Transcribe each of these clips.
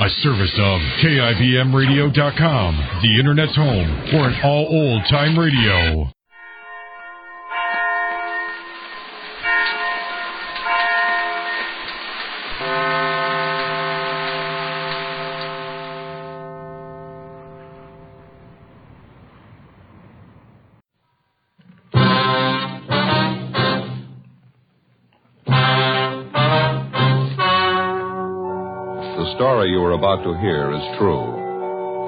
A service of KIBMradio.com, the Internet's home for an all old-time radio. The story you are about to hear is true.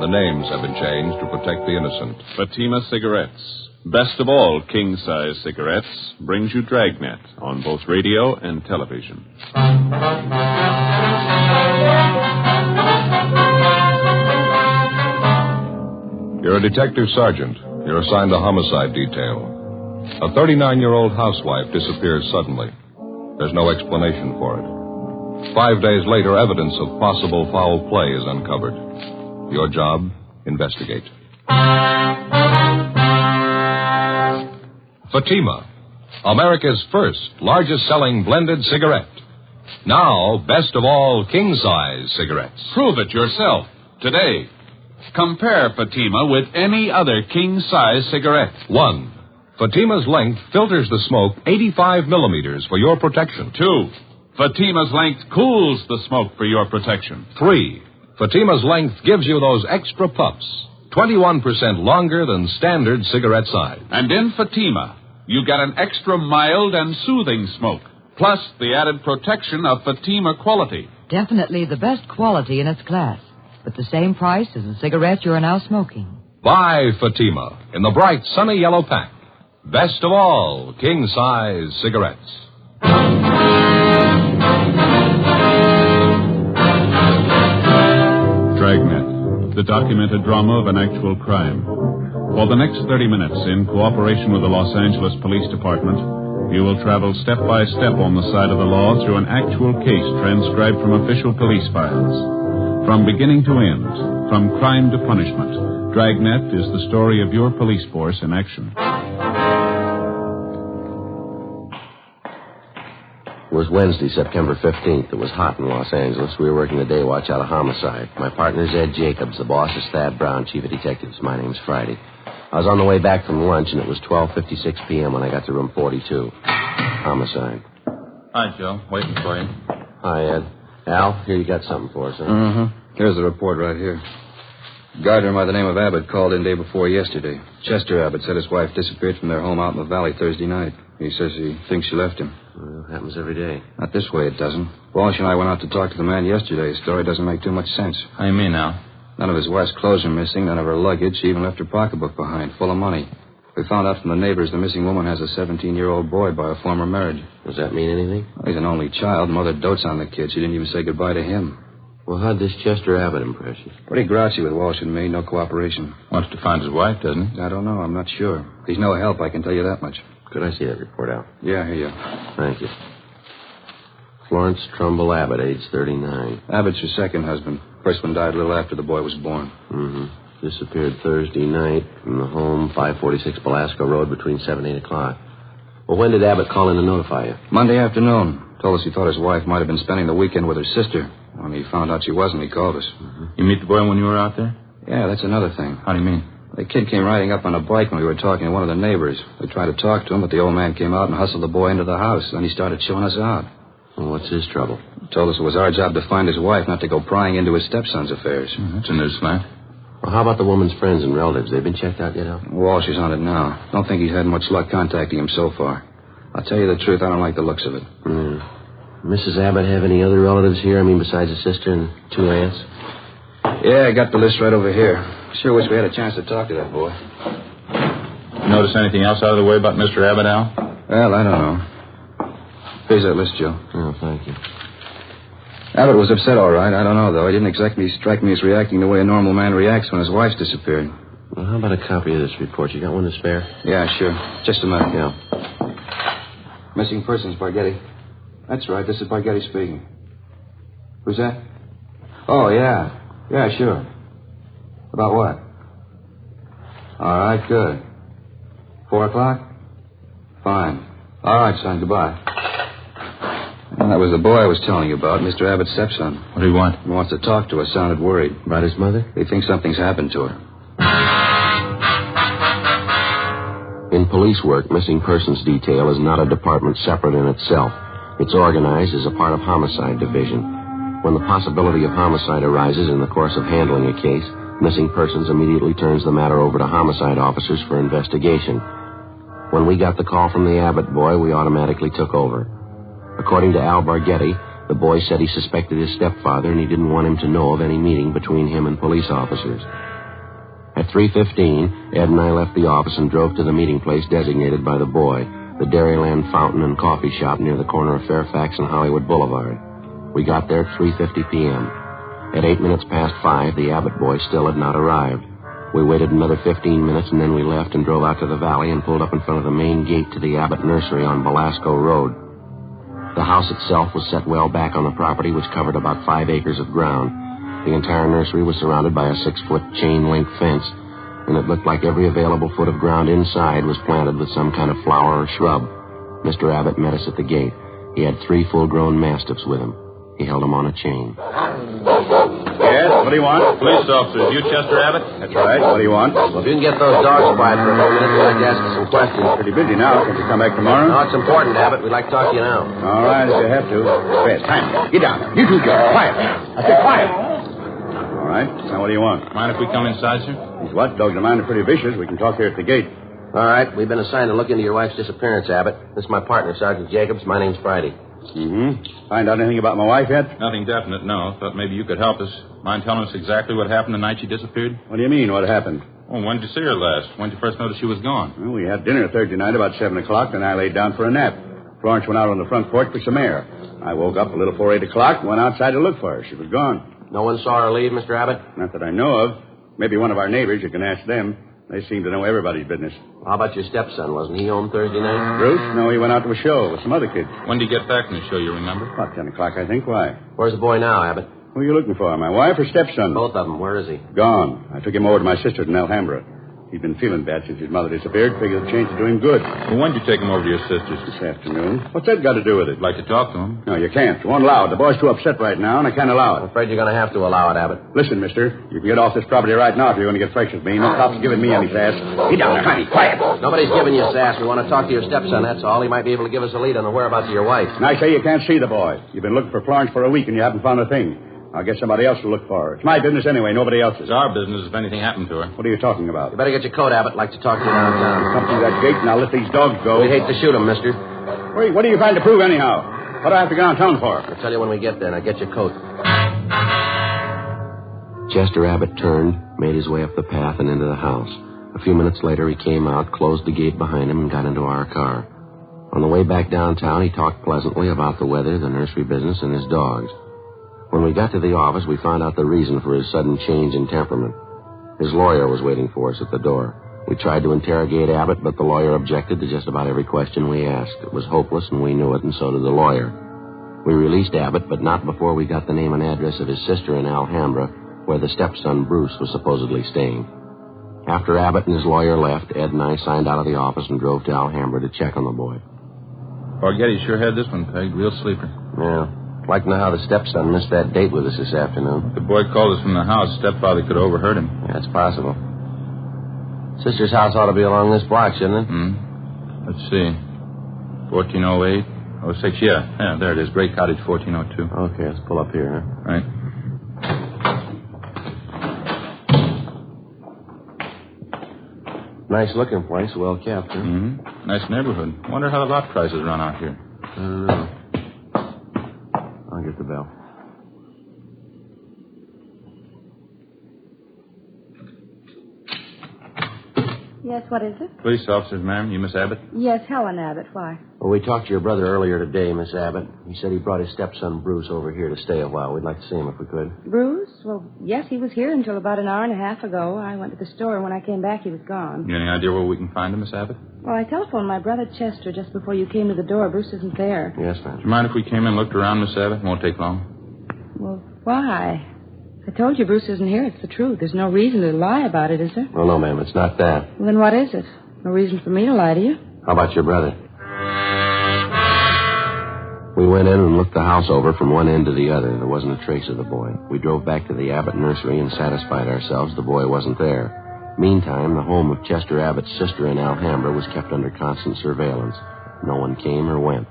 The names have been changed to protect the innocent. Fatima Cigarettes, best of all king-size cigarettes, brings you Dragnet on both radio and television. You're a detective sergeant. You're assigned to homicide detail. A 39-year-old housewife disappears suddenly. There's no explanation for it. 5 days later, evidence of possible foul play is uncovered. Your job, investigate. Fatima, America's first largest-selling blended cigarette. Now, best of all king-size cigarettes. Prove it yourself today. Compare Fatima with any other king-size cigarette. 1. Fatima's length filters the smoke 85 millimeters for your protection. 2. Fatima's length cools the smoke for your protection. 3. Fatima's length gives you those extra puffs, 21% longer than standard cigarette size. And in Fatima, you get an extra mild and soothing smoke, plus the added protection of Fatima quality. Definitely the best quality in its class, but the same price as the cigarette you are now smoking. Buy Fatima in the bright sunny yellow pack. Best of all king-size cigarettes. Dragnet, the documented drama of an actual crime. For the next 30 minutes, in cooperation with the Los Angeles Police Department, you will travel step by step on the side of the law through an actual case transcribed from official police files. From beginning to end, from crime to punishment, Dragnet is the story of your police force in action. It was Wednesday, September 15th. It was hot in Los Angeles. We were working the day watch out of homicide. My partner's Ed Jacobs. The boss is Thad Brown, chief of detectives. My name's Friday. I was on the way back from lunch, and it was 12:56 p.m. when I got to room 42. Homicide. Hi, Joe. Waiting for you. Hi, Ed. Al, here you got something for us, huh? Mm-hmm. Here's the report right here. Gardener by the name of Abbott called in day before yesterday. Chester Abbott said his wife disappeared from their home out in the valley Thursday night. He says he thinks she left him. Well, happens every day. Not this way, it doesn't. Walsh and I went out to talk to the man yesterday. His story doesn't make too much sense. How do you mean now? None of his wife's clothes are missing, none of her luggage. She even left her pocketbook behind, full of money. We found out from the neighbors the missing woman has a 17-year-old boy by a former marriage. Does that mean anything? Well, he's an only child. Mother dotes on the kid. She didn't even say goodbye to him. Well, how'd this Chester Abbott impress you? Pretty grouchy with Walsh and me. No cooperation. Wants to find his wife, doesn't he? I don't know. I'm not sure. He's no help, I can tell you that much. Could I see that report, Al? Yeah, here you. Thank you. Florence Trumbull Abbott, age 39. Abbott's her second husband. First one died a little after the boy was born. Mm-hmm. Disappeared Thursday night from the home, 546 Belasco Road, between 7 and 8 o'clock. Well, when did Abbott call in to notify you? Monday afternoon. Told us he thought his wife might have been spending the weekend with her sister. When he found out she wasn't, he called us. Mm-hmm. You meet the boy when you were out there? Yeah, that's another thing. How do you mean? The kid came riding up on a bike when we were talking to one of the neighbors. We tried to talk to him, but the old man came out and hustled the boy into the house. Then he started showing us out. Well, what's his trouble? He told us it was our job to find his wife, not to go prying into his stepson's affairs. That's a news flat. Well, how about the woman's friends and relatives? They've been checked out yet, Al? Walsh is on it now. Don't think he's had much luck contacting him so far. I'll tell you the truth, I don't like the looks of it. Mrs. Abbott have any other relatives here? I mean, besides a sister and 2 aunts? Yeah, I got the list right over here. Sure wish we had a chance to talk to that boy. Notice anything else out of the way about Mr. Abbott, Al? Well, I don't know. Here's that list, Joe. Oh, thank you. Abbott was upset, all right. I don't know, though. He didn't exactly strike me as reacting the way a normal man reacts when his wife's disappeared. Well, how about a copy of this report? You got one to spare? Yeah, sure. Just a minute. Yeah. Missing persons, Barghetti. That's right. This is Barghetti speaking. Who's that? Oh, yeah. Yeah, sure. About what? All right, good. 4 o'clock? Fine. All right, son. Goodbye. Well, that was the boy I was telling you about, Mr. Abbott's stepson. What do you want? He wants to talk to us. Sounded worried. About his mother? They think something's happened to her. In police work, missing persons detail is not a department separate in itself. It's organized as a part of homicide division. When the possibility of homicide arises in the course of handling a case, missing persons immediately turns the matter over to homicide officers for investigation. When we got the call from the Abbott boy, we automatically took over. According to Al Barghetti, the boy said he suspected his stepfather and he didn't want him to know of any meeting between him and police officers. At 3:15, Ed and I left the office and drove to the meeting place designated by the boy, the Dairyland Fountain and Coffee Shop near the corner of Fairfax and Hollywood Boulevard. We got there at 3:50 p.m. At 8 minutes past 5, the Abbott boy still had not arrived. We waited another 15 minutes and then we left and drove out to the valley and pulled up in front of the main gate to the Abbott nursery on Belasco Road. The house itself was set well back on the property, which covered about 5 acres of ground. The entire nursery was surrounded by a 6-foot chain-link fence, and it looked like every available foot of ground inside was planted with some kind of flower or shrub. Mr. Abbott met us at the gate. He had 3 full-grown mastiffs with him. He held them on a chain. Yes, what do you want? Police officers, you Chester Abbott? That's right. What do you want? Well, if you can get those dogs quiet for a few minutes, we'd like to ask you some questions. Pretty busy now. Can't you come back tomorrow? No, it's important, Abbott. We'd like to talk to you now. All right, if you have to. Fred, time. Get down. You two, Joe. Quiet. I said quiet. All right. Now, what do you want? Mind if we come inside, sir? These watchdogs of mine are pretty vicious. We can talk here at the gate. All right. We've been assigned to look into your wife's disappearance, Abbott. This is my partner, Sergeant Jacobs. My name's Friday. Mm-hmm. Find out anything about my wife yet? Nothing definite, no. Thought maybe you could help us. Mind telling us exactly what happened the night she disappeared? What do you mean, what happened? Oh, when did you see her last? When did you first notice she was gone? Well, we had dinner Thursday night about 7 o'clock, then I laid down for a nap. Florence went out on the front porch for some air. I woke up a little before 8 o'clock and went outside to look for her. She was gone. No one saw her leave, Mr. Abbott? Not that I know of. Maybe one of our neighbors. You can ask them. They seem to know everybody's business. How about your stepson? Wasn't he home Thursday night? Bruce? No, he went out to a show with some other kids. When did he get back from the show, you remember? About 10 o'clock, I think. Why? Where's the boy now, Abbott? Who are you looking for, my wife or stepson? Both of them. Where is he? Gone. I took him over to my sister's in Alhambra. He'd been feeling bad since his mother disappeared. Figured the change would do him good. Well, when did you take him over to your sister's? This afternoon. What's that got to do with it? I'd like to talk to him. No, you can't. You won't allow it. The boy's too upset right now, and I can't allow it. I'm afraid you're going to have to allow it, Abbott. Listen, mister. You can get off this property right now if you're going to get fresh with me. No cops giving me any sass. Get down there, honey. Quiet. Nobody's giving you sass. We want to talk to your stepson, that's all. He might be able to give us a lead on the whereabouts of your wife. And I say you can't see the boy. You've been looking for Florence for a week, and you haven't found a thing. I'll get somebody else to look for her. It's my business anyway, nobody else's. It's our business if anything happened to her. What are you talking about? You better get your coat, Abbott. I'd like to talk to you downtown. Come through that gate, and I'll let these dogs go. We'd hate to shoot them, mister. What are you trying to prove, anyhow? What do I have to go downtown for? I'll tell you when we get there. Now get your coat. Chester Abbott turned, made his way up the path and into the house. A few minutes later, he came out, closed the gate behind him, and got into our car. On the way back downtown, he talked pleasantly about the weather, the nursery business, and his dogs. When we got to the office, we found out the reason for his sudden change in temperament. His lawyer was waiting for us at the door. We tried to interrogate Abbott, but the lawyer objected to just about every question we asked. It was hopeless, and we knew it, and so did the lawyer. We released Abbott, but not before we got the name and address of his sister in Alhambra, where the stepson Bruce was supposedly staying. After Abbott and his lawyer left, Ed and I signed out of the office and drove to Alhambra to check on the boy. Barghetti sure had this one pegged. Real sleeper. Yeah. I'd like to know how the stepson missed that date with us this afternoon. The boy called us from the house. Stepfather could have overheard him. Yeah, it's possible. Sister's house ought to be along this block, shouldn't it? Let's see. 1408. 06, yeah, there it is. Great Cottage, 1402. Okay, let's pull up here, huh? Right. Nice looking place, well kept, huh? Nice neighborhood. Wonder how the lot prices run out here. I don't know. I'll get the bell. Yes, what is it? Police officers, ma'am. You Miss Abbott? Yes, Helen Abbott. Why? Well, we talked to your brother earlier today, Miss Abbott. He said he brought his stepson Bruce over here to stay a while. We'd like to see him if we could. Bruce? Well, yes, he was here until about an hour and a half ago. I went to the store, and when I came back, he was gone. You any idea where we can find him, Miss Abbott? Well, I telephoned my brother Chester just before you came to the door. Bruce isn't there. Yes, ma'am. Do you mind if we came in and looked around, Miss Abbott? It won't take long. Well, why? I told you Bruce isn't here. It's the truth. There's no reason to lie about it, is there? Well, no, ma'am. It's not that. Well, then what is it? No reason for me to lie to you. How about your brother? We went in and looked the house over from one end to the other. There wasn't a trace of the boy. We drove back to the Abbott nursery and satisfied ourselves the boy wasn't there. Meantime, the home of Chester Abbott's sister in Alhambra was kept under constant surveillance. No one came or went.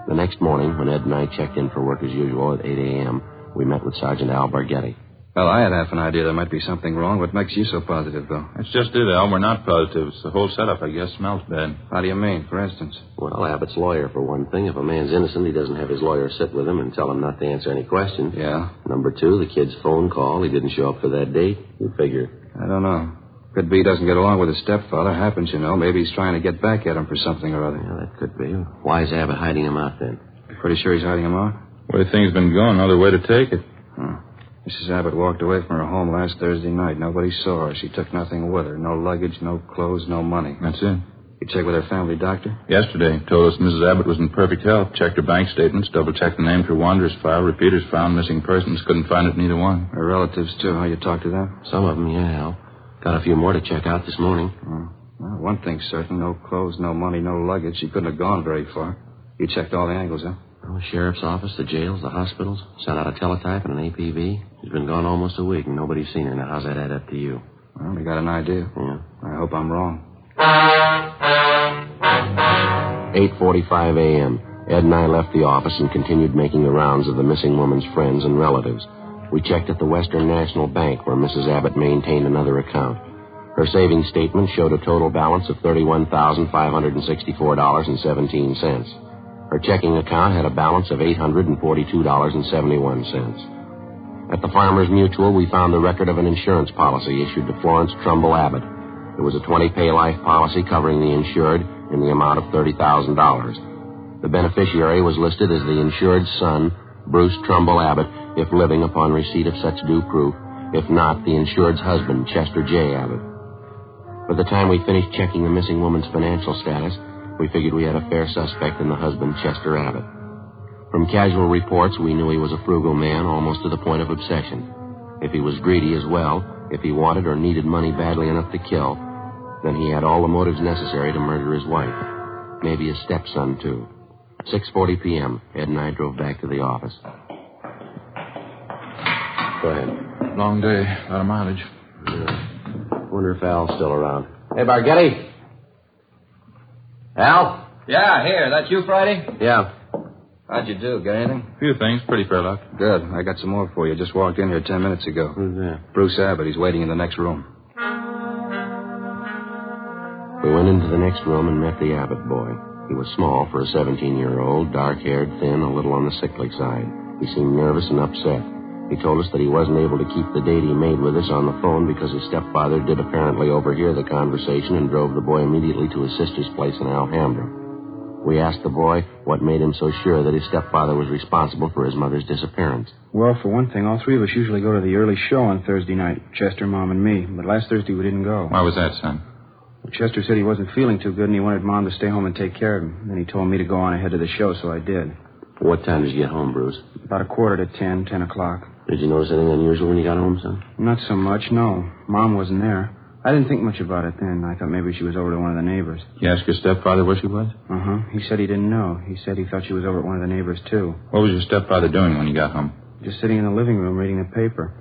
The next morning, when Ed and I checked in for work as usual at 8 a.m., we met with Sergeant Al Barghetti. Well, I had half an idea there might be something wrong. What makes you so positive, though? It's just it, Al. We're not positive. It's the whole setup, I guess, smells bad. How do you mean, for instance? Well, Abbott's lawyer, for one thing. If a man's innocent, he doesn't have his lawyer sit with him and tell him not to answer any questions. Yeah? Number two, the kid's phone call. He didn't show up for that date. You figure. I don't know. Could be he doesn't get along with his stepfather. Happens, you know. Maybe he's trying to get back at him for something or other. Yeah, that could be. Why is Abbott hiding him out then? Pretty sure he's hiding him out? The way things been going, no other way to take it. Mrs. Abbott walked away from her home last Thursday night. Nobody saw her. She took nothing with her. No luggage, no clothes, no money. That's it. You checked with her family doctor? Yesterday. Told us Mrs. Abbott was in perfect health. Checked her bank statements, double-checked the name for Wanderer's file, repeaters found, missing persons. Couldn't find it in either one. Her relatives, too. How you talked to them? Some of them, yeah, Al. Got a few more to check out this morning. Well, one thing's certain. No clothes, no money, no luggage. She couldn't have gone very far. You checked all the angles, huh? The sheriff's office, the jails, the hospitals. Sent out a teletype and an APB. She's been gone almost a week and nobody's seen her. Now, how's that add up to you? Well, we got an idea. Yeah. I hope I'm wrong. 8:45 a.m. Ed and I left the office and continued making the rounds of the missing woman's friends and relatives. We checked at the Western National Bank, where Mrs. Abbott maintained another account. Her savings statement showed a total balance of $31,564.17. Her checking account had a balance of $842.71. At the Farmers Mutual, we found the record of an insurance policy issued to Florence Trumbull Abbott. It was a 20-pay life policy covering the insured in the amount of $30,000. The beneficiary was listed as the insured's son, Bruce Trumbull Abbott, if living upon receipt of such due proof. If not, the insured's husband, Chester J. Abbott. By the time we finished checking the missing woman's financial status, we figured we had a fair suspect in the husband, Chester Abbott. From casual reports, we knew he was a frugal man, almost to the point of obsession. If he was greedy as well, if he wanted or needed money badly enough to kill, then he had all the motives necessary to murder his wife. Maybe his stepson, too. 6:40 p.m., Ed and I drove back to the office. Go ahead. Long day, a lot of mileage. Wonder if Al's still around. Hey, Barghetti. Al? Yeah, here. That you, Friday? Yeah. How'd you do? Got anything? A few things, pretty fair luck. Good. I got some more for you. Just walked in here 10 minutes ago. Who's that? Bruce Abbott. He's waiting in the next room. We went into the next room and met the Abbott boy. He was small for a 17-year-old, dark-haired, thin, a little on the sickly side. He seemed nervous and upset. He told us that he wasn't able to keep the date he made with us on the phone because his stepfather did apparently overhear the conversation and drove the boy immediately to his sister's place in Alhambra. We asked the boy what made him so sure that his stepfather was responsible for his mother's disappearance. Well, for one thing, all three of us usually go to the early show on Thursday night, Chester, Mom, and me. But last Thursday we didn't go. Why was that, son? Well, Chester said he wasn't feeling too good and he wanted Mom to stay home and take care of him. Then he told me to go on ahead to the show, so I did. What time did you get home, Bruce? About 10:15, 10 o'clock. Did you notice anything unusual when you got home, son? Not so much, no. Mom wasn't there. I didn't think much about it then. I thought maybe she was over to one of the neighbors. You asked your stepfather where she was? Uh-huh. He said he didn't know. He said he thought she was over at one of the neighbors, too. What was your stepfather doing when you got home? Just sitting in the living room reading the paper.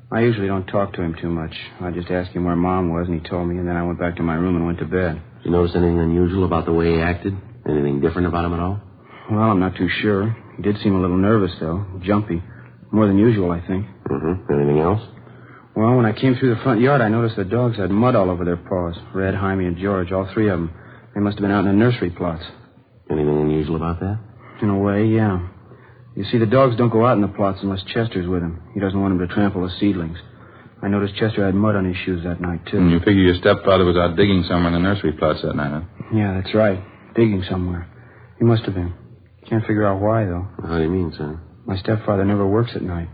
I usually don't talk to him too much. I just asked him where Mom was, and he told me, and then I went back to my room and went to bed. Did you notice anything unusual about the way he acted? Anything different about him at all? Well, I'm not too sure. He did seem a little nervous, though. Jumpy. More than usual, I think. Mm-hmm. Anything else? Well, when I came through the front yard, I noticed the dogs had mud all over their paws. Red, Jaime, and George, all three of them. They must have been out in the nursery plots. Anything unusual about that? In a way, yeah. You see, the dogs don't go out in the plots unless Chester's with them. He doesn't want them to trample the seedlings. I noticed Chester had mud on his shoes that night, too. And you figure your stepfather was out digging somewhere in the nursery plots that night, huh? Yeah, that's right. Digging somewhere. He must have been. Can't figure out why, though. How do you mean, son? My stepfather never works at night.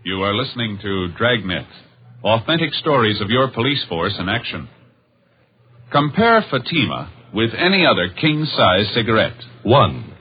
You are listening to Dragnet, authentic stories of your police force in action. Compare Fatima with any other king-size cigarette. 1.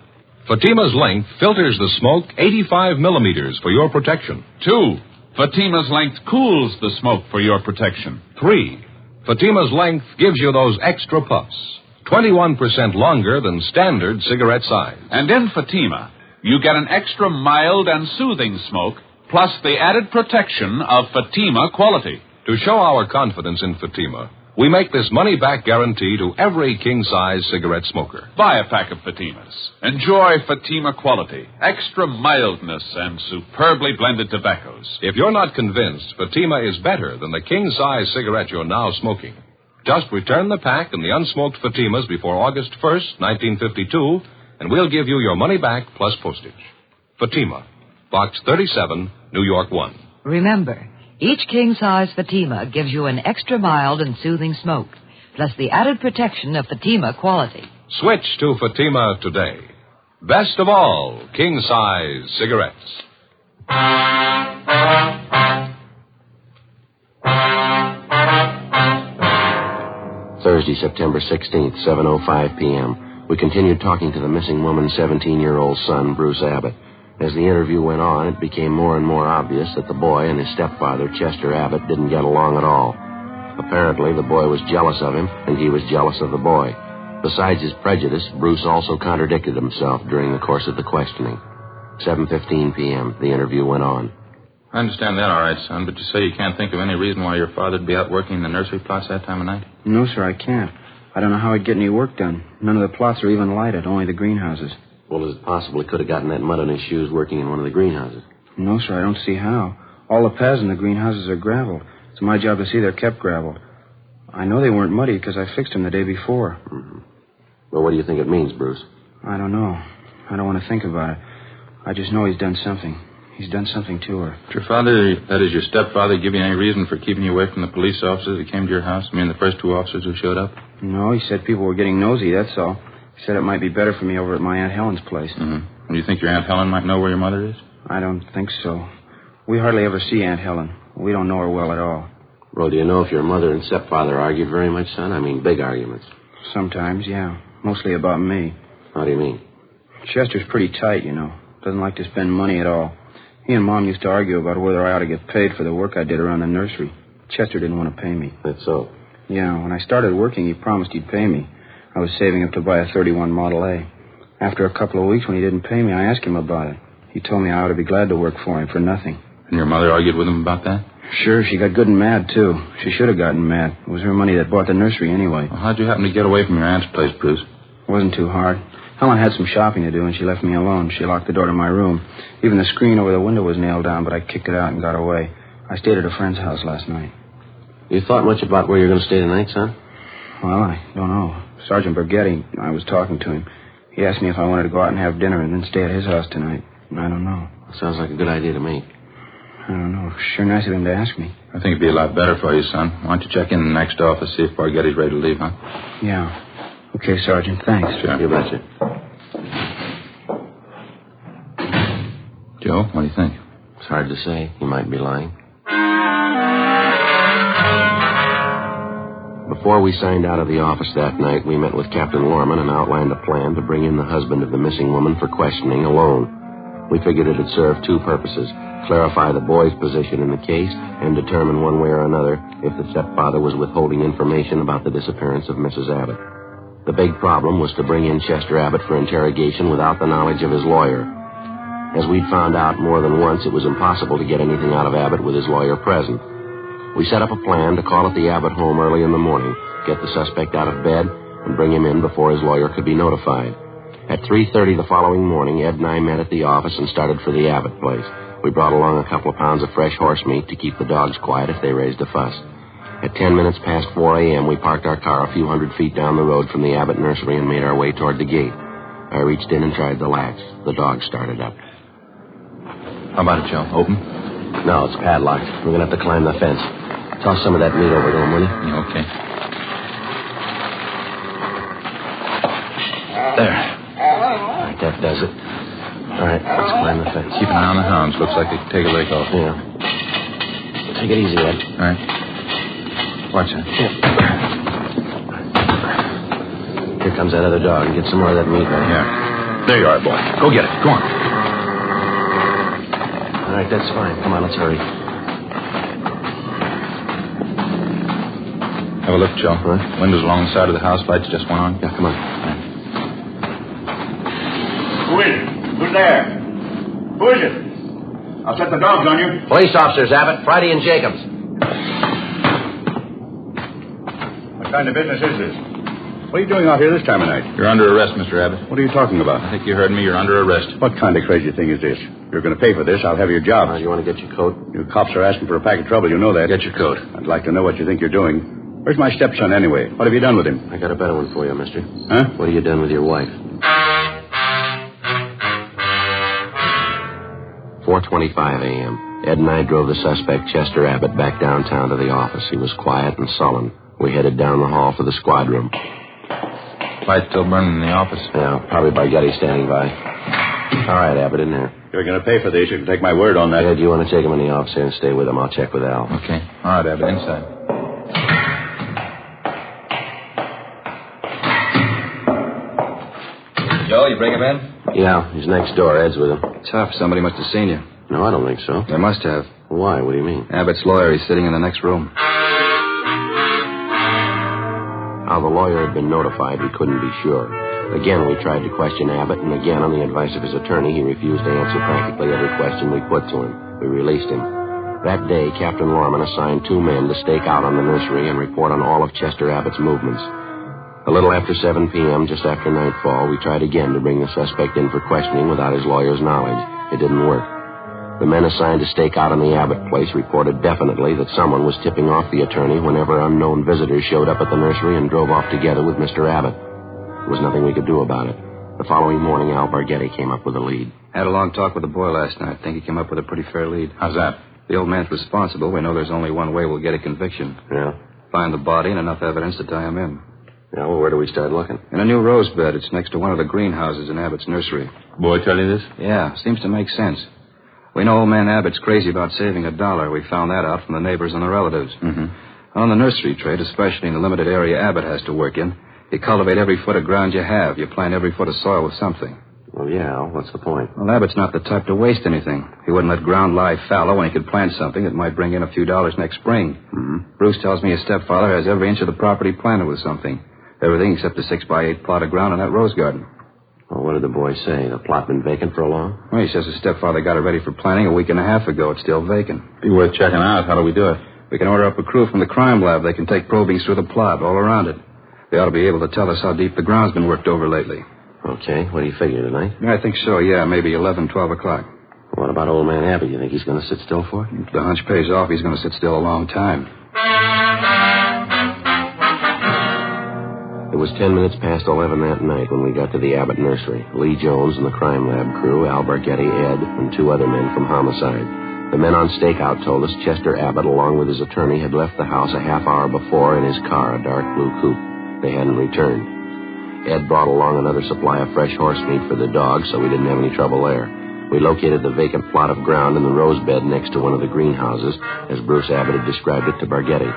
Fatima's length filters the smoke 85 millimeters for your protection. 2. Fatima's length cools the smoke for your protection. 3. Fatima's length gives you those extra puffs, 21% longer than standard cigarette size. And in Fatima, you get an extra mild and soothing smoke, plus the added protection of Fatima quality. To show our confidence in Fatima, we make this money-back guarantee to every king-size cigarette smoker. Buy a pack of Fatimas. Enjoy Fatima quality, extra mildness, and superbly blended tobaccos. If you're not convinced Fatima is better than the king-size cigarette you're now smoking, just return the pack and the unsmoked Fatimas before August 1st, 1952, and we'll give you your money back plus postage. Fatima, Box 37, New York 1. Remember, each king-size Fatima gives you an extra mild and soothing smoke, plus the added protection of Fatima quality. Switch to Fatima today. Best of all, king-size cigarettes. Thursday, September 16th, 7:05 p.m. We continued talking to the missing woman's 17-year-old son, Bruce Abbott. As the interview went on, it became more and more obvious that the boy and his stepfather, Chester Abbott, didn't get along at all. Apparently, the boy was jealous of him, and he was jealous of the boy. Besides his prejudice, Bruce also contradicted himself during the course of the questioning. 7:15 p.m., the interview went on. I understand that all right, son, but you say you can't think of any reason why your father'd be out working in the nursery plots that time of night? No, sir, I can't. I don't know how he'd get any work done. None of the plots are even lighted, only the greenhouses. Well, is it possible he could have gotten that mud on his shoes working in one of the greenhouses? No, sir, I don't see how. All the paths in the greenhouses are graveled. It's my job to see they're kept graveled. I know they weren't muddy because I fixed them the day before. Mm-hmm. Well, what do you think it means, Bruce? I don't know. I don't want to think about it. I just know he's done something. He's done something to her. Did your father, that is your stepfather, give you any reason for keeping you away from the police officers that came to your house? I mean, the first two officers who showed up? No, he said people were getting nosy, that's all. He said it might be better for me over at my Aunt Helen's place. Mm-hmm. Do you think your Aunt Helen might know where your mother is? I don't think so. We hardly ever see Aunt Helen. We don't know her well at all. Well, do you know if your mother and stepfather argued very much, son? I mean, big arguments. Sometimes, yeah. Mostly about me. How do you mean? Chester's pretty tight, you know. Doesn't like to spend money at all. He and Mom used to argue about whether I ought to get paid for the work I did around the nursery. Chester didn't want to pay me. That's so? Yeah, when I started working, he promised he'd pay me. I was saving up to buy a 31 Model A. After a couple of weeks, when he didn't pay me, I asked him about it. He told me I ought to be glad to work for him for nothing. And your mother argued with him about that? Sure, she got good and mad, too. She should have gotten mad. It was her money that bought the nursery anyway. Well, how'd you happen to get away from your aunt's place, Bruce? It wasn't too hard. Helen had some shopping to do, and she left me alone. She locked the door to my room. Even the screen over the window was nailed down, but I kicked it out and got away. I stayed at a friend's house last night. You thought much about where you're going to stay tonight, son? Well, I don't know. Sergeant Borghetti, I was talking to him. He asked me if I wanted to go out and have dinner and then stay at his house tonight. I don't know. Sounds like a good idea to me. I don't know. Sure nice of him to ask me. I think it'd be a lot better for you, son. Why don't you check in the next office, see if Borghetti's ready to leave, huh? Yeah. Okay, Sergeant. Thanks. Sure. You betcha. Joe, what do you think? It's hard to say. He might be lying. Before we signed out of the office that night, we met with Captain Lorman and outlined a plan to bring in the husband of the missing woman for questioning alone. We figured it'd serve two purposes: clarify the boy's position in the case and determine one way or another if the stepfather was withholding information about the disappearance of Mrs. Abbott. The big problem was to bring in Chester Abbott for interrogation without the knowledge of his lawyer. As we'd found out more than once, it was impossible to get anything out of Abbott with his lawyer present. We set up a plan to call at the Abbott home early in the morning, get the suspect out of bed, and bring him in before his lawyer could be notified. At 3:30 the following morning, Ed and I met at the office and started for the Abbott place. We brought along a couple of pounds of fresh horse meat to keep the dogs quiet if they raised a fuss. At 10 minutes past 4 a.m., we parked our car a few hundred feet down the road from the Abbott nursery and made our way toward the gate. I reached in and tried the latch. The dog started up. How about it, Joe? Open? No, it's padlocked. We're going to have to climb the fence. Toss some of that meat over to him, will you? Yeah, okay. There. All right, that does it. All right, let's climb the fence. Keep an eye on the hounds. Looks like they can take a leg off. Yeah. Take it easy, Ed. All right. Watch that. Yeah. Here comes that other dog. Get some more of that meat right here. Yeah. There you are, boy. Go get it. Go on. All right, that's fine. Come on, let's hurry. a look, Joe. Huh? Windows along the side of the house, lights just went on. Yeah, come on. Who is it? Who's there? Who is it? I'll set the dogs on you. Police officers, Abbott. Friday and Jacobs. What kind of business is this? What are you doing out here this time of night? You're under arrest, Mr. Abbott. What are you talking about? I think you heard me. You're under arrest. What kind of crazy thing is this? You're going to pay for this. I'll have your job. You want to get your coat? You cops are asking for a pack of trouble. You know that. Get your coat. I'd like to know what you think you're doing. Where's my stepson, anyway? What have you done with him? I got a better one for you, mister. Huh? What have you done with your wife? 4:25 a.m. Ed and I drove the suspect, Chester Abbott, back downtown to the office. He was quiet and sullen. We headed down the hall for the squad room. Lights still burning in the office? Yeah, probably Barghetti standing by. All right, Abbott, in there. You're going to pay for this. You can take my word on that. Ed, you want to take him in the office here and stay with him? I'll check with Al. Okay. All right, Abbott, inside. Joe, you bring him in? Yeah, he's next door. Ed's with him. Tough. Somebody must have seen you. No, I don't think so. They must have. Why? What do you mean? Abbott's lawyer. He's sitting in the next room. How the lawyer had been notified, we couldn't be sure. Again, we tried to question Abbott, and again, on the advice of his attorney, he refused to answer practically every question we put to him. We released him. That day, Captain Lorman assigned 2 men to stake out on the nursery and report on all of Chester Abbott's movements. A little after 7 p.m., just after nightfall, we tried again to bring the suspect in for questioning without his lawyer's knowledge. It didn't work. The men assigned to stake out on the Abbott place reported definitely that someone was tipping off the attorney whenever unknown visitors showed up at the nursery and drove off together with Mr. Abbott. There was nothing we could do about it. The following morning, Al Barghetti came up with a lead. Had a long talk with the boy last night. Think he came up with a pretty fair lead. How's that? The old man's responsible. We know there's only one way we'll get a conviction. Yeah? Find the body and enough evidence to tie him in. Yeah, well, where do we start looking? In a new rose bed. It's next to one of the greenhouses in Abbott's nursery. Boy tell you this? Yeah, seems to make sense. We know old man Abbott's crazy about saving $1. We found that out from the neighbors and the relatives. Mm-hmm. On the nursery trade, especially in the limited area Abbott has to work in, you cultivate every foot of ground you have. You plant every foot of soil with something. Well, yeah, Al, what's the point? Well, Abbott's not the type to waste anything. He wouldn't let ground lie fallow when he could plant something that might bring in a few dollars next spring. Mm-hmm. Bruce tells me his stepfather has every inch of the property planted with something. Everything except a 6x8 plot of ground in that rose garden. Well, what did the boy say? The plot been vacant for a long? Well, he says his stepfather got it ready for planting a week and a half ago. It's still vacant. Be worth checking out. How do we do it? We can order up a crew from the crime lab. They can take probings through the plot, all around it. They ought to be able to tell us how deep the ground's been worked over lately. Okay, what do you figure, tonight? I think so, yeah. Maybe 11, 12 o'clock. What about old man Abbott? You think he's going to sit still for it? If the hunch pays off, he's going to sit still a long time. It was 10 minutes past 11 that night when we got to the Abbott nursery. Lee Jones and the crime lab crew, Al Barghetti, Ed, and 2 other men from homicide. The men on stakeout told us Chester Abbott, along with his attorney, had left the house a half hour before in his car, a dark blue coupe. They hadn't returned. Ed brought along another supply of fresh horse meat for the dogs, so we didn't have any trouble there. We located the vacant plot of ground in the rose bed next to one of the greenhouses, as Bruce Abbott had described it to Barghetti.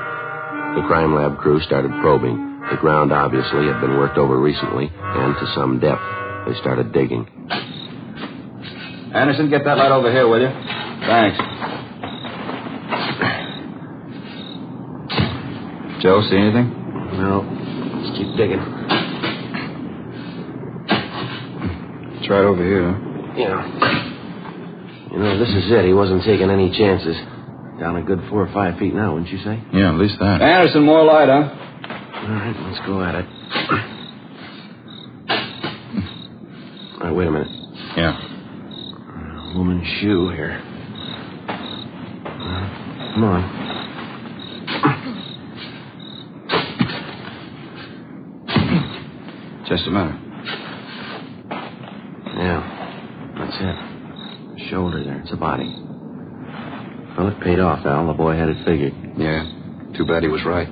The crime lab crew started probing. The ground obviously had been worked over recently, and to some depth. They started digging. Anderson, get that light over here, will you? Thanks. Joe, see anything? No. Let's keep digging. It's right over here, huh? Yeah. You know, this is it. He wasn't taking any chances. Down a good 4 or 5 feet now, wouldn't you say? Yeah, at least that. Anderson, more light, huh? All right, let's go at it. All right, wait a minute. Yeah. Woman's shoe here. Come on. Just a minute. Yeah, that's it. The shoulder there. It's a body. Well, it paid off, Al. The boy had it figured. Yeah. Too bad he was right.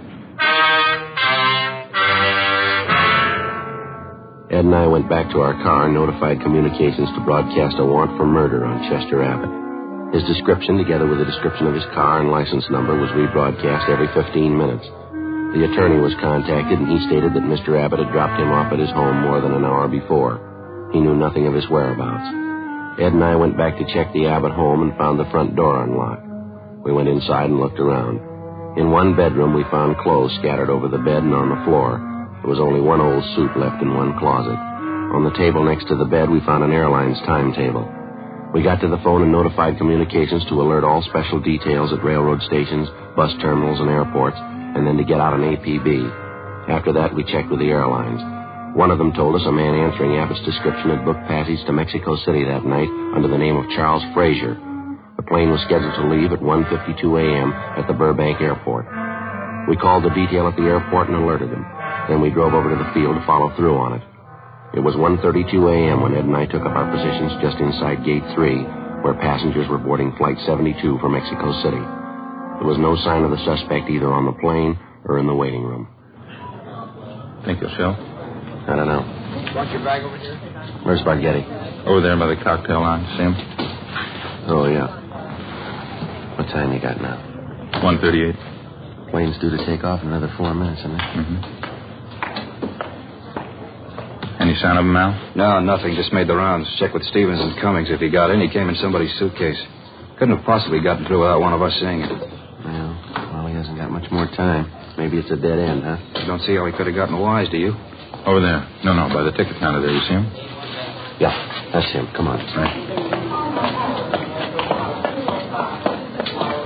Ed and I went back to our car and notified communications to broadcast a warrant for murder on Chester Abbott. His description, together with a description of his car and license number, was rebroadcast every 15 minutes. The attorney was contacted, and he stated that Mr. Abbott had dropped him off at his home more than an hour before. He knew nothing of his whereabouts. Ed and I went back to check the Abbott home and found the front door unlocked. We went inside and looked around. In one bedroom, we found clothes scattered over the bed and on the floor. There was only one old suit left in one closet. On the table next to the bed, we found an airline's timetable. We got to the phone and notified communications to alert all special details at railroad stations, bus terminals, and airports, and then to get out an APB. After that, we checked with the airlines. One of them told us a man answering Abbott's description had booked passage to Mexico City that night under the name of Charles Frazier. The plane was scheduled to leave at 1:52 a.m. at the Burbank Airport. We called the detail at the airport and alerted them. Then we drove over to the field to follow through on it. It was 1:32 a.m. when Ed and I took up our positions just inside Gate 3, where passengers were boarding Flight 72 for Mexico City. There was no sign of the suspect either on the plane or in the waiting room. Think you'll show? I don't know. Want your bag over here? Where's Spaghetti? Over there by the cocktail lounge. See him? Oh, yeah. What time you got now? 1:38. Plane's due to take off in another 4 minutes, isn't it? Mm-hmm. Any sign of him, Al? No, nothing. Just made the rounds. Checked with Stevens and Cummings. If he got in, he came in somebody's suitcase. Couldn't have possibly gotten through without one of us seeing it. Well, he hasn't got much more time. Maybe it's a dead end, huh? I don't see how he could have gotten wise, do you? Over there. No, by the ticket counter there. You see him? Yeah, that's him. Come on. Right.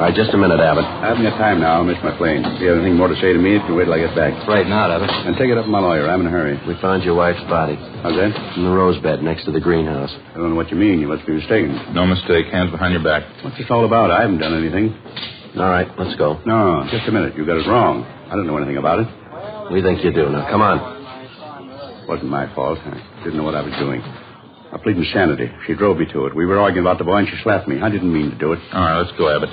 All right, just a minute, Abbott. I haven't got time now. I'll miss my plane. If you have anything more to say to me, you can wait till I get back. Right now, Abbott. And take it up with my lawyer. I'm in a hurry. We found your wife's body. How's that? In the rose bed next to the greenhouse. I don't know what you mean. You must be mistaken. No mistake. Hands behind your back. What's this all about? I haven't done anything. All right, let's go. No, just a minute. You got it wrong. I don't know anything about it. We think you do. Now, come on. Wasn't my fault. I didn't know what I was doing. I plead insanity. She drove me to it. We were arguing about the boy, and she slapped me. I didn't mean to do it. All right, let's go, Abbott.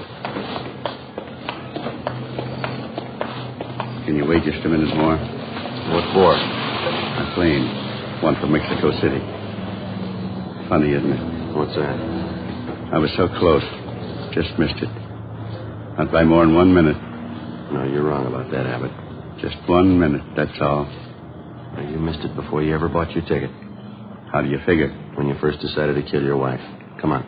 Can you wait just a minute more? What for? My plane. One from Mexico City. Funny, isn't it? What's that? I was so close. Just missed it. Not by more than 1 minute. No, you're wrong about that, Abbott. Just 1 minute, that's all. Well, you missed it before you ever bought your ticket. How do you figure? When you first decided to kill your wife. Come on.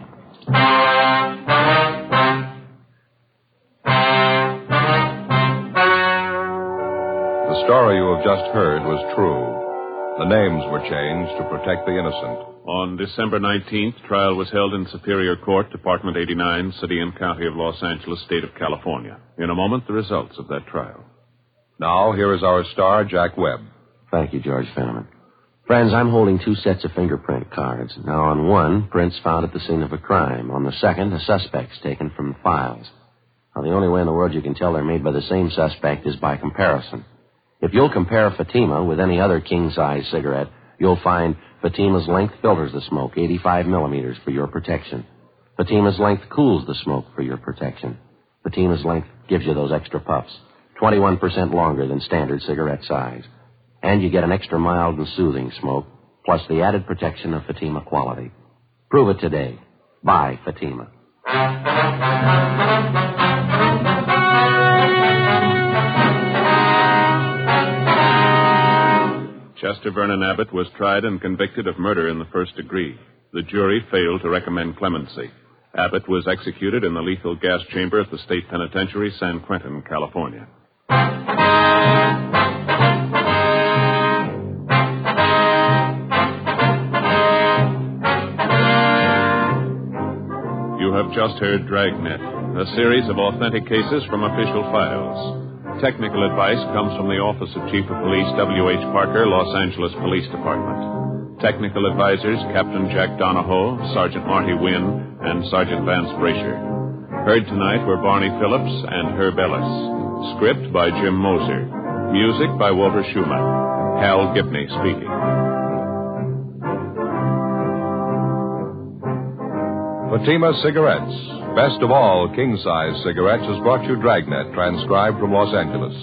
The story you have just heard was true. The names were changed to protect the innocent. On December 19th, trial was held in Superior Court, Department 89, City and County of Los Angeles, State of California. In a moment, the results of that trial. Now, here is our star, Jack Webb. Thank you, George Fenneman. Friends, I'm holding 2 sets of fingerprint cards. Now, on one, prints found at the scene of a crime. On the second, a suspect's taken from the files. Now, the only way in the world you can tell they're made by the same suspect is by comparison. If you'll compare Fatima with any other king-size cigarette, you'll find Fatima's length filters the smoke 85 millimeters for your protection. Fatima's length cools the smoke for your protection. Fatima's length gives you those extra puffs, 21% longer than standard cigarette size. And you get an extra mild and soothing smoke, plus the added protection of Fatima quality. Prove it today. Buy Fatima. Chester Vernon Abbott was tried and convicted of murder in the first degree. The jury failed to recommend clemency. Abbott was executed in the lethal gas chamber at the State Penitentiary, San Quentin, California. You have just heard Dragnet, a series of authentic cases from official files. Technical advice comes from the Office of Chief of Police W.H. Parker, Los Angeles Police Department. Technical advisors Captain Jack Donahoe, Sergeant Marty Wynn, and Sergeant Vance Brasher. Heard tonight were Barney Phillips and Herb Ellis. Script by Jim Moser. Music by Walter Schumann. Hal Gibney speaking. Fatima Cigarettes. Best of all king-size cigarettes has brought you Dragnet, transcribed from Los Angeles.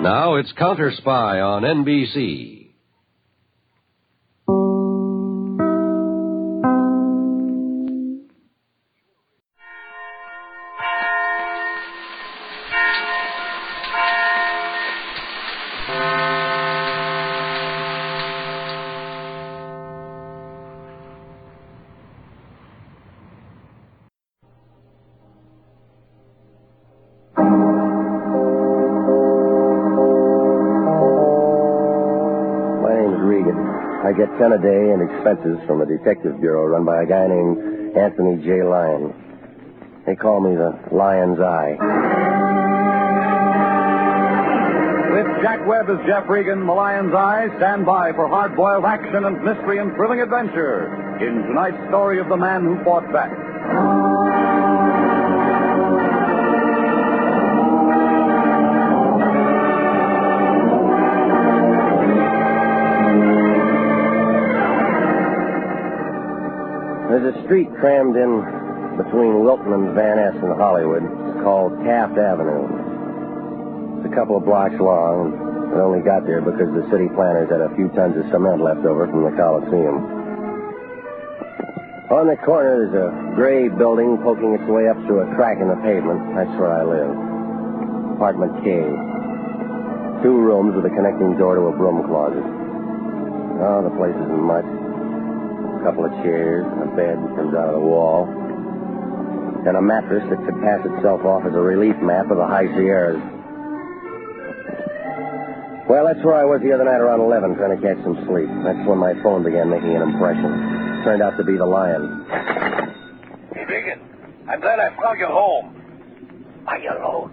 Now it's Counter Spy on NBC. I get 10 a day and expenses from a detective bureau run by a guy named Anthony J. Lyon. They call me the Lion's Eye. With Jack Webb as Jeff Regan, the Lion's Eye, stand by for hard-boiled action and mystery and thrilling adventure in tonight's story of the man who fought back. There's a street crammed in between Wilton and Van Ness and Hollywood called Taft Avenue. It's a couple of blocks long, and it only got there because the city planners had a few tons of cement left over from the Coliseum. On the corner, there's a gray building poking its way up through a crack in the pavement. That's where I live. Apartment K. 2 rooms with a connecting door to a broom closet. Oh, the place isn't much. A couple of chairs, and a bed comes out of the wall, and a mattress that could pass itself off as a relief map of the High Sierras. Well, that's where I was the other night around 11, trying to catch some sleep. That's when my phone began making an impression. Turned out to be the Lion. Hey, Regan, I'm glad I found you home. Are you alone?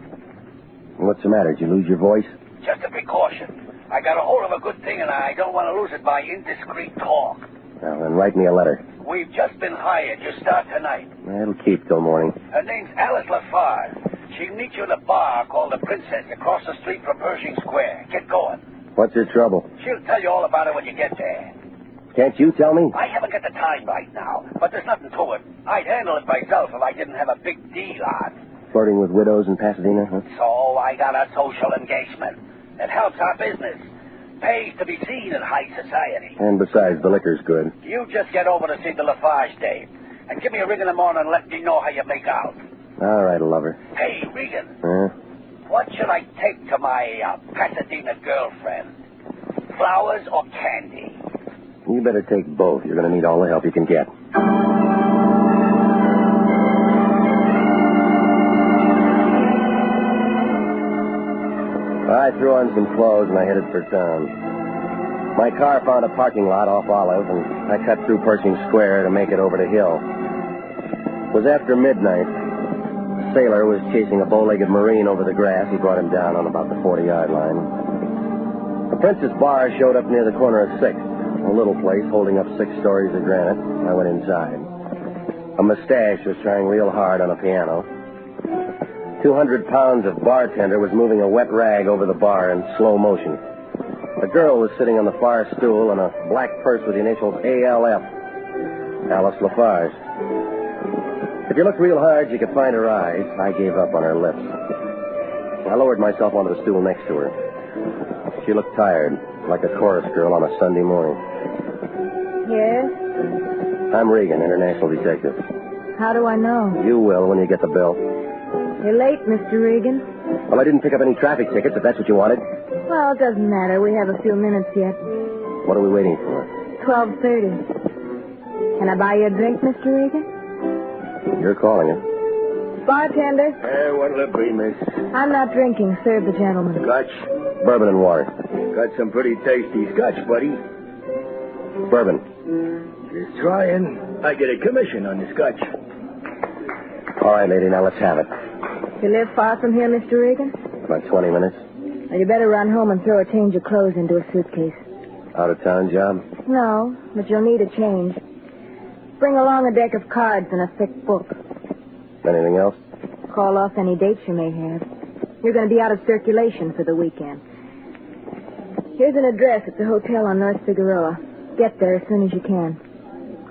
What's the matter? Did you lose your voice? Just a precaution. I got a hold of a good thing, and I don't want to lose it by indiscreet talk. Well, then write me a letter. We've just been hired. You start tonight. It'll keep till morning. Her name's Alice Lafarge. She'll meet you in a bar called the Princess across the street from Pershing Square. Get going. What's your trouble? She'll tell you all about it when you get there. Can't you tell me? I haven't got the time right now, but there's nothing to it. I'd handle it myself if I didn't have a big deal on. Flirting with widows in Pasadena, huh? So I got a social engagement. It helps our business. Pays to be seen in high society. And besides, the liquor's good. You just get over to see the Lafarge dame. And give me a ring in the morning and let me know how you make out. All right, lover. Hey, Regan. Huh? What should I take to my Pasadena girlfriend? Flowers or candy? You better take both. You're going to need all the help you can get. I threw on some clothes and I headed for town. My car found a parking lot off Olive, and I cut through Pershing Square to make it over to Hill. It was after midnight. A sailor was chasing a bow-legged Marine over the grass. He brought him down on about the 40-yard line. The Princess Bar showed up near the corner of 6th, a little place holding up 6 stories of granite. I went inside. A mustache was trying real hard on a piano. 200 pounds of bartender was moving a wet rag over the bar in slow motion. A girl was sitting on the far stool in a black purse with the initials ALF. Alice Lafarge. If you looked real hard, you could find her eyes. I gave up on her lips. I lowered myself onto the stool next to her. She looked tired, like a chorus girl on a Sunday morning. Yes? I'm Regan, international detective. How do I know? You will when you get the bill. You're late, Mr. Regan. Well, I didn't pick up any traffic tickets, if that's what you wanted. Well, it doesn't matter. We have a few minutes yet. What are we waiting for? 12:30. Can I buy you a drink, Mr. Regan? You're calling it. Bartender? What'll it be, miss? I'm not drinking. Serve the gentleman. Scotch? Bourbon and water. Got some pretty tasty scotch, buddy. Bourbon. Just trying. I get a commission on the scotch. All right, lady, now let's have it. You live far from here, Mr. Regan? About 20 minutes. Well, you better run home and throw a change of clothes into a suitcase. Out-of-town job? No, but you'll need a change. Bring along a deck of cards and a thick book. Anything else? Call off any dates you may have. You're going to be out of circulation for the weekend. Here's an address at the hotel on North Figueroa. Get there as soon as you can.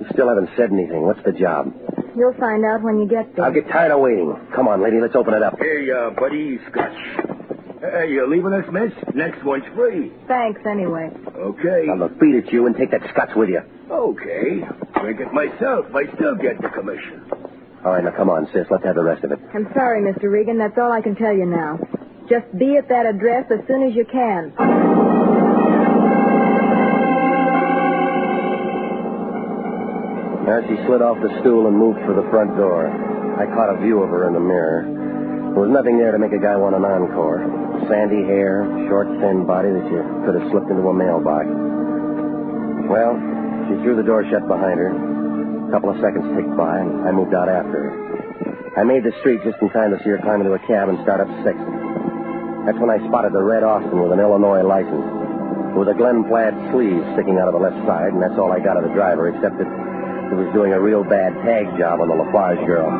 You still haven't said anything. What's the job? You'll find out when you get there. I'll get tired of waiting. Come on, lady, let's open it up. Hey, buddy, scotch. Hey, you leaving us, miss? Next one's free. Thanks, anyway. Okay. I'll look beat at you and take that scotch with you. Okay. Drink it myself. I still get the commission. All right, now come on, sis. Let's have the rest of it. I'm sorry, Mr. Regan. That's all I can tell you now. Just be at that address as soon as you can. Now she slid off the stool and moved for the front door. I caught a view of her in the mirror. There was nothing there to make a guy want an encore. Sandy hair, short, thin body that you could have slipped into a mailbox. Well, she threw the door shut behind her. A couple of seconds ticked by, and I moved out after her. I made the street just in time to see her climb into a cab and start up 6th. That's when I spotted the red Austin with an Illinois license. With a Glen plaid sleeve sticking out of the left side, and that's all I got of the driver, except that he was doing a real bad tag job on the Lafarge girl.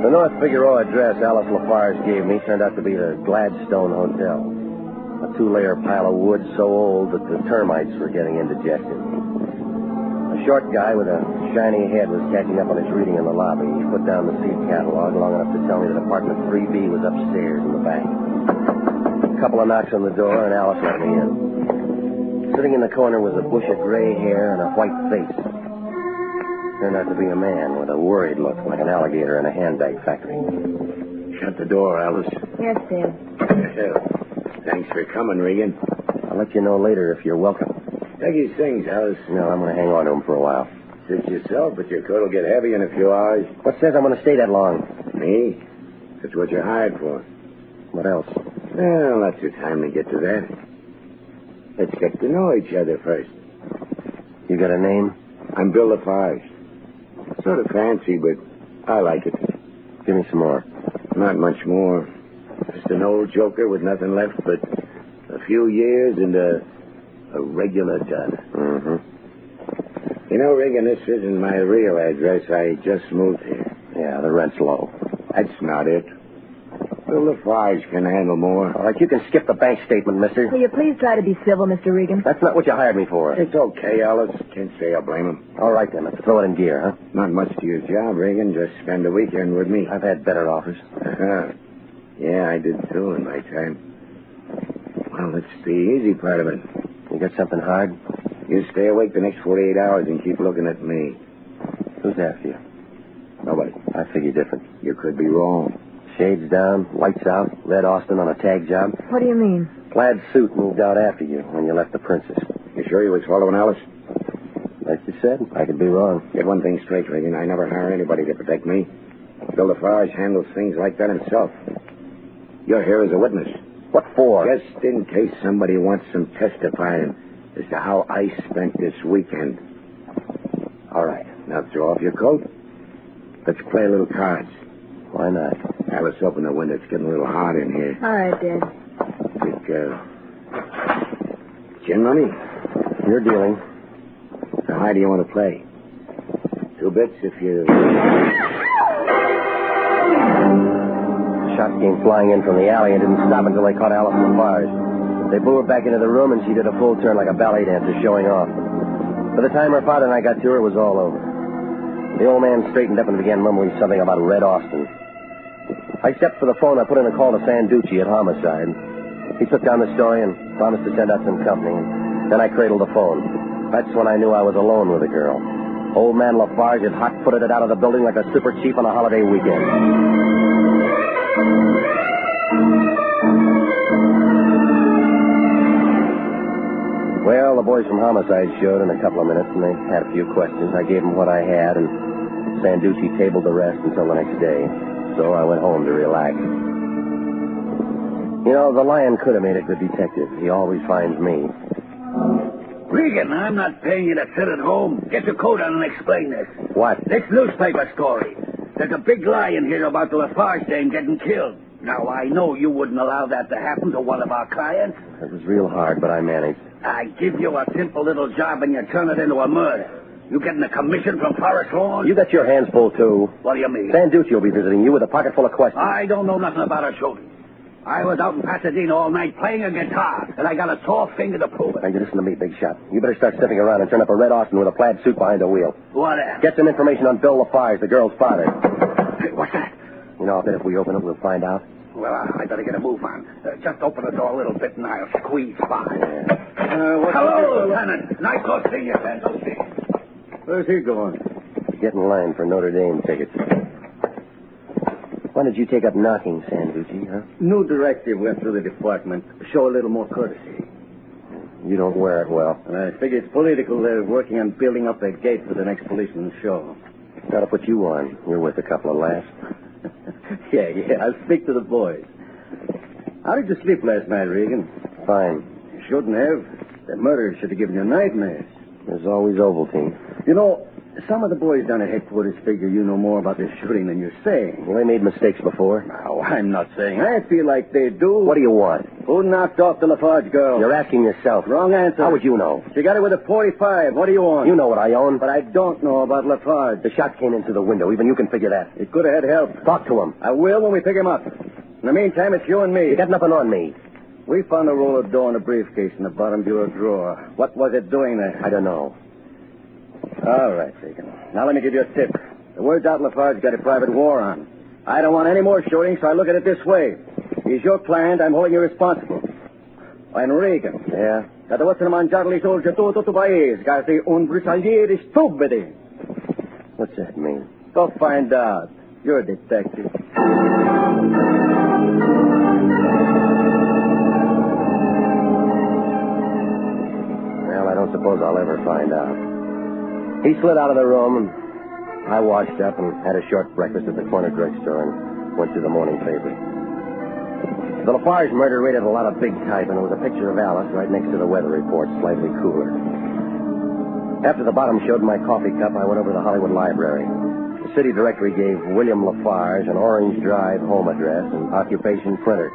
The North Figueroa address Alice Lafarge gave me turned out to be the Gladstone Hotel. A 2-layer pile of wood so old that the termites were getting indigested. A short guy with a shiny head was catching up on his reading in the lobby. He put down the seat catalog long enough to tell me that apartment 3B was upstairs in the back. A couple of knocks on the door, and Alice let me in. Sitting in the corner was a bush of gray hair and a white face. Turned out to be a man with a worried look, like an alligator in a handbag factory. Shut the door, Alice. Yes, Dad. Thanks for coming, Regan. I'll let you know later if you're welcome. Take his things, Alice. No, I'm going to hang on to him for a while. Suit yourself, but your coat will get heavy in a few hours. What says I'm going to stay that long? Me? That's what you're hired for. What else? Well, lots of time to get to that. Let's get to know each other first. You got a name? I'm Bill Lafarge. Sort of fancy, but I like it. Give me some more. Not much more. Just an old joker with nothing left but a few years and a regular gun. Mm-hmm. You know, Regan, this isn't my real address. I just moved here. Yeah, the rent's low. That's not it. Bill Lafarge can handle more. All right, you can skip the bank statement, mister. Will you please try to be civil, Mr. Regan? That's not what you hired me for. It's okay, Alice. Can't say I blame him. All right, then. Let's throw it in gear, huh? Not much to your job, Regan. Just spend a weekend with me. I've had better offers. Uh-huh. Yeah, I did too in my time. Well, that's the easy part of it. You got something hard? You stay awake the next 48 hours and keep looking at me. Who's after you? Nobody. I figure different. You could be wrong. Shades down, lights out, red Austin on a tag job. What do you mean? Plaid suit moved out after you when you left the Princess. You sure you was following Alice? Like you said, I could be wrong. Get one thing straight, Regan. I never hire anybody to protect me. Bill Lafarge handles things like that himself. You're here as a witness. What for? Just in case somebody wants some testifying as to how I spent this weekend. All right. Now throw off your coat. Let's play a little cards. Why not? Alice, open the window. It's getting a little hot in here. All right, Dad. Take, gin money? You're dealing. How high do you want to play? 2 bits if you... Shots came flying in from the alley and didn't stop until they caught Alice Lafarge. They blew her back into the room, and she did a full turn like a ballet dancer showing off. By the time her father and I got to her, it was all over. The old man straightened up and began mumbling something about Red Austin. I stepped for the phone. I put in a call to Sanducci at Homicide. He took down the story and promised to send out some company. And then I cradled the phone. That's when I knew I was alone with the girl. Old man Lafarge had hot-footed it out of the building like a super chief on a holiday weekend. Well, the boys from Homicide showed in a couple of minutes, and they had a few questions. I gave them what I had, and Sanducci tabled the rest until the next day. So I went home to relax. You know, the Lion could have made a good detective. He always finds me. Regan, I'm not paying you to sit at home. Get your coat on and explain this. What? This newspaper story. There's a big lie in here about the Lafarge dame getting killed. Now, I know you wouldn't allow that to happen to one of our clients. It was real hard, but I managed. I give you a simple little job and you turn it into a murder. You getting a commission from Forest Lawn? You got your hands full, too. What do you mean? Sanducci will be visiting you with a pocket full of questions. I don't know nothing about her shooting. I was out in Pasadena all night playing a guitar, and I got a sore finger to prove it. Now, you listen to me, Big Shot. You better start sniffing around and turn up a Red Austin with a plaid suit behind the wheel. What else? Get some information on Bill Lafarge, the girl's father. Hey, what's that? You know, I bet if we open it, we'll find out. Well, I better get a move on. Just open the door a little bit, and I'll squeeze by. Yeah. Hello, Lieutenant. Nice to see you, Sanducci. Where's he going? Get in line for Notre Dame tickets. Why did you take up knocking, Sanducci, huh? New directive went through the department. Show a little more courtesy. You don't wear it well. I figure it's political. They're working on building up that gate for the next policeman's show. Gotta put you on. You're worth a couple of laughs. Yeah. I'll speak to the boys. How did you sleep last night, Regan? Fine. You shouldn't have. The murder should have given you nightmares. There's always Ovaltine. You know, some of the boys down at headquarters figure you know more about this shooting than you're saying. Well, they made mistakes before. No, I'm not saying. I feel like they do. What do you want? Who knocked off the Lafarge girl? You're asking yourself. Wrong answer. How would you know? She got it with a .45. What do you want? You know what I own. But I don't know about Lafarge. The shot came in through the window. Even you can figure that. He could have had help. Talk to him. I will when we pick him up. In the meantime, it's you and me. You got nothing on me. We found a roll of dough in a briefcase in the bottom bureau drawer. What was it doing there? I don't know. All right, Regan. Now let me give you a tip. The word's out Lafarge got a private war on. I don't want any more shootings, so I look at it this way. He's your client. I'm holding you responsible. And Regan. Yeah? Da devo essere mangiato il soldi tutto tu paese, che sei un brutaliere stupido. What's that mean? Go find out. You're a detective. Well, I don't suppose I'll ever find out. He slid out of the room, and I washed up and had a short breakfast at the corner drugstore and went through the morning paper. The Lafarge murder rated a lot of big type, and there was a picture of Alice right next to the weather report, slightly cooler. After the bottom showed my coffee cup, I went over to the Hollywood Library. The city directory gave William Lafarge an Orange Drive home address and occupation printer.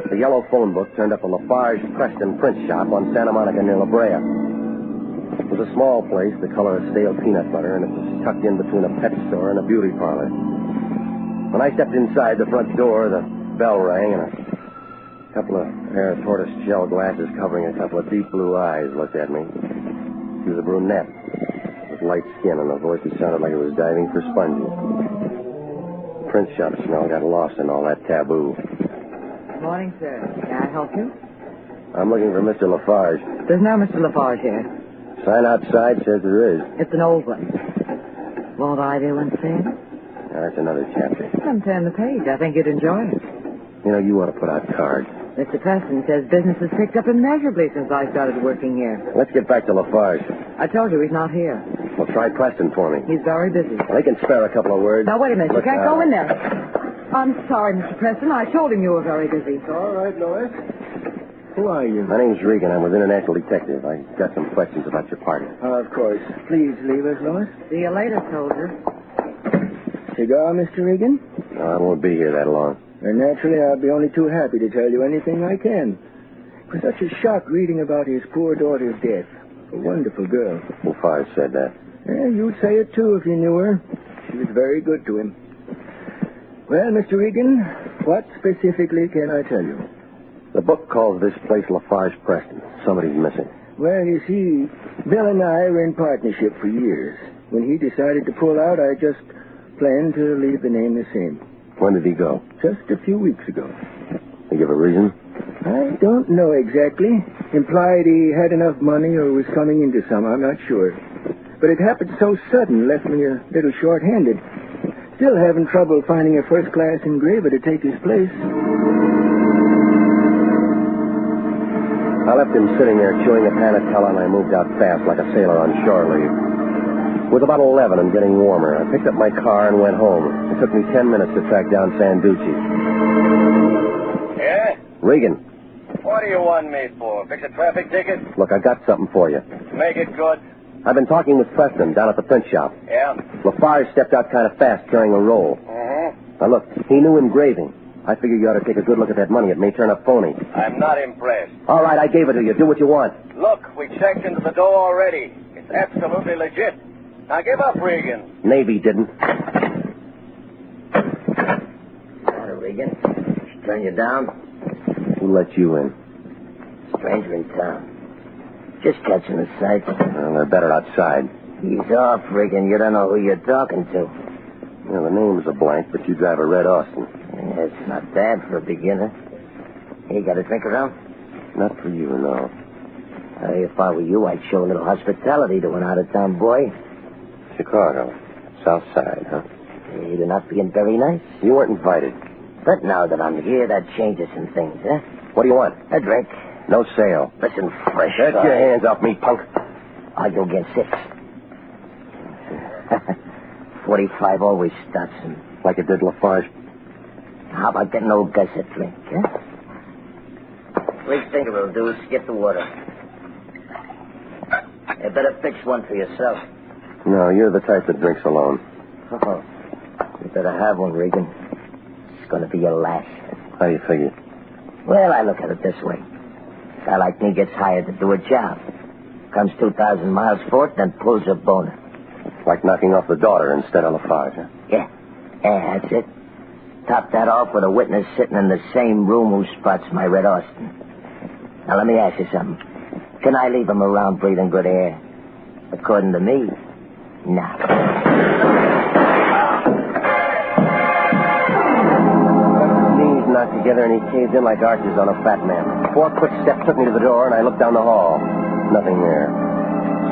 The yellow phone book turned up a Lafarge Preston print shop on Santa Monica near La Brea. It was a small place, the color of stale peanut butter, and it was tucked in between a pet store and a beauty parlor. When I stepped inside the front door, the bell rang, and a couple of pair of tortoise shell glasses covering a couple of deep blue eyes looked at me. She was a brunette with light skin and a voice that sounded like it was diving for sponges. The print shop smell got lost in all that taboo. Morning, sir. Can I help you? I'm looking for Mr. Lafarge. There's no Mr. Lafarge here. Sign outside says there is. It's an old one. Won't I do one, sir? That's another chapter. Come turn the page. I think you'd enjoy it. You know, you ought to put out cards. Mr. Preston says business has picked up immeasurably since I started working here. Let's get back to Lafarge. I told you he's not here. Well, try Preston for me. He's very busy. Well, he can spare a couple of words. Now, wait a minute. Look, you can't go in there. I'm sorry, Mr. Preston. I told him you were very busy. All right, Lois. Who are you? My name's Regan. I'm with International Detective. I got some questions about your partner. Of course. Please leave us, Lois. See you later, soldier. Cigar, Mr. Regan? No, I won't be here that long. And naturally, I'll be only too happy to tell you anything I can. It was such a shock reading about his poor daughter's death. A wonderful girl. Lafarge said that. Yeah, you'd say it, too, if you knew her. She was very good to him. Well, Mr. Regan, what specifically can I tell you? The book calls this place Lafarge Preston. Somebody's missing. Well, you see, Bill and I were in partnership for years. When he decided to pull out, I just planned to leave the name the same. When did he go? Just a few weeks ago. You give a reason? I don't know exactly. Implied he had enough money or was coming into some, I'm not sure. But it happened so sudden, left me a little short-handed. Still having trouble finding a first-class engraver to take his place. I left him sitting there chewing a panatella, and I moved out fast like a sailor on shore leave. It was about 11 and getting warmer. I picked up my car and went home. It took me 10 minutes to track down Sanducci. Yeah? Regan. What do you want me for? Fix a traffic ticket? Look, I got something for you. Make it good. I've been talking with Preston down at the print shop. Yeah? Lafarge stepped out kind of fast carrying a roll. Mm-hmm. Now, look, he knew engraving. I figure you ought to take a good look at that money. It may turn up phony. I'm not impressed. All right, I gave it to you. Do what you want. Look, we checked into the dough already. It's absolutely legit. Now give up, Regan. Navy didn't. Regan. Turn you down? Who let you in? Stranger in town. Just catching the sights. Well, they're better outside. He's off, Regan. You don't know who you're talking to. Well, the name's a blank, but you drive a red Austin. Yeah, it's not bad for a beginner. Hey, got a drink around? Not for you, no. If I were you, I'd show a little hospitality to an out-of-town boy. Chicago. South Side, huh? You're not being very nice. You weren't invited. But now that I'm here, that changes some things, huh? What do you want? A drink. No sale. Listen, fresh. Get your hands off me, punk. I'll go get 6. 45 always stops him. Like it did Lafarge. How about getting old Gus a drink, huh? Least thing it will do is skip the water. You better fix one for yourself. No, you're the type that drinks alone. Oh, you better have one, Regan. It's going to be your last. How do you figure? Well, I look at it this way. A guy like me gets hired to do a job. Comes 2,000 miles for it, then pulls a boner. Like knocking off the daughter instead of Lafarge, huh? Yeah, that's it. Top that off with a witness sitting in the same room who spots my Red Austin. Now, let me ask you something. Can I leave him around breathing good air? According to me, no. Knees knocked together and he caved in like arches on a fat man. 4 quick steps took me to the door and I looked down the hall. Nothing there.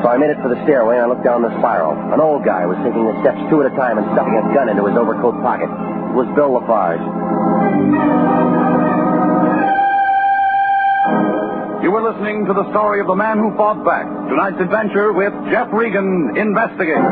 So I made it for the stairway and I looked down the spiral. An old guy was taking the steps 2 at a time and stuffing a gun into his overcoat pocket. It was Bill Lafarge. You were listening to the story of the man who fought back. Tonight's adventure with Jeff Regan, Investigator.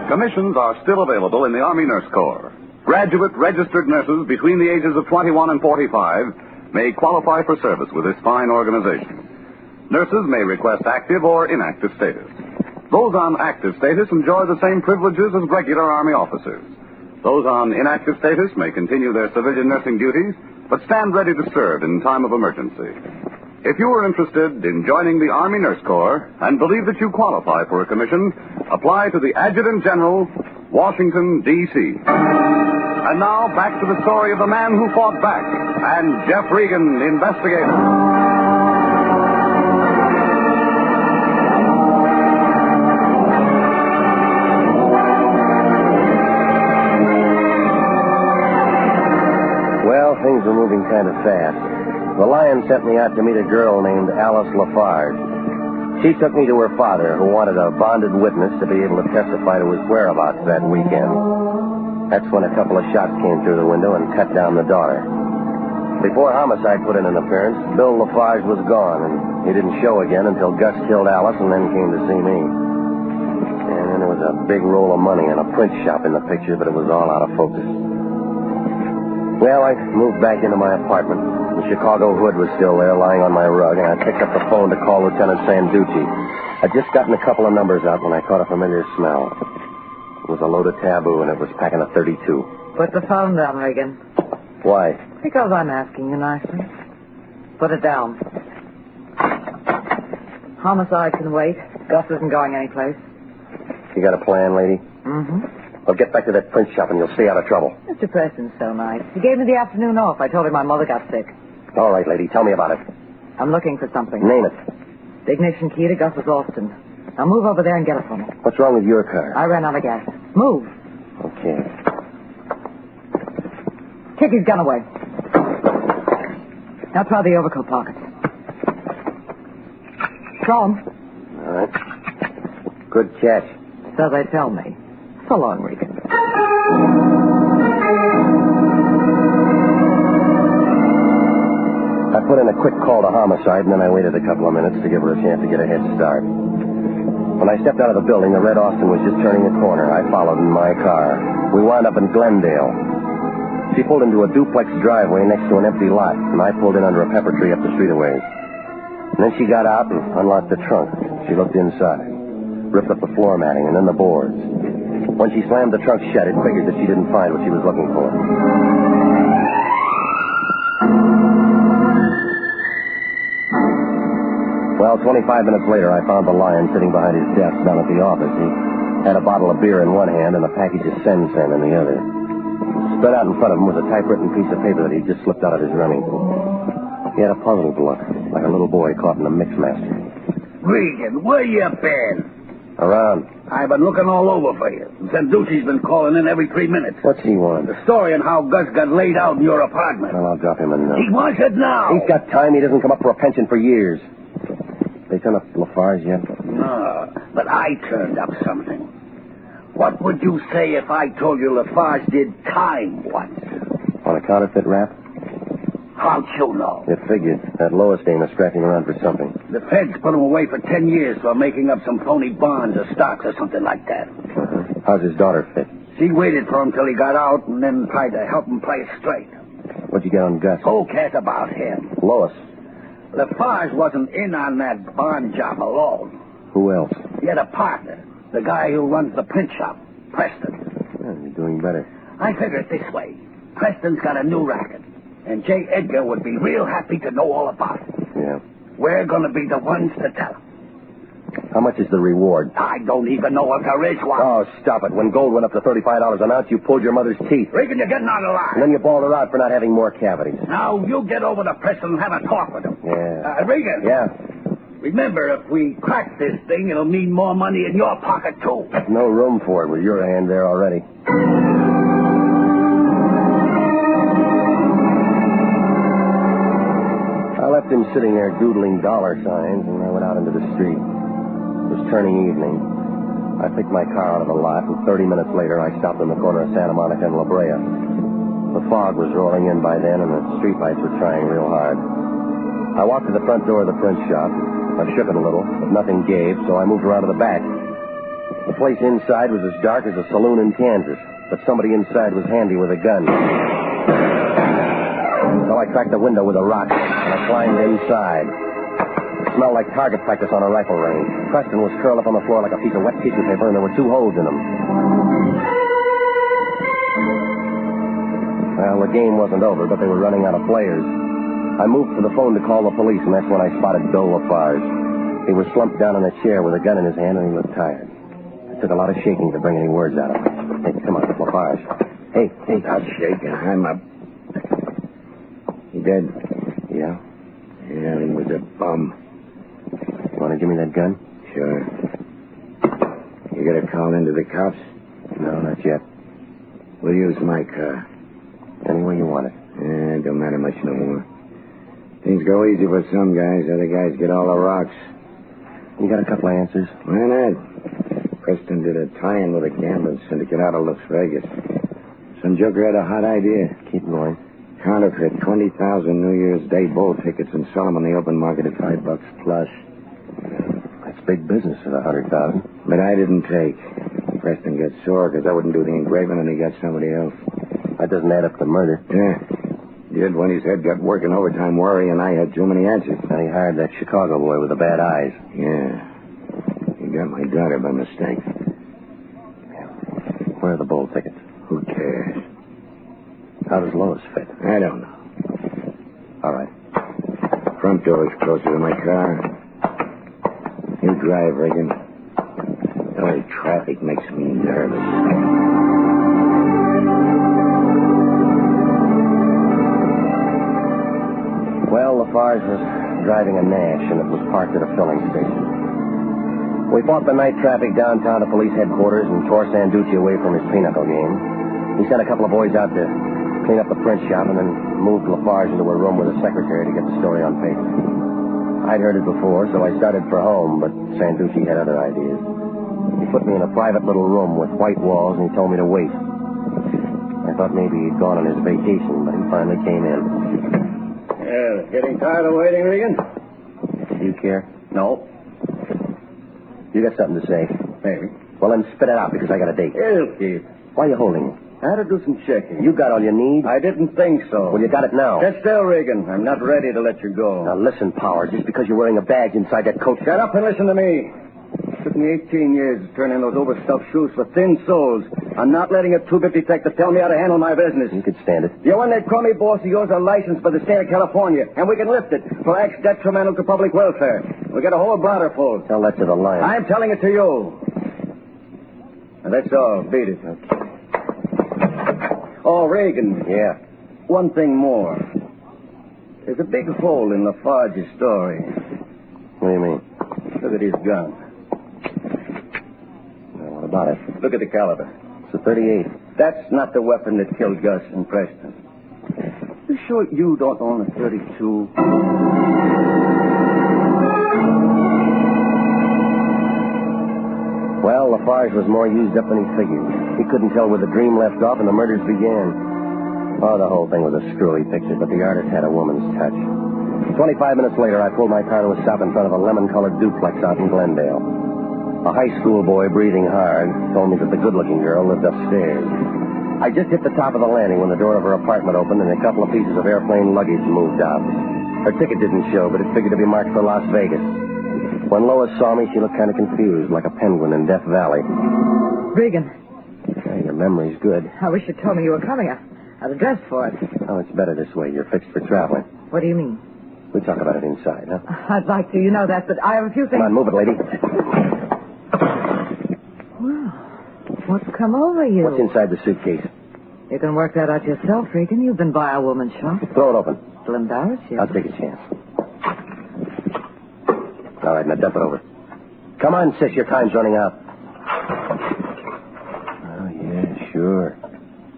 Commissions are still available in the Army Nurse Corps. Graduate registered nurses between the ages of 21 and 45 may qualify for service with this fine organization. Nurses may request active or inactive status. Those on active status enjoy the same privileges as regular Army officers. Those on inactive status may continue their civilian nursing duties, but stand ready to serve in time of emergency. If you are interested in joining the Army Nurse Corps and believe that you qualify for a commission, apply to the Adjutant General, Washington, D.C. And now, back to the story of the man who fought back and Jeff Regan, Investigator. Well, things were moving kind of fast. The Lion sent me out to meet a girl named Alice Lafarge. She took me to her father, who wanted a bonded witness to be able to testify to his whereabouts that weekend. That's when a couple of shots came through the window and cut down the daughter. Before homicide put in an appearance, Bill Lafarge was gone, and he didn't show again until Gus killed Alice and then came to see me. And then there was a big roll of money and a print shop in the picture, but it was all out of focus. Well, I moved back into my apartment. The Chicago hood was still there, lying on my rug, and I picked up the phone to call Lieutenant Sanducci. I'd just gotten a couple of numbers out when I caught a familiar smell. It was a load of taboo, and it was packing a .32. Put the phone down, Regan. Why? Because I'm asking you nicely. Put it down. Homicide can wait. Gus isn't going anyplace. You got a plan, lady? Mm-hmm. Well, get back to that print shop and you'll stay out of trouble. Mr. Preston's so nice. He gave me the afternoon off. I told him my mother got sick. All right, lady. Tell me about it. I'm looking for something. Name it. The ignition key to Gus's Austin. Now move over there and get it for me. What's wrong with your car? I ran out of gas. Move. Okay. Kick his gun away. Now try the overcoat pockets. Throw him. All right. Good catch. So they tell me. So long, Regan. I put in a quick call to homicide, and then I waited a couple of minutes to give her a chance to get a head start. When I stepped out of the building, the Red Austin was just turning a corner. I followed in my car. We wound up in Glendale. She pulled into a duplex driveway next to an empty lot, and I pulled in under a pepper tree up the street a ways. And then she got out and unlocked the trunk. She looked inside, ripped up the floor matting and then the boards. When she slammed the trunk shut, it figured that she didn't find what she was looking for. Well, 25 minutes later, I found the Lion sitting behind his desk down at the office. He had a bottle of beer in one hand and a package of Sen in the other. Spread out in front of him was a typewritten piece of paper that he'd just slipped out of his running. He had a puzzled look, like a little boy caught in a mixmaster. Regan, where you been? Around. I've been looking all over for you. Sanducci's been calling in every 3 minutes. What's he want? The story on how Gus got laid out in your apartment. Well, I'll drop him a note. He wants it now. He's got time. He doesn't come up for a pension for years. They turn up Lafarge yet? No, but I turned up something. What would you say if I told you Lafarge did time once? On a counterfeit rap? How don't you know? You figured. That Lois dame is scratching around for something. The feds put him away for 10 years for making up some phony bonds or stocks or something like that. How's his daughter fit? She waited for him till he got out and then tried to help him play it straight. What'd you get on Gus? Who cares about him? Lois. Lafarge wasn't in on that bond job alone. Who else? He had a partner, the guy who runs the print shop, Preston. You're doing better. I figure it this way. Preston's got a new racket, and J. Edgar would be real happy to know all about it. Yeah. We're going to be the ones to tell him. How much is the reward? I don't even know if there is one. Oh, stop it. When gold went up to $35 an ounce, you pulled your mother's teeth. Regan, you're getting out of line. And then you bawled her out for not having more cavities. Now, you get over to Preston and have a talk with him. Yeah. Regan. Yeah. Remember, if we crack this thing, it'll mean more money in your pocket, too. No room for it with your hand there already. I left him sitting there doodling dollar signs, and I went out into the street. It was turning evening. I picked my car out of the lot, and 30 minutes later, I stopped on the corner of Santa Monica and La Brea. The fog was rolling in by then, and the streetlights were trying real hard. I walked to the front door of the print shop. I shook it a little, but nothing gave, so I moved around to the back. The place inside was as dark as a saloon in Kansas, but somebody inside was handy with a gun. So I cracked the window with a rock, and I climbed inside. It smelled like target practice on a rifle range. Preston was curled up on the floor like a piece of wet tissue paper, and there were 2 holes in him. Well, the game wasn't over, but they were running out of players. I moved for the phone to call the police, and that's when I spotted Bill Lafarge. He was slumped down in a chair with a gun in his hand, and he looked tired. It took a lot of shaking to bring any words out of him. Hey, come on, Lafarge. Hey. Stop shaking. I'm up. He dead? Yeah? Yeah, he was a bum. You want to give me that gun? Sure. You got a call into the cops? No, not yet. We'll use my car. Any way you want it. It don't matter much no more. Things go easy for some guys. Other guys get all the rocks. You got a couple of answers? Why not? Preston did a tie-in with a gambling syndicate out of Las Vegas. Some joker had a hot idea. Keep going. Counterfeit 20,000 New Year's Day bowl tickets and sell them on the open market at $5 plus. That's big business for the 100,000. But I didn't take. Preston got sore because I wouldn't do the engraving, and he got somebody else. That doesn't add up to murder. Yeah. Did when his head got working overtime worry, and I had too many answers. And he hired that Chicago boy with the bad eyes. Yeah. He got my daughter by mistake. Yeah. Where are the bowl tickets? Who cares? How does Lois fit? I don't know. All right. Front door is closer to my car. You drive, Regan. All traffic makes me nervous. Well, Lafarge was driving a Nash, and it was parked at a filling station. We fought the night traffic downtown to police headquarters and tore Sanducci away from his pinochle game. He sent a couple of boys out to clean up the print shop and then moved Lafarge into a room with a secretary to get the story on paper. I'd heard it before, so I started for home, but Sanducci had other ideas. He put me in a private little room with white walls, and he told me to wait. I thought maybe he'd gone on his vacation, but he finally came in. Yeah, getting tired of waiting, Regan? Do you care? No. You got something to say? Maybe. Well, then spit it out, because I got a date. It'll keep. Why are you holding me? I had to do some checking. You got all you need? I didn't think so. Well, you got it now. Get still, Regan. I'm not ready to let you go. Now, listen, Power. Just because you're wearing a badge inside that coat... Shut up and listen to me. It took me 18 years to turn in those overstuffed shoes for thin soles. I'm not letting a two-bit detective tell me how to handle my business. You could stand it. You and that crummy boss of yours are licensed by the state of California, and we can lift it for acts detrimental to public welfare. We got a whole bladder full. Tell that to the lion. I'm telling it to you. And that's all. Beat it. Okay. Oh, Regan. Yeah? One thing more. There's a big hole in Lafarge's story. What do you mean? Look at his gun. Well, what about it? Look at the caliber. It's a .38. That's not the weapon that killed Gus and Preston. You sure you don't own a .32? Well, Lafarge was more used up than he figured. He couldn't tell where the dream left off and the murders began. Oh, the whole thing was a screwy picture, but the artist had a woman's touch. 25 minutes later, I pulled my car to a stop in front of a lemon-colored duplex out in Glendale. A high school boy, breathing hard, told me that the good-looking girl lived upstairs. I just hit the top of the landing when the door of her apartment opened and a couple of pieces of airplane luggage moved out. Her ticket didn't show, but it figured to be marked for Las Vegas. When Lois saw me, she looked kind of confused, like a penguin in Death Valley. Regan. Hey, your memory's good. I wish you'd told me you were coming. I'd have dressed for it. Oh, it's better this way. You're fixed for traveling. What do you mean? We talk about it inside, huh? I'd like to. You know that, but I have a few things... Come on, move it, lady. Well, what's come over you? What's inside the suitcase? You can work that out yourself, Regan. You've been by a woman's shop. Throw it open. It'll embarrass you. I'll take a chance. All right, now dump it over. Come on, sis. Your time's running out. Oh, yeah, sure.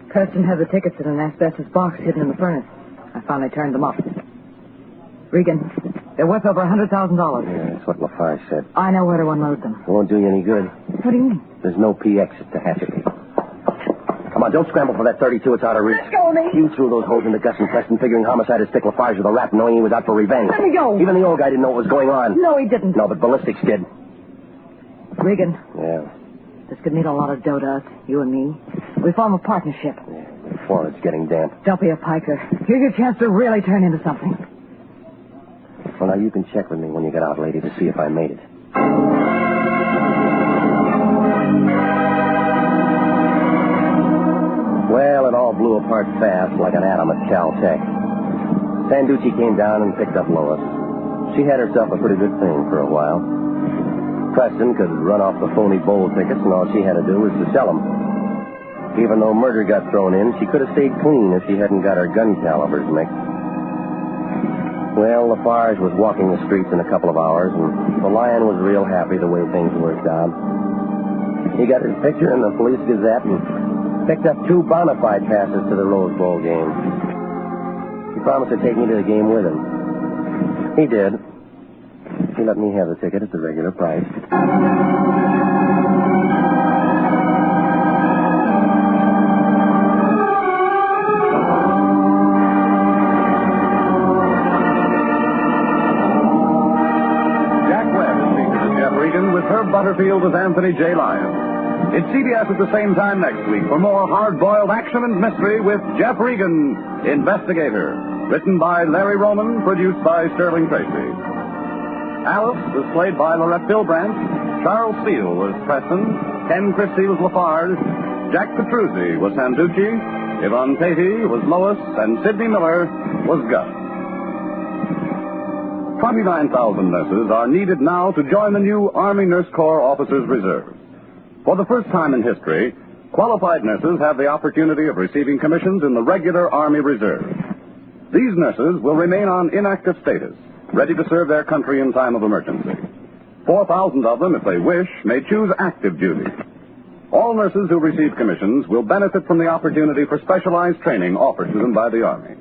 Preston had the tickets in an asbestos box hidden in the furnace. I finally turned them up. Regan, they're worth over $100,000. Yeah, that's what Lafarge said. I know where to unload them. It won't do you any good. What do you mean? There's no PX to hatch it. Come on, don't scramble for that 32. It's out of reach. Let go of me. You threw those holes into Gus and Preston, figuring homicide would stick Lafarge with a rap, knowing he was out for revenge. Let me go. Even the old guy didn't know what was going on. No, he didn't. No, but ballistics did. Regan. Yeah. This could mean a lot of dough to us, you and me. We form a partnership. Yeah, before it's getting damp. Don't be a piker. Here's your chance to really turn into something. Well, now you can check with me when you get out, lady, to see if I made it. Well, it all blew apart fast like an atom at Caltech. Sanducci came down and picked up Lois. She had herself a pretty good thing for a while. Preston could run off the phony bowl tickets, and all she had to do was to sell them. Even though murder got thrown in, she could have stayed clean if she hadn't got her gun calibers mixed. Well, Lafarge was walking the streets in a couple of hours, and the Lion was real happy the way things worked out. He got his picture in the Police Gazette and picked up 2 bona fide passes to the Rose Bowl game. He promised to take me to the game with him. He did. He let me have the ticket at the regular price. Jack Webb is speaking to Jeff Regan with Herb Butterfield as Anthony J. Lyon. It's CBS at the same time next week for more hard-boiled action and mystery with Jeff Regan, Investigator. Written by Larry Roman, produced by Sterling Tracy. Alice was played by Lorette Bilbrandt. Charles Steele was Preston. Ken Christie was Lafarge. Jack Petruzzi was Sanducci. Yvonne Tatey was Lois. And Sidney Miller was Gus. 29,000 nurses are needed now to join the new Army Nurse Corps Officers Reserve. For the first time in history, qualified nurses have the opportunity of receiving commissions in the regular Army Reserve. These nurses will remain on inactive status, ready to serve their country in time of emergency. 4,000 of them, if they wish, may choose active duty. All nurses who receive commissions will benefit from the opportunity for specialized training offered to them by the Army.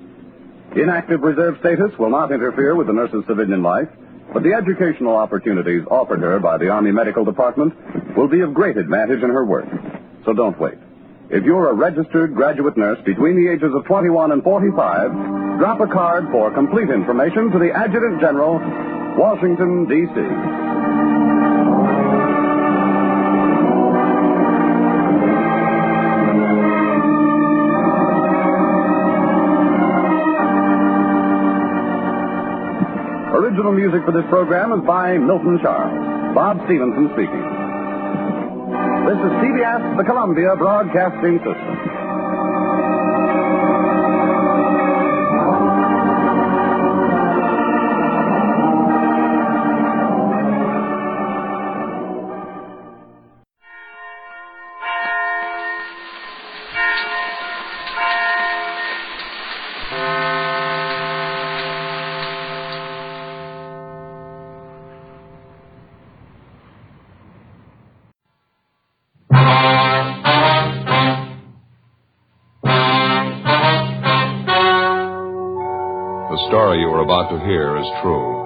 Inactive reserve status will not interfere with the nurse's civilian life, but the educational opportunities offered her by the Army Medical Department will be of great advantage in her work. So don't wait. If you're a registered graduate nurse between the ages of 21 and 45, drop a card for complete information to the Adjutant General, Washington, D.C. Original music for this program is by Milton Charles. Bob Stevenson speaking. This is CBS, the Columbia Broadcasting System. The story you are about to hear is true.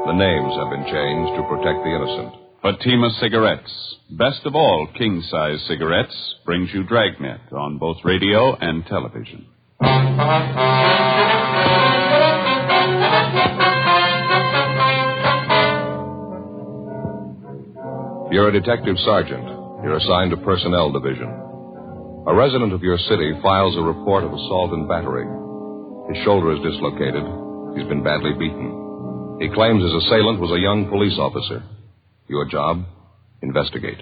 The names have been changed to protect the innocent. Fatima Cigarettes, best of all king-size cigarettes, brings you Dragnet on both radio and television. You're a detective sergeant. You're assigned to Personnel Division. A resident of your city files a report of assault and battery. His shoulder is dislocated. He's been badly beaten. He claims his assailant was a young police officer. Your job? Investigate.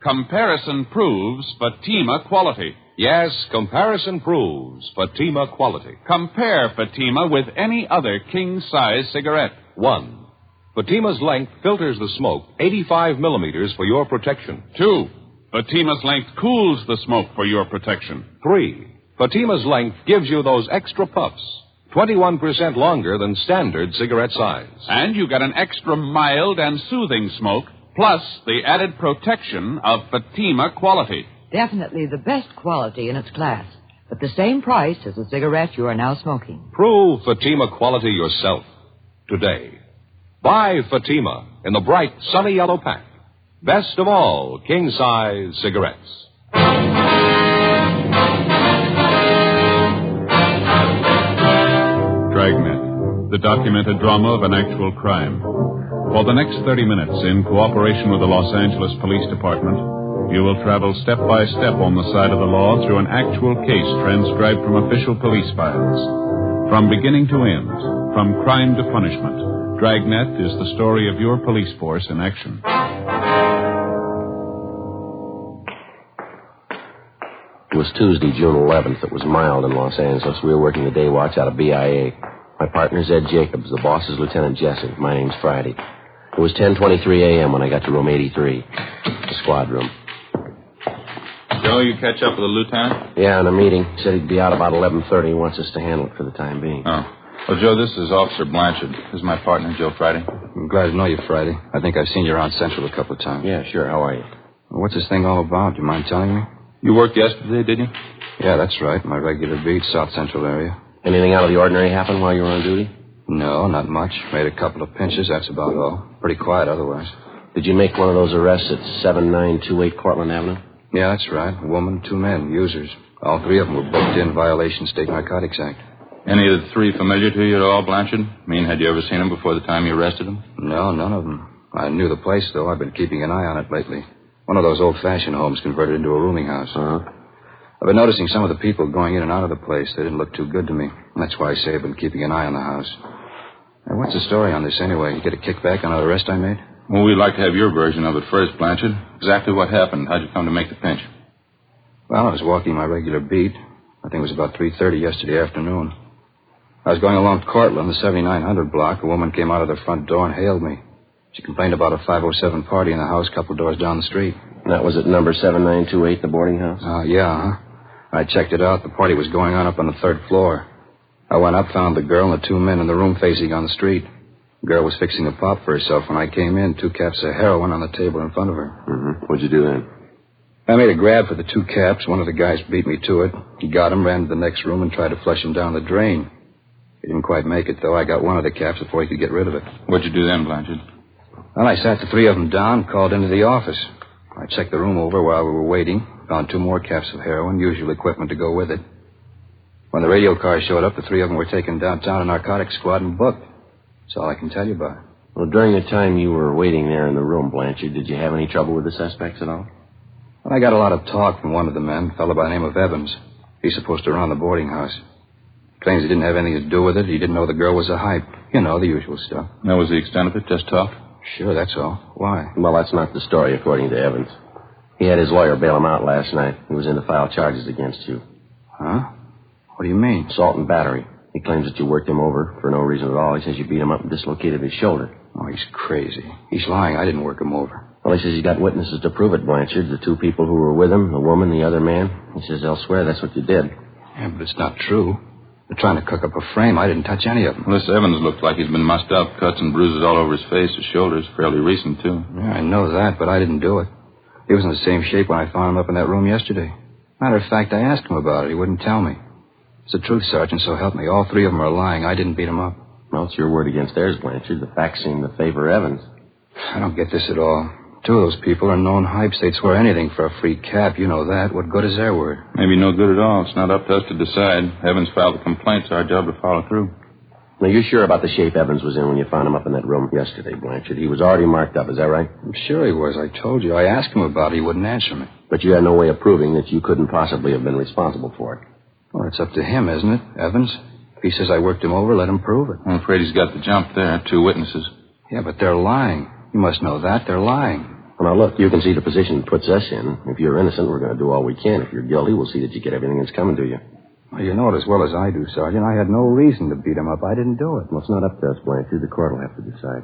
Comparison proves Fatima quality. Yes, comparison proves Fatima quality. Compare Fatima with any other king-size cigarette. 1. Fatima's length filters the smoke 85 millimeters for your protection. 2. Fatima's length cools the smoke for your protection. 3. Fatima's length gives you those extra puffs, 21% longer than standard cigarette size. And you get an extra mild and soothing smoke, plus the added protection of Fatima quality. Definitely the best quality in its class, but the same price as the cigarette you are now smoking. Prove Fatima quality yourself today. Buy Fatima in the bright, sunny yellow pack. Best of all, king-size cigarettes. Dragnet, the documented drama of an actual crime. For the next 30 minutes, in cooperation with the Los Angeles Police Department, you will travel step by step on the side of the law through an actual case transcribed from official police files. From beginning to end, from crime to punishment, Dragnet is the story of your police force in action. It was Tuesday, June 11th. It was mild in Los Angeles. We were working the day watch out of BIA. My partner's Ed Jacobs. The boss is Lieutenant Jessup. My name's Friday. It was 10:23 a.m. when I got to room 83, the squad room. Joe, you catch up with the lieutenant? Yeah, in a meeting. He said he'd be out about 11:30. He wants us to handle it for the time being. Oh. Well, Joe, this is Officer Blanchard. This is my partner, Joe Friday. I'm glad to know you, Friday. I think I've seen you around Central a couple of times. Yeah, sure. How are you? Well, what's this thing all about? Do you mind telling me? You worked yesterday, didn't you? Yeah, that's right. My regular beat, South Central area. Anything out of the ordinary happen while you were on duty? No, not much. Made a couple of pinches, that's about all. Pretty quiet otherwise. Did you make one of those arrests at 7928 Cortlandt Avenue? Yeah, that's right. A woman, 2 men, users. All 3 of them were booked in violation of State Narcotics Act. Any of the 3 familiar to you at all, Blanchard? I mean, had you ever seen them before the time you arrested them? No, none of them. I knew the place, though. I've been keeping an eye on it lately. One of those old-fashioned homes converted into a rooming house. Uh-huh. I've been noticing some of the people going in and out of the place. They didn't look too good to me. That's why I say I've been keeping an eye on the house. Now, what's the story on this anyway? You get a kickback on the arrest I made? Well, we'd like to have your version of it first, Blanchard. Exactly what happened. How'd you come to make the pinch? Well, I was walking my regular beat. I think it was about 3:30 yesterday afternoon. I was going along Cortlandt, the 7900 block. A woman came out of the front door and hailed me. She complained about a 507 party in the house a couple doors down the street. And that was at number 7928, the boarding house? Yeah. I checked it out. The party was going on up on the 3rd floor. I went up, found the girl and the 2 men in the room facing on the street. The girl was fixing a pop for herself when I came in, 2 caps of heroin on the table in front of her. Mm-hmm. What'd you do then? I made a grab for the 2 caps. One of the guys beat me to it. He got him, ran to the next room, and tried to flush him down the drain. He didn't quite make it, though. I got one of the caps before he could get rid of it. What'd you do then, Blanchard? Well, I sat the 3 of them down, called into the office. I checked the room over while we were waiting, found 2 more caps of heroin, usual equipment to go with it. When the radio car showed up, the 3 of them were taken downtown to narcotics squad and booked. That's all I can tell you about it. Well, during the time you were waiting there in the room, Blanchard, did you have any trouble with the suspects at all? Well, I got a lot of talk from one of the men, a fellow by the name of Evans. He's supposed to run the boarding house. Claims he didn't have anything to do with it. He didn't know the girl was a hype. You know, the usual stuff. That was the extent of it? Just talk? Sure, that's all. Why? Well, that's not the story, according to Evans. He had his lawyer bail him out last night. He was in to file charges against you. Huh? What do you mean? Assault and battery. He claims that you worked him over for no reason at all. He says you beat him up and dislocated his shoulder. Oh, he's crazy. He's lying. I didn't work him over. Well, he says he's got witnesses to prove it, Blanchard. The 2 people who were with him, the woman, the other man. He says they'll swear that's what you did. Yeah, but it's not true. They're trying to cook up a frame. I didn't touch any of them. Well, this Evans looked like he's been mussed up, cuts and bruises all over his face. His shoulders fairly recent, too. Yeah, I know that, but I didn't do it. He was in the same shape when I found him up in that room yesterday. Matter of fact, I asked him about it. He wouldn't tell me. It's the truth, Sergeant, so help me. All 3 of them are lying. I didn't beat him up. Well, it's your word against theirs, Blanchard. The facts seem to favor Evans. I don't get this at all. Two of those people are known hypes. They'd swear anything for a free cap. You know that. What good is their word? Maybe no good at all. It's not up to us to decide. Evans filed a complaint. It's our job to follow through. Now, you're sure about the shape Evans was in when you found him up in that room yesterday, Blanchard? He was already marked up, is that right? I'm sure he was. I told you. I asked him about it. He wouldn't answer me. But you had no way of proving that you couldn't possibly have been responsible for it. Well, it's up to him, isn't it, Evans? If he says I worked him over, let him prove it. I'm afraid he's got the jump there. Two witnesses. Yeah, but they're lying. You must know that. They're lying. Well, now, look, you can see the position it puts us in. If you're innocent, we're going to do all we can. If you're guilty, we'll see that you get everything that's coming to you. Well, you know it as well as I do, Sergeant. I had no reason to beat him up. I didn't do it. Well, it's not up to us, Blanchard. The court will have to decide.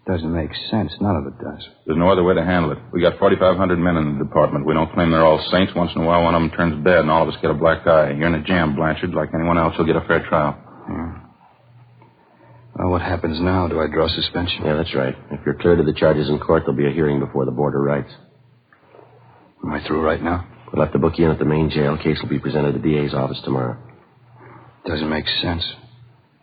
Doesn't make sense. None of it does. There's no other way to handle it. We got 4,500 men in the department. We don't claim they're all saints. Once in a while, one of them turns bad, and all of us get a black eye. You're in a jam, Blanchard. Like anyone else, you'll get a fair trial. Yeah. Well, what happens now? Do I draw suspension? Yeah, that's right. If you're cleared of the charges in court, there'll be a hearing before the Board of Rights. Am I through right now? We'll have to book you in at the main jail. Case will be presented at the DA's office tomorrow. Doesn't make sense.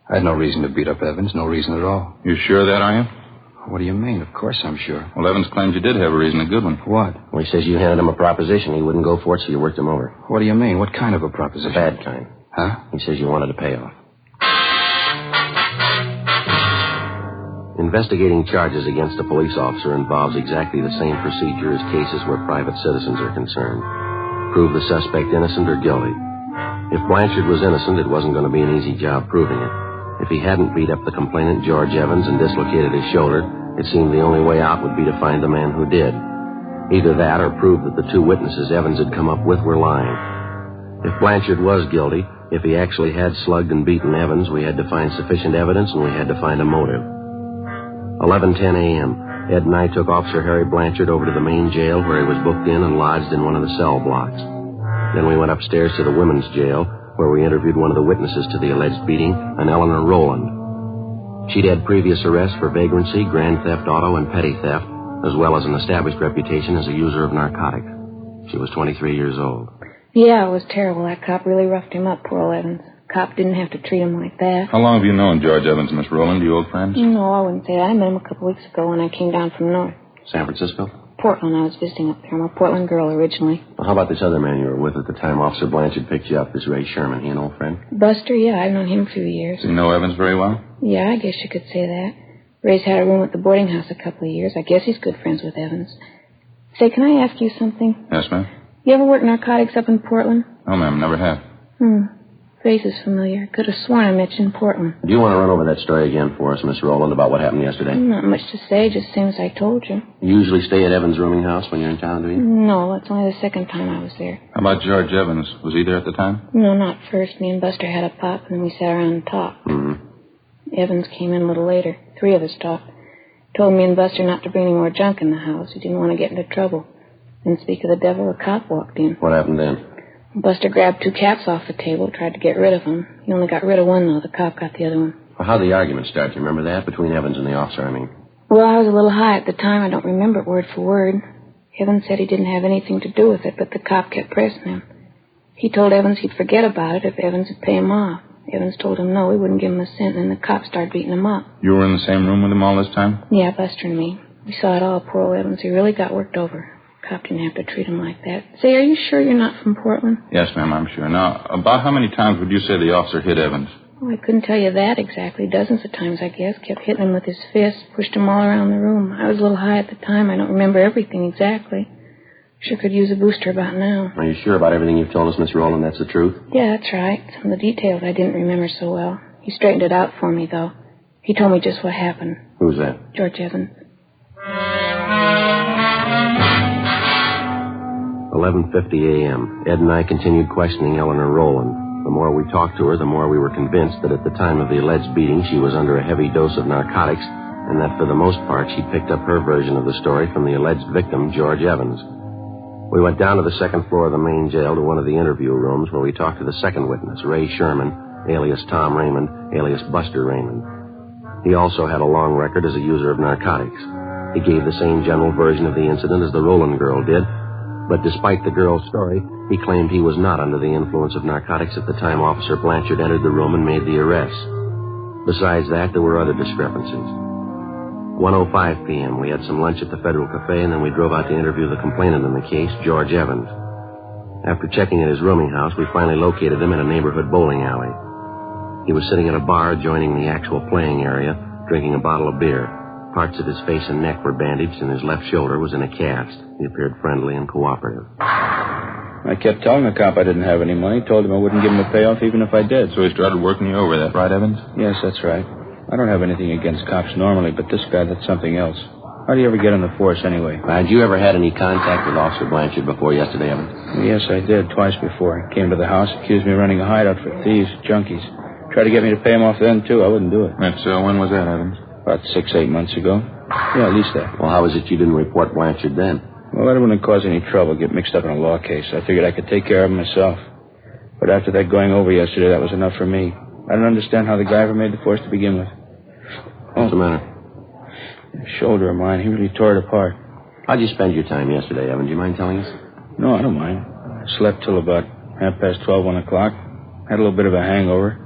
I had no reason to beat up Evans. No reason at all. You sure of that, are you? What do you mean? Of course I'm sure. Well, Evans claims you did have a reason, a good one. What? Well, he says you handed him a proposition. He wouldn't go for it, so you worked him over. What do you mean? What kind of a proposition? A bad kind. Huh? He says you wanted a payoff. Investigating charges against a police officer involves exactly the same procedure as cases where private citizens are concerned. Prove the suspect innocent or guilty. If Blanchard was innocent, it wasn't going to be an easy job proving it. If he hadn't beat up the complainant, George Evans, and dislocated his shoulder, it seemed the only way out would be to find the man who did. Either that or prove that the two witnesses Evans had come up with were lying. If Blanchard was guilty, if he actually had slugged and beaten Evans, we had to find sufficient evidence and we had to find a motive. 11:10 a.m., Ed and I took Officer Harry Blanchard over to the main jail where he was booked in and lodged in one of the cell blocks. Then we went upstairs to the women's jail where we interviewed one of the witnesses to the alleged beating, an Eleanor Rowland. She'd had previous arrests for vagrancy, grand theft auto, and petty theft, as well as an established reputation as a user of narcotics. She was 23 years old. Yeah, it was terrible. That cop really roughed him up, poor old Evans. Cop didn't have to treat him like that. How long have you known George Evans, Miss Rowland? You old friends? No, I wouldn't say that. I met him a couple weeks ago when I came down from north. San Francisco? Portland. I was visiting up there. I'm a Portland girl originally. Well, how about this other man you were with at the time Officer Blanchard picked you up, this Ray Sherman? He an old friend? Buster? Yeah, I've known him a few years. Does he know Evans very well? Yeah, I guess you could say that. Ray's had a room at the boarding house a couple of years. I guess he's good friends with Evans. Say, can I ask you something? Yes, ma'am. You ever work narcotics up in Portland? No, ma'am, never have. Face is familiar. Could have sworn I met you in Portland. Do you want to run over that story again for us, Miss Rowland, about what happened yesterday? Not much to say, just same as I told you. You usually stay at Evans' rooming house when you're in town, do you? No, that's only the second time I was there. How about George Evans? Was he there at the time? No, not first. Me and Buster had a pop, and then we sat around and talked. Evans came in a little later. Three of us talked. Told me and Buster not to bring any more junk in the house. He didn't want to get into trouble. Didn't speak of the devil, a cop walked in. What happened then? Buster grabbed two caps off the table, tried to get rid of them. He only got rid of one, though. The cop got the other one. Well, how'd the argument start? Do you remember that? Between Evans and the officer, I mean. Well, I was a little high at the time. I don't remember it word for word. Evans said he didn't have anything to do with it, but the cop kept pressing him. He told Evans he'd forget about it if Evans would pay him off. Evans told him no, he wouldn't give him a cent, and the cop started beating him up. You were in the same room with him all this time? Yeah, Buster and me. We saw it all, poor old Evans. He really got worked over. Cop didn't have to treat him like that. Say, are you sure you're not from Portland? Yes, ma'am, I'm sure. Now, about how many times would you say the officer hit Evans? Oh, I couldn't tell you that exactly. Dozens of times, I guess. Kept hitting him with his fist, pushed him all around the room. I was a little high at the time. I don't remember everything exactly. Sure could use a booster about now. Are you sure about everything you've told us, Miss Rowland? That's the truth? Yeah, that's right. Some of the details I didn't remember so well. He straightened it out for me, though. He told me just what happened. Who's that? George Evans. 11:50 a.m. Ed and I continued questioning Eleanor Rowland. The more we talked to her, the more we were convinced that at the time of the alleged beating, she was under a heavy dose of narcotics, and that for the most part, she picked up her version of the story from the alleged victim, George Evans. We went down to the second floor of the main jail to one of the interview rooms where we talked to the second witness, Ray Sherman, alias Tom Raymond, alias Buster Raymond. He also had a long record as a user of narcotics. He gave the same general version of the incident as the Rowland girl did, but despite the girl's story, he claimed he was not under the influence of narcotics at the time Officer Blanchard entered the room and made the arrest. Besides that, there were other discrepancies. 1:05 p.m. We had some lunch at the Federal Cafe, and then we drove out to interview the complainant in the case, George Evans. After checking at his rooming house, we finally located him in a neighborhood bowling alley. He was sitting at a bar adjoining the actual playing area, drinking a bottle of beer. Parts of his face and neck were bandaged, and his left shoulder was in a cast. He appeared friendly and cooperative. I kept telling the cop I didn't have any money, told him I wouldn't give him a payoff even if I did. So he started working you over, that right, Evans? Yes, that's right. I don't have anything against cops normally, but this guy, that's something else. How do you ever get on the force anyway? Had you ever had any contact with Officer Blanchard before yesterday, Evans? Yes, I did, twice before. He came to the house, accused me of running a hideout for thieves, junkies. Tried to get me to pay him off then, too. I wouldn't do it. That's, when was that, Evans? About 6-8 months ago. Yeah, at least that. Well, how was it you didn't report Blanchard then? Well, I wouldn't cause any trouble, get mixed up in a law case. I figured I could take care of him myself. But after that going over yesterday, that was enough for me. I don't understand how the guy ever made the force to begin with. What's the matter? The shoulder of mine, he really tore it apart. How'd you spend your time yesterday, Evan? Do you mind telling us? No, I don't mind. I slept till about 12:30, 1 o'clock. Had a little bit of a hangover.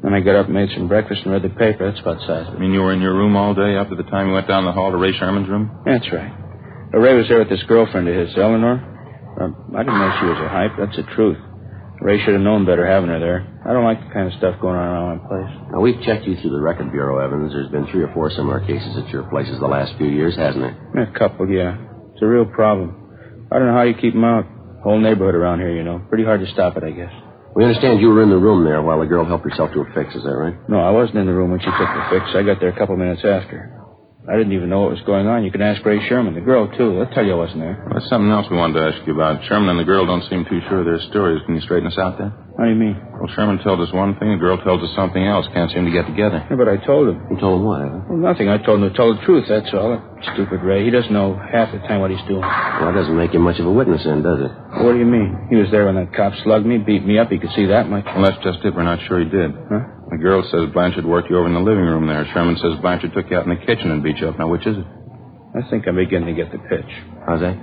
Then I got up and made some breakfast and read the paper. That's about size. You mean you were in your room all day after the time you went down the hall to Ray Sherman's room? That's right. Ray was there with this girlfriend of his, Eleanor. I didn't know she was a hype. That's the truth. Ray should have known better having her there. I don't like the kind of stuff going on around my place. Now, we've checked you through the record bureau, Evans. There's been 3 or 4 similar cases at your places the last few years, hasn't there? A couple, yeah. It's a real problem. I don't know how you keep them out. Whole neighborhood around here, you know. Pretty hard to stop it, I guess. We understand you were in the room there while the girl helped herself to a fix. Is that right? No, I wasn't in the room when she took the fix. I got there a couple minutes after. I didn't even know what was going on. You can ask Ray Sherman, the girl, too. They'll tell you I wasn't there. Well, that's something else we wanted to ask you about. Sherman and the girl don't seem too sure of their stories. Can you straighten us out there? How do you mean? Well, Sherman told us one thing, the girl tells us something else. Can't seem to get together. Yeah, but I told him. You told him what, Evan? Well, nothing. I told him to tell the truth, that's all. Stupid Ray. He doesn't know half the time what he's doing. Well, that doesn't make him much of a witness then, does it? What do you mean? He was there when that cop slugged me, beat me up. He could see that much. Well, that's just it. We're not sure he did. Huh? The girl says Blanchard worked you over in the living room there. Sherman says Blanchard took you out in the kitchen and beat you up. Now, which is it? I think I'm beginning to get the pitch. How's that?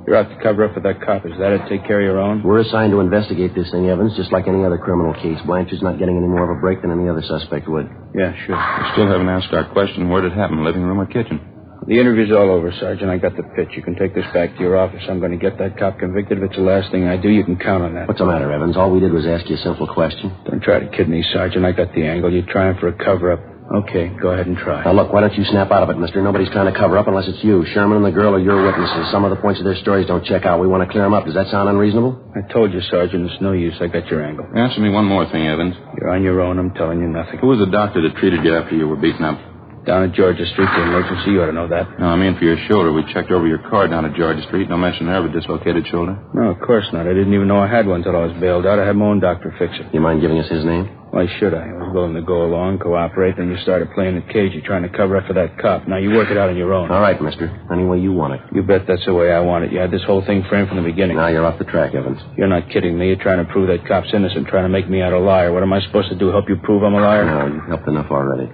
You're out to cover up for that cop. Is that it? Take care of your own? We're assigned to investigate this thing, Evans, just like any other criminal case. Blanchard's not getting any more of a break than any other suspect would. Yeah, sure. We still haven't asked our question. Where did it happen, living room or kitchen? The interview's all over, Sergeant. I got the pitch. You can take this back to your office. I'm going to get that cop convicted. If it's the last thing I do, you can count on that. What's the matter, Evans? All we did was ask you a simple question. Don't try to kid me, Sergeant. I got the angle. You're trying for a cover-up. Okay, go ahead and try. Now, look, why don't you snap out of it, mister? Nobody's trying to cover up unless it's you. Sherman and the girl are your witnesses. Some of the points of their stories don't check out. We want to clear them up. Does that sound unreasonable? I told you, Sergeant. It's no use. I got your angle. Answer me one more thing, Evans. You're on your own. I'm telling you nothing. Who was the doctor that treated you after you were beaten up? Down at Georgia Street, the emergency. You ought to know that. No, I mean for your shoulder. We checked over your car down at Georgia Street. No mention there of a dislocated shoulder. No, of course not. I didn't even know I had one until I was bailed out. I had my own doctor fix it. You mind giving us his name? Why should I? I was willing to go along, cooperate, then you started playing the cage. You're trying to cover up for that cop. Now you work it out on your own. All right, mister. Any way you want it. You bet that's the way I want it. You had this whole thing framed from the beginning. Now you're off the track, Evans. You're not kidding me. You're trying to prove that cop's innocent, trying to make me out a liar. What am I supposed to do, help you prove I'm a liar? No, you've helped enough already.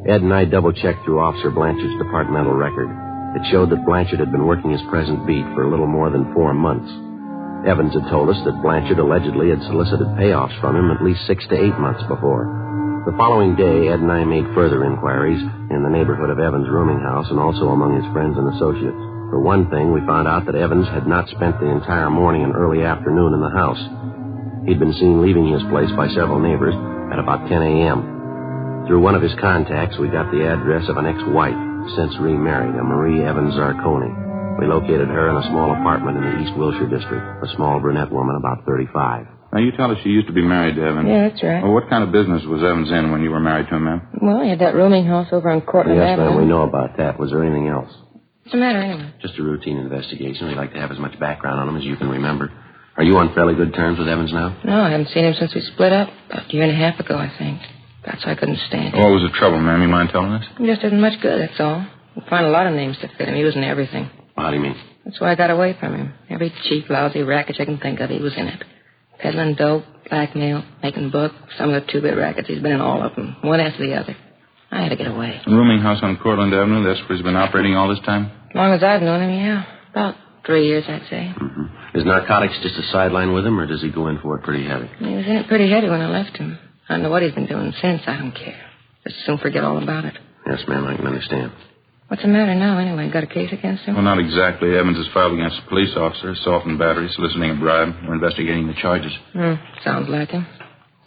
Ed and I double-checked through Officer Blanchard's departmental record. It showed that Blanchard had been working his present beat for a little more than 4 months. Evans had told us that Blanchard allegedly had solicited payoffs from him at least 6 to 8 months before. The following day, Ed and I made further inquiries in the neighborhood of Evans' rooming house and also among his friends and associates. For one thing, we found out that Evans had not spent the entire morning and early afternoon in the house. He'd been seen leaving his place by several neighbors at about 10 a.m. Through one of his contacts, we got the address of an ex-wife, since remarried, a Marie Evans Zarconi. We located her in a small apartment in the East Wilshire district, a small brunette woman about 35. Now, you tell us she used to be married to Evans. Yeah, that's right. Well, what kind of business was Evans in when you were married to him, ma'am? Well, he had that rooming house over on Cortland Yes, Avenue. ma'am, we know about that. Was there anything else? What's the matter, anyway? Just a routine investigation. We'd like to have as much background on him as you can remember. Are you on fairly good terms with Evans now? No, I haven't seen him since we split up. About a year and a half ago, I think. That's why I couldn't stand him. What was the trouble, ma'am? You mind telling us? He just isn't much good, that's all. You find a lot of names to fit him. He was in everything. Well, how do you mean? That's why I got away from him. Every cheap, lousy racket you can think of, he was in it. Peddling dope, blackmail, making book. Some of the two-bit rackets, he's been in all of them. One after the other. I had to get away. The rooming house on Cortland Avenue, that's where he's been operating all this time? As long as I've known him, yeah. About 3 years, I'd say. Mm-hmm. Is narcotics just a sideline with him, or does he go in for it pretty heavy? He was in it pretty heavy when I left him. I don't know what he's been doing since. I don't care. Just soon forget all about it. Yes, ma'am, I can understand. What's the matter now, anyway? Got a case against him? Well, not exactly. Evans has filed against a police officer, assault and battery, soliciting a bribe. We're investigating the charges. Sounds like him.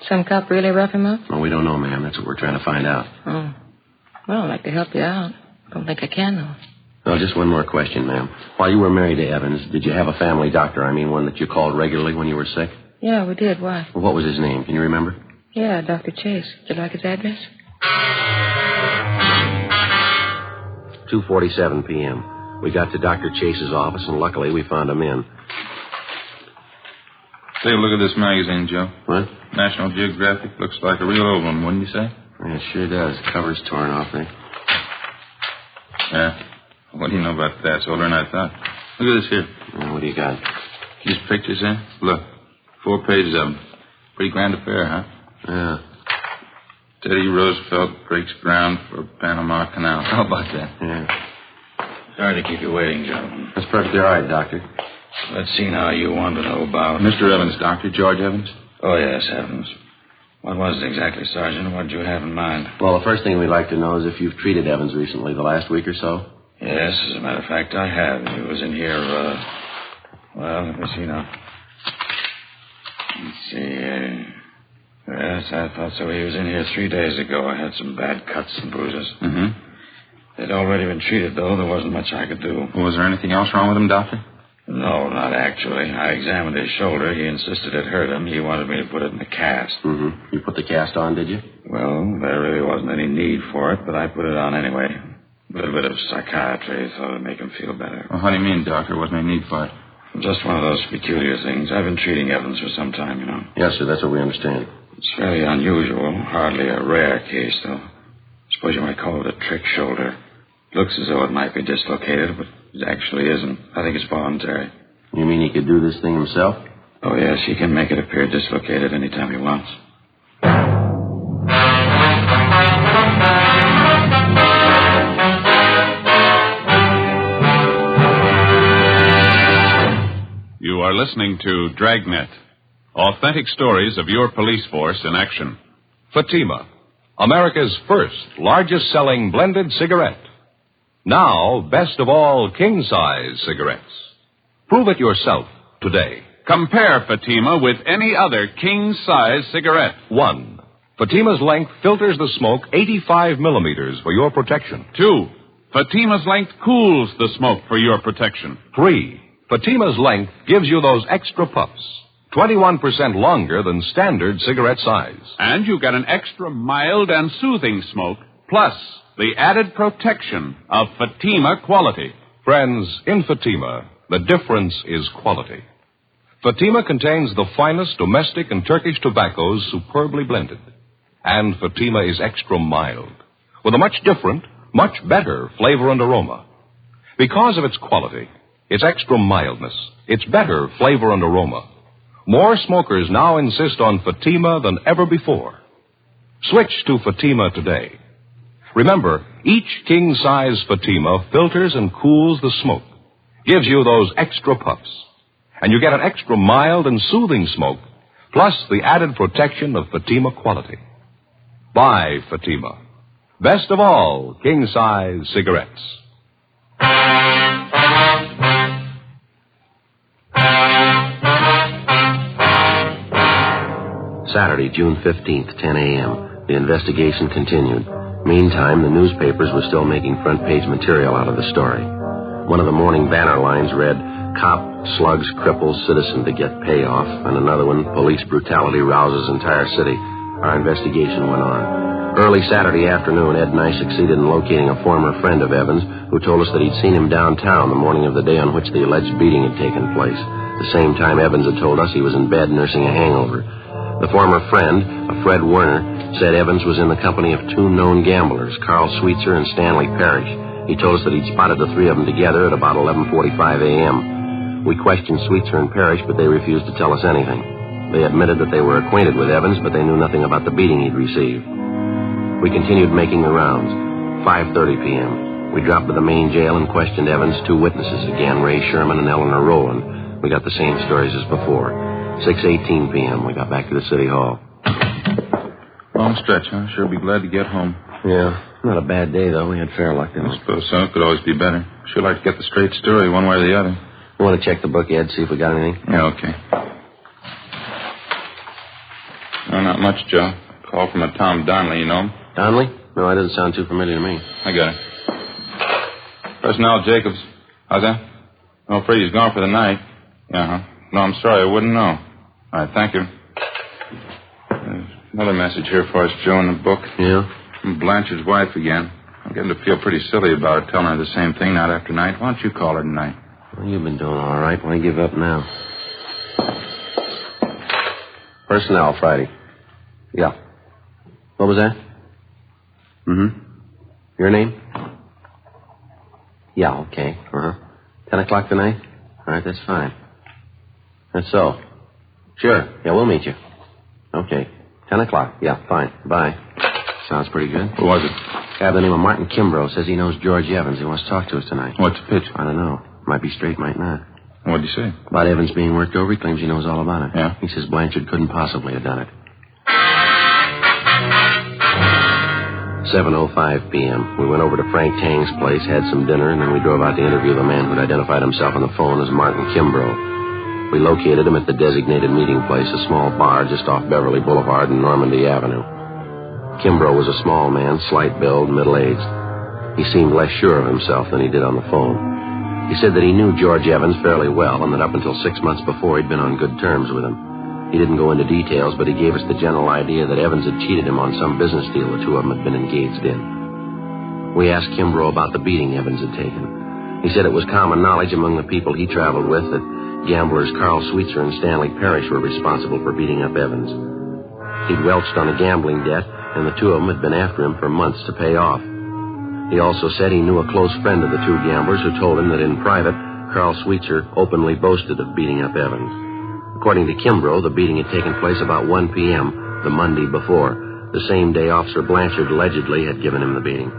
Some cop really rough him up? Well, we don't know, ma'am. That's what we're trying to find out. Oh. Well, I'd like to help you out. Don't think I can, though. Well, just one more question, ma'am. While you were married to Evans, did you have a family doctor? I mean, one that you called regularly when you were sick? Yeah, we did. Why? Well, what was his name? Can you remember? Yeah, Dr. Chase. Would you like his address? 2:47 p.m. We got to Dr. Chase's office, and luckily we found him in. Take a look at this magazine, Joe. What? National Geographic. Looks like a real old one, wouldn't you say? Yeah, it sure does. Cover's torn off there. Yeah. What do you know about that? It's older than I thought. Look at this here. Yeah, what do you got? These pictures, eh? Look. 4 pages of them. Pretty grand affair, huh? Yeah. Teddy Roosevelt breaks ground for Panama Canal. How about that? Yeah. Sorry to keep you waiting, gentlemen. That's perfectly all right, Doctor. Let's see now. You want to know about... Mr. Evans, Doctor. George Evans. Oh, yes, Evans. What was it exactly, Sergeant? What did you have in mind? Well, the first thing we'd like to know is if you've treated Evans recently, the last week or so. Yes, as a matter of fact, I have. He was in here, well, let me see now. Let's see, yes, I thought so. He was in here 3 days ago. I had some bad cuts and bruises. Mm-hmm. They'd already been treated, though. There wasn't much I could do. Was there anything else wrong with him, Doctor? No, not actually. I examined his shoulder. He insisted it hurt him. He wanted me to put it in a cast. Mm-hmm. You put the cast on, did you? Well, there really wasn't any need for it, but I put it on anyway. A little bit of psychiatry. Thought it'd make him feel better. Well, how do you mean, Doctor? Wasn't any need for it? Just one of those peculiar things. I've been treating Evans for some time, you know. Yes, sir. That's what we understand. It's fairly unusual. Hardly a rare case, though. Suppose you might call it a trick shoulder. Looks as though it might be dislocated, but it actually isn't. I think it's voluntary. You mean he could do this thing himself? Oh, yes. He can make it appear dislocated anytime he wants. You are listening to Dragnet, authentic stories of your police force in action. Fatima, America's first largest-selling blended cigarette. Now, best of all, king-size cigarettes. Prove it yourself today. Compare Fatima with any other king-size cigarette. 1. Fatima's length filters the smoke 85 millimeters for your protection. 2. Fatima's length cools the smoke for your protection. 3. Fatima's length gives you those extra puffs, 21% longer than standard cigarette size. And you get an extra mild and soothing smoke, plus the added protection of Fatima quality. Friends, in Fatima, the difference is quality. Fatima contains the finest domestic and Turkish tobaccos superbly blended. And Fatima is extra mild, with a much different, much better flavor and aroma. Because of its quality, its extra mildness, its better flavor and aroma, more smokers now insist on Fatima than ever before. Switch to Fatima today. Remember, each king-size Fatima filters and cools the smoke, gives you those extra puffs, and you get an extra mild and soothing smoke, plus the added protection of Fatima quality. Buy Fatima. Best of all, king-size cigarettes. Saturday, June 15th, 10 a.m. The investigation continued. Meantime, the newspapers were still making front-page material out of the story. One of the morning banner lines read, "Cop slugs cripples citizen to get payoff," and another one, "Police brutality rouses entire city." Our investigation went on. Early Saturday afternoon, Ed and I succeeded in locating a former friend of Evans who told us that he'd seen him downtown the morning of the day on which the alleged beating had taken place. At the same time, Evans had told us he was in bed nursing a hangover. The former friend, a Fred Werner, said Evans was in the company of 2 known gamblers, Carl Sweetser and Stanley Parrish. He told us that he'd spotted the 3 of them together at about 11:45 a.m. We questioned Sweetser and Parrish, but they refused to tell us anything. They admitted that they were acquainted with Evans, but they knew nothing about the beating he'd received. We continued making the rounds. 5:30 p.m. We dropped to the main jail and questioned Evans' 2 witnesses again, Ray Sherman and Eleanor Rowland. We got the same stories as before. 6:18 p.m. We got back to the city hall. Long stretch, huh? Sure be glad to get home. Yeah. Not a bad day, though. We had fair luck, didn't we? I suppose so. It could always be better. Sure like to get the straight story one way or the other. You want to check the book, Ed, see if we got anything? Yeah, okay. No, not much, Joe. Call from a Tom Donnelly, you know him? Donnelly? No, that doesn't sound too familiar to me. I got it. Personnel Jacobs. How's that? I'm afraid he's gone for the night. Yeah, huh? No, I'm sorry. I wouldn't know. All right, thank you. There's another message here for us, Joe, in the book. Yeah? From Blanchard's wife again. I'm getting to feel pretty silly about it, telling her the same thing night after night. Why don't you call her tonight? Well, you've been doing all right. Why give up now? Personnel, Friday. Yeah. What was that? Mm-hmm. Your name? Yeah, okay. Uh-huh. 10 o'clock tonight? All right, that's fine. That's so. Sure. Yeah, we'll meet you. Okay. 10 o'clock. Yeah, fine. Bye. Sounds pretty good. Who was it? Guy by the name of Martin Kimbrough says he knows George Evans. He wants to talk to us tonight. What's the pitch? I don't know. Might be straight, might not. What'd he say? About Evans being worked over. He claims he knows all about it. Yeah? He says Blanchard couldn't possibly have done it. 7:05 p.m. We went over to Frank Tang's place, had some dinner, and then we drove out to interview the man who'd identified himself on the phone as Martin Kimbrough. We located him at the designated meeting place, a small bar just off Beverly Boulevard and Normandy Avenue. Kimbrough was a small man, slight build, middle-aged. He seemed less sure of himself than he did on the phone. He said that he knew George Evans fairly well and that up until 6 months before he'd been on good terms with him. He didn't go into details, but he gave us the general idea that Evans had cheated him on some business deal the two of them had been engaged in. We asked Kimbrough about the beating Evans had taken. He said it was common knowledge among the people he traveled with that gamblers Carl Sweetser and Stanley Parrish were responsible for beating up Evans. He'd welched on a gambling debt, and the two of them had been after him for months to pay off. He also said he knew a close friend of the two gamblers who told him that in private, Carl Sweetser openly boasted of beating up Evans. According to Kimbrough, the beating had taken place about 1 p.m. the Monday before, the same day Officer Blanchard allegedly had given him the beating.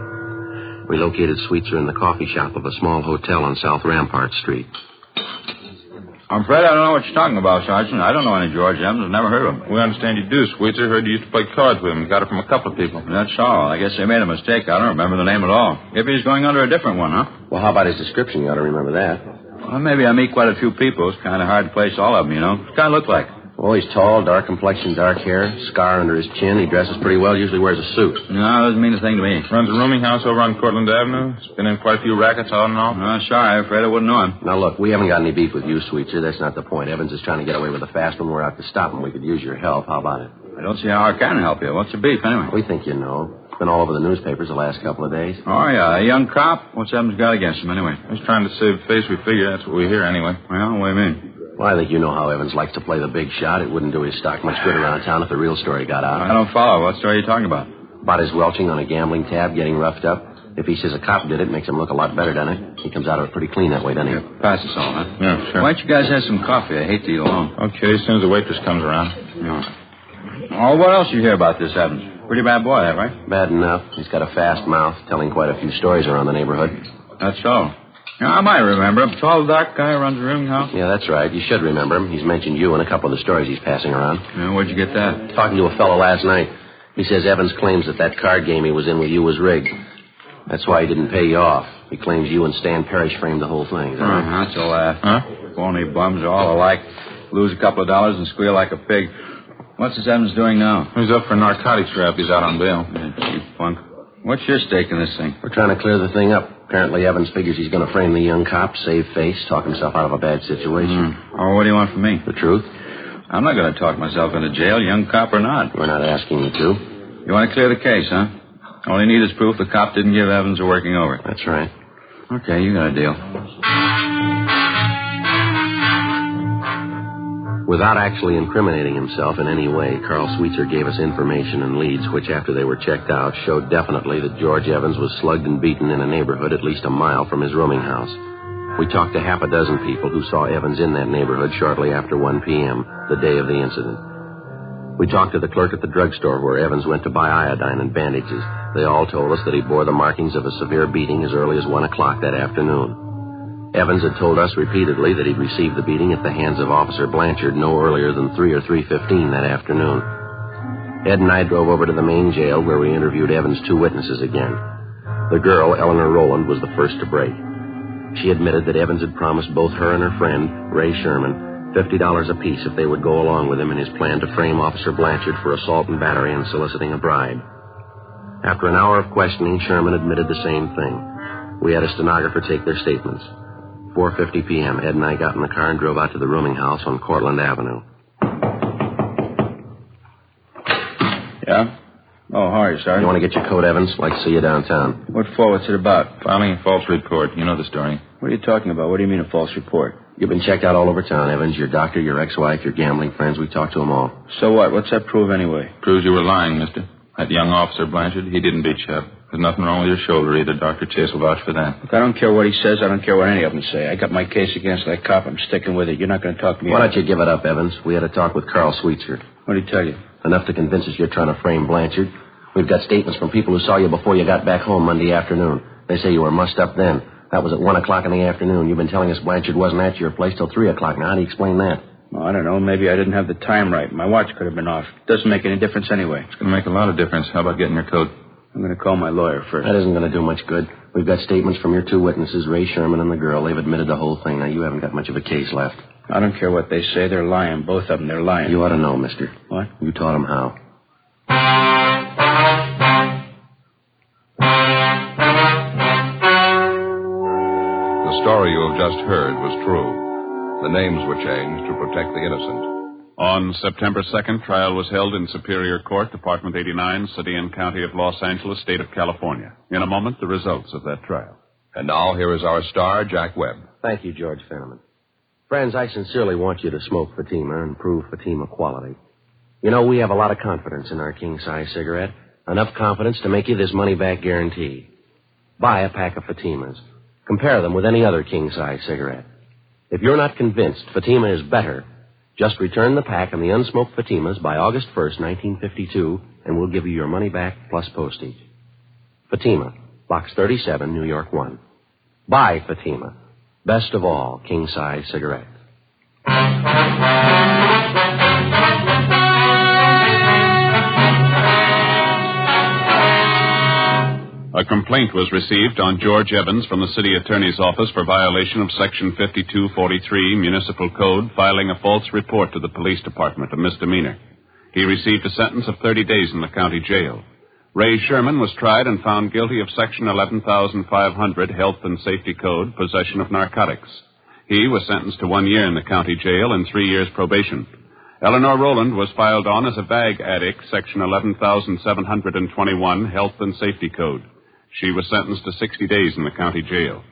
We located Sweetser in the coffee shop of a small hotel on South Rampart Street. I'm afraid I don't know what you're talking about, Sergeant. I don't know any George Evans. I've never heard of him. We understand you do, Sweetser. Heard you used to play cards with him. Got it from a couple of people. That's all. I guess they made a mistake. I don't remember the name at all. If he's going under a different one, huh? Well, how about his description? You ought to remember that. Well, maybe I meet quite a few people. It's kind of hard to place all of them, you know. What kind of look like? Well, he's tall, dark complexion, dark hair, scar under his chin. He dresses pretty well, usually wears a suit. No, doesn't mean a thing to me. Runs a rooming house over on Cortlandt Avenue. He's been in quite a few rackets on and off. No, sorry. I'm afraid I wouldn't know him. Now, look, we haven't got any beef with you, Sweetser. That's not the point. Evans is trying to get away with a fast one. We're out to stop him. We could use your help. How about it? I don't see how I can help you. What's the beef, anyway? We think you know. It's been all over the newspapers the last couple of days. Oh, yeah. A young cop? What's Evans got against him, anyway? He's trying to save face. We figure that's what we hear, anyway. Well, what do you mean? Well, I think you know how Evans likes to play the big shot. It wouldn't do his stock much good around town if the real story got out. I don't follow. What story are you talking about? About his welching on a gambling tab, getting roughed up. If he says a cop did it, makes him look a lot better, doesn't it? He comes out of it pretty clean that way, doesn't he? Yeah, pass us all, huh? Yeah, sure. Why don't you guys have some coffee? I hate to eat alone. Okay, as soon as the waitress comes around. Yeah. Oh, what else you hear about this Evans? Pretty bad boy, that, right? Bad enough. He's got a fast mouth, telling quite a few stories around the neighborhood. That's so. Yeah, I might remember him. Tall, dark guy who runs a rooming house. Yeah, that's right. You should remember him. He's mentioned you in a couple of the stories he's passing around. Yeah, where'd you get that? Talking to a fellow last night. He says Evans claims that card game he was in with you was rigged. That's why he didn't pay you off. He claims you and Stan Parrish framed the whole thing. Is that right? That's a laugh. Huh? Phony bums are all alike. Lose a couple of dollars and squeal like a pig. What's this Evans doing now? He's up for narcotics rap. He's out on bail. Cheap punk. What's your stake in this thing? We're trying to clear the thing up. Apparently, Evans figures he's going to frame the young cop, save face, talk himself out of a bad situation. Oh, what do you want from me? The truth. I'm not going to talk myself into jail, young cop or not. We're not asking you to. You want to clear the case, huh? All you need is proof the cop didn't give Evans a working over. That's right. Okay, you got a deal. Without actually incriminating himself in any way, Carl Sweetser gave us information and leads which, after they were checked out, showed definitely that George Evans was slugged and beaten in a neighborhood at least a mile from his rooming house. We talked to half a dozen people who saw Evans in that neighborhood shortly after 1 p.m., the day of the incident. We talked to the clerk at the drugstore where Evans went to buy iodine and bandages. They all told us that he bore the markings of a severe beating as early as 1 o'clock that afternoon. Evans had told us repeatedly that he'd received the beating at the hands of Officer Blanchard no earlier than 3 or 3:15 that afternoon. Ed and I drove over to the main jail where we interviewed Evans' two witnesses again. The girl, Eleanor Rowland, was the first to break. She admitted that Evans had promised both her and her friend, Ray Sherman, $50 apiece if they would go along with him in his plan to frame Officer Blanchard for assault and battery and soliciting a bribe. After an hour of questioning, Sherman admitted the same thing. We had a stenographer take their statements. 4:50 p.m., Ed and I got in the car and drove out to the rooming house on Cortlandt Avenue. Yeah? Oh, how are you, Sergeant? You want to get your coat, Evans? Like to see you downtown. What for? What's it about? Filing a false report. You know the story. What are you talking about? What do you mean a false report? You've been checked out all over town, Evans. Your doctor, your ex-wife, your gambling friends. We talked to them all. So what? What's that prove anyway? Proves you were lying, mister. That young officer, Blanchard, he didn't beat you up. There's nothing wrong with your shoulder either. Dr. Chase will vouch for that. Look, I don't care what he says. I don't care what any of them say. I got my case against that cop. I'm sticking with it. You're not going to talk to me. Why don't you give it up, Evans? We had a talk with Carl Sweetser. What did he tell you? Enough to convince us you're trying to frame Blanchard. We've got statements from people who saw you before you got back home Monday afternoon. They say you were mussed up then. That was at 1 o'clock in the afternoon. You've been telling us Blanchard wasn't at your place till 3 o'clock. Now, how do you explain that? Well, I don't know. Maybe I didn't have the time right. My watch could have been off. Doesn't make any difference anyway. It's going to make a lot of difference. How about getting your coat? I'm going to call my lawyer first. That isn't going to do much good. We've got statements from your two witnesses, Ray Sherman and the girl. They've admitted the whole thing. Now, you haven't got much of a case left. I don't care what they say. They're lying. Both of them, they're lying. You ought to know, mister. What? You taught them how. The story you have just heard was true. The names were changed to protect the innocent. On September 2nd, trial was held in Superior Court, Department 89, City and County of Los Angeles, State of California. In a moment, the results of that trial. And now, here is our star, Jack Webb. Thank you, George Fenneman. Friends, I sincerely want you to smoke Fatima and prove Fatima quality. You know, we have a lot of confidence in our king-size cigarette. Enough confidence to make you this money-back guarantee. Buy a pack of Fatimas. Compare them with any other king-size cigarette. If you're not convinced Fatima is better, just return the pack and the unsmoked Fatimas by August 1st, 1952, and we'll give you your money back plus postage. Fatima, Box 37, New York 1. Buy Fatima. Best of all, king-size cigarettes. A complaint was received on George Evans from the city attorney's office for violation of Section 5243 Municipal Code, filing a false report to the police department, a misdemeanor. He received a sentence of 30 days in the county jail. Ray Sherman was tried and found guilty of Section 11,500 Health and Safety Code, possession of narcotics. He was sentenced to 1 year in the county jail and 3 years probation. Eleanor Rowland was filed on as a bag addict, Section 11,721 Health and Safety Code. She was sentenced to 60 days in the county jail.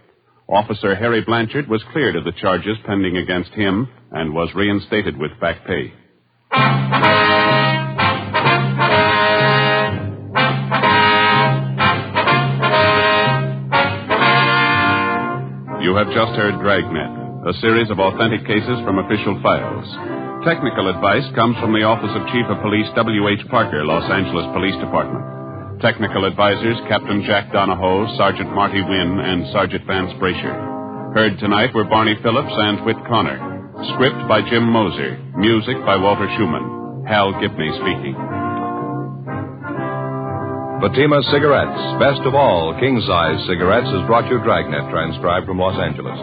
Officer Harry Blanchard was cleared of the charges pending against him and was reinstated with back pay. You have just heard Dragnet, a series of authentic cases from official files. Technical advice comes from the Office of Chief of Police W.H. Parker, Los Angeles Police Department. Technical advisors Captain Jack Donahoe, Sergeant Marty Wynn, and Sergeant Vance Brasher. Heard tonight were Barney Phillips and Whit Connor. Script by Jim Moser. Music by Walter Schumann. Hal Gibney speaking. Fatima Cigarettes, best of all king-size cigarettes, has brought you Dragnet, transcribed from Los Angeles.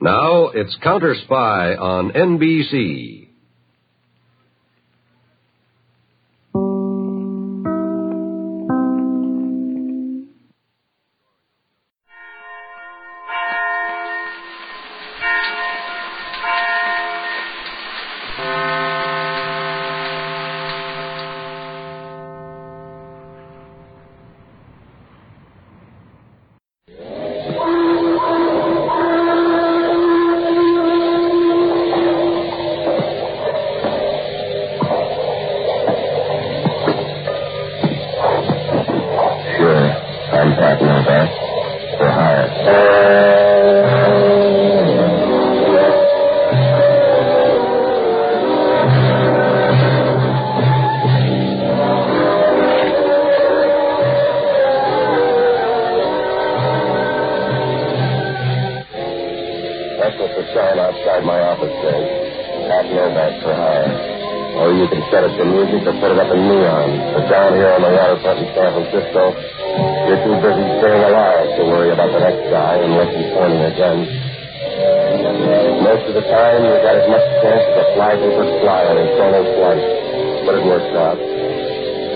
Now, it's Counter Spy on NBC. Novak For Hire. it says. At Novak For Hire. Or you can set it to music or put it up in neon. But down here on the waterfront in San Francisco, you're too busy staying alive to worry about the next guy unless he's pointing a gun. Most of the time, you got as much chance as a fly-paper fly on a solo flight. But it works out.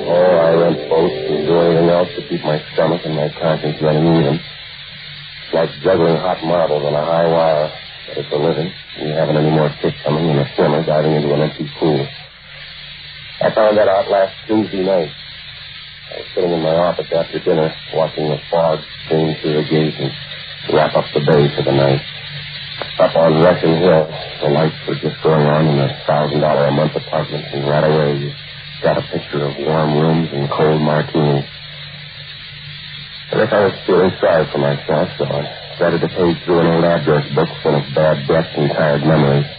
Oh, I rent boats and do anything else to keep my stomach and my conscience running even. It's like juggling hot marbles on a high wire. But it's a living. You haven't any more kick coming than a swimmer diving into an empty pool. I found that out last Tuesday night. I was sitting in my office after dinner, watching the fog stream through the gate and wrap up the bay for the night. Up on Russian Hill, the lights were just going on in the $1,000 a month apartments, and right away you got a picture of warm rooms and cold martinis. And if I was feeling sorry for myself, so I started to page through an old address book full of bad debts and tired memories.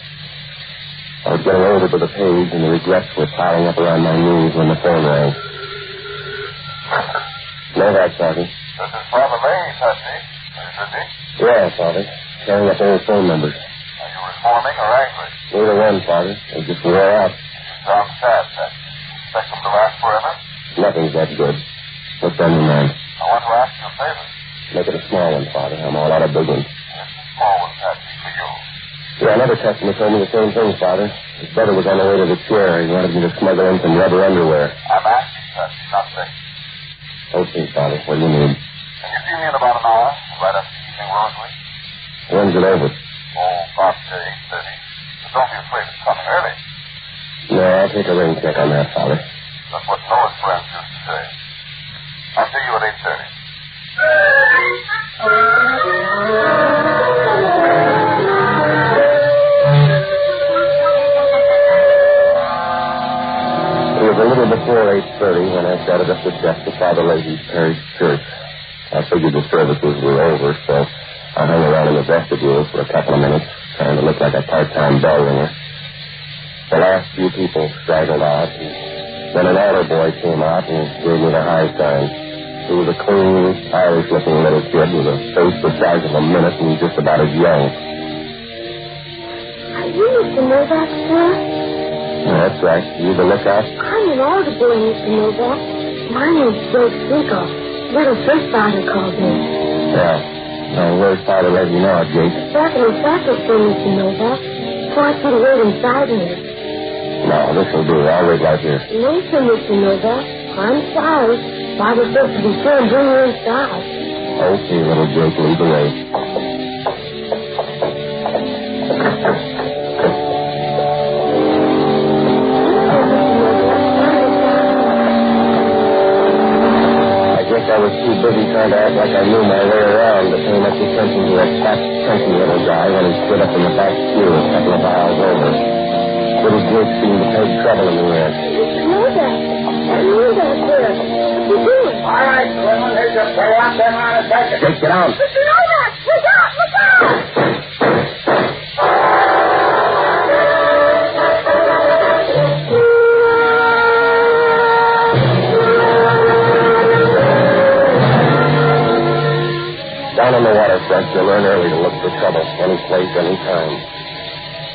I was getting over to the page, and the regrets were piling up around my knees when the phone rang. Novak, Sergeant. This is Father Lane, Patsy. Are you busy? Yeah, Father. Carrying up old phone numbers. Are you reforming or angry? Neither one, Father. They just wore out. You sound sad, Patsy. Expect them to last forever? Nothing's that good. What's on your mind? I want to ask you a favor. Make it a small one, Father. I'm all out of big ones. It's a small one, Patsy, for you. Yeah, another customer told me the same thing, Father. His brother was on the way to the chair. He wanted me to smuggle in some rubber underwear. I'm asking, Patsy, not begging. Okay, Father. What do you need? Can you see me in about an hour, right after the evening rosary? When's it over? Oh, about 8:30. But don't be afraid of coming early. No, I'll take a ring check on that, Father. That's what Noah's friends used to say. I'll see you at 8:30. It was a little before 8:30 when I started up the steps to Father Leahy's parish church. I figured the services were over, so I hung around in the vestibule for a couple of minutes, trying to look like a part-time bell ringer. The last few people straggled out, and then an altar boy came out and gave me the high sign. He was a clean, Irish-looking little kid with a face the size of a minute and just about as young. Are you Mr. Novak, sir? That's right. You the lookout? I'm an older boy, Mr. Novak. My name's Jake Siegel. Little first father called me. Yeah. Now, where's Father Leahy now, Jake? Back in the sacristy, Mr. Novak. So I could wait inside here. No, this'll do. I'll wait right here. Listen, Mr. Novak. I'm sorry. Father said to be sure and bring you inside. Okay, little Jake, lead the way. I was too busy trying to act like I knew my way around to pay much attention to that fat, chunky little guy when he stood up in the back pew a couple of aisles over. Little Jake seemed to take trouble in the air. Mr. Novak, sir. What you doing? All right, women, here's your pay out there on a second. Jake, get down. Mr. Novak, look out, look out! Down on the waterfront, you learn early to look for trouble, any place, any time.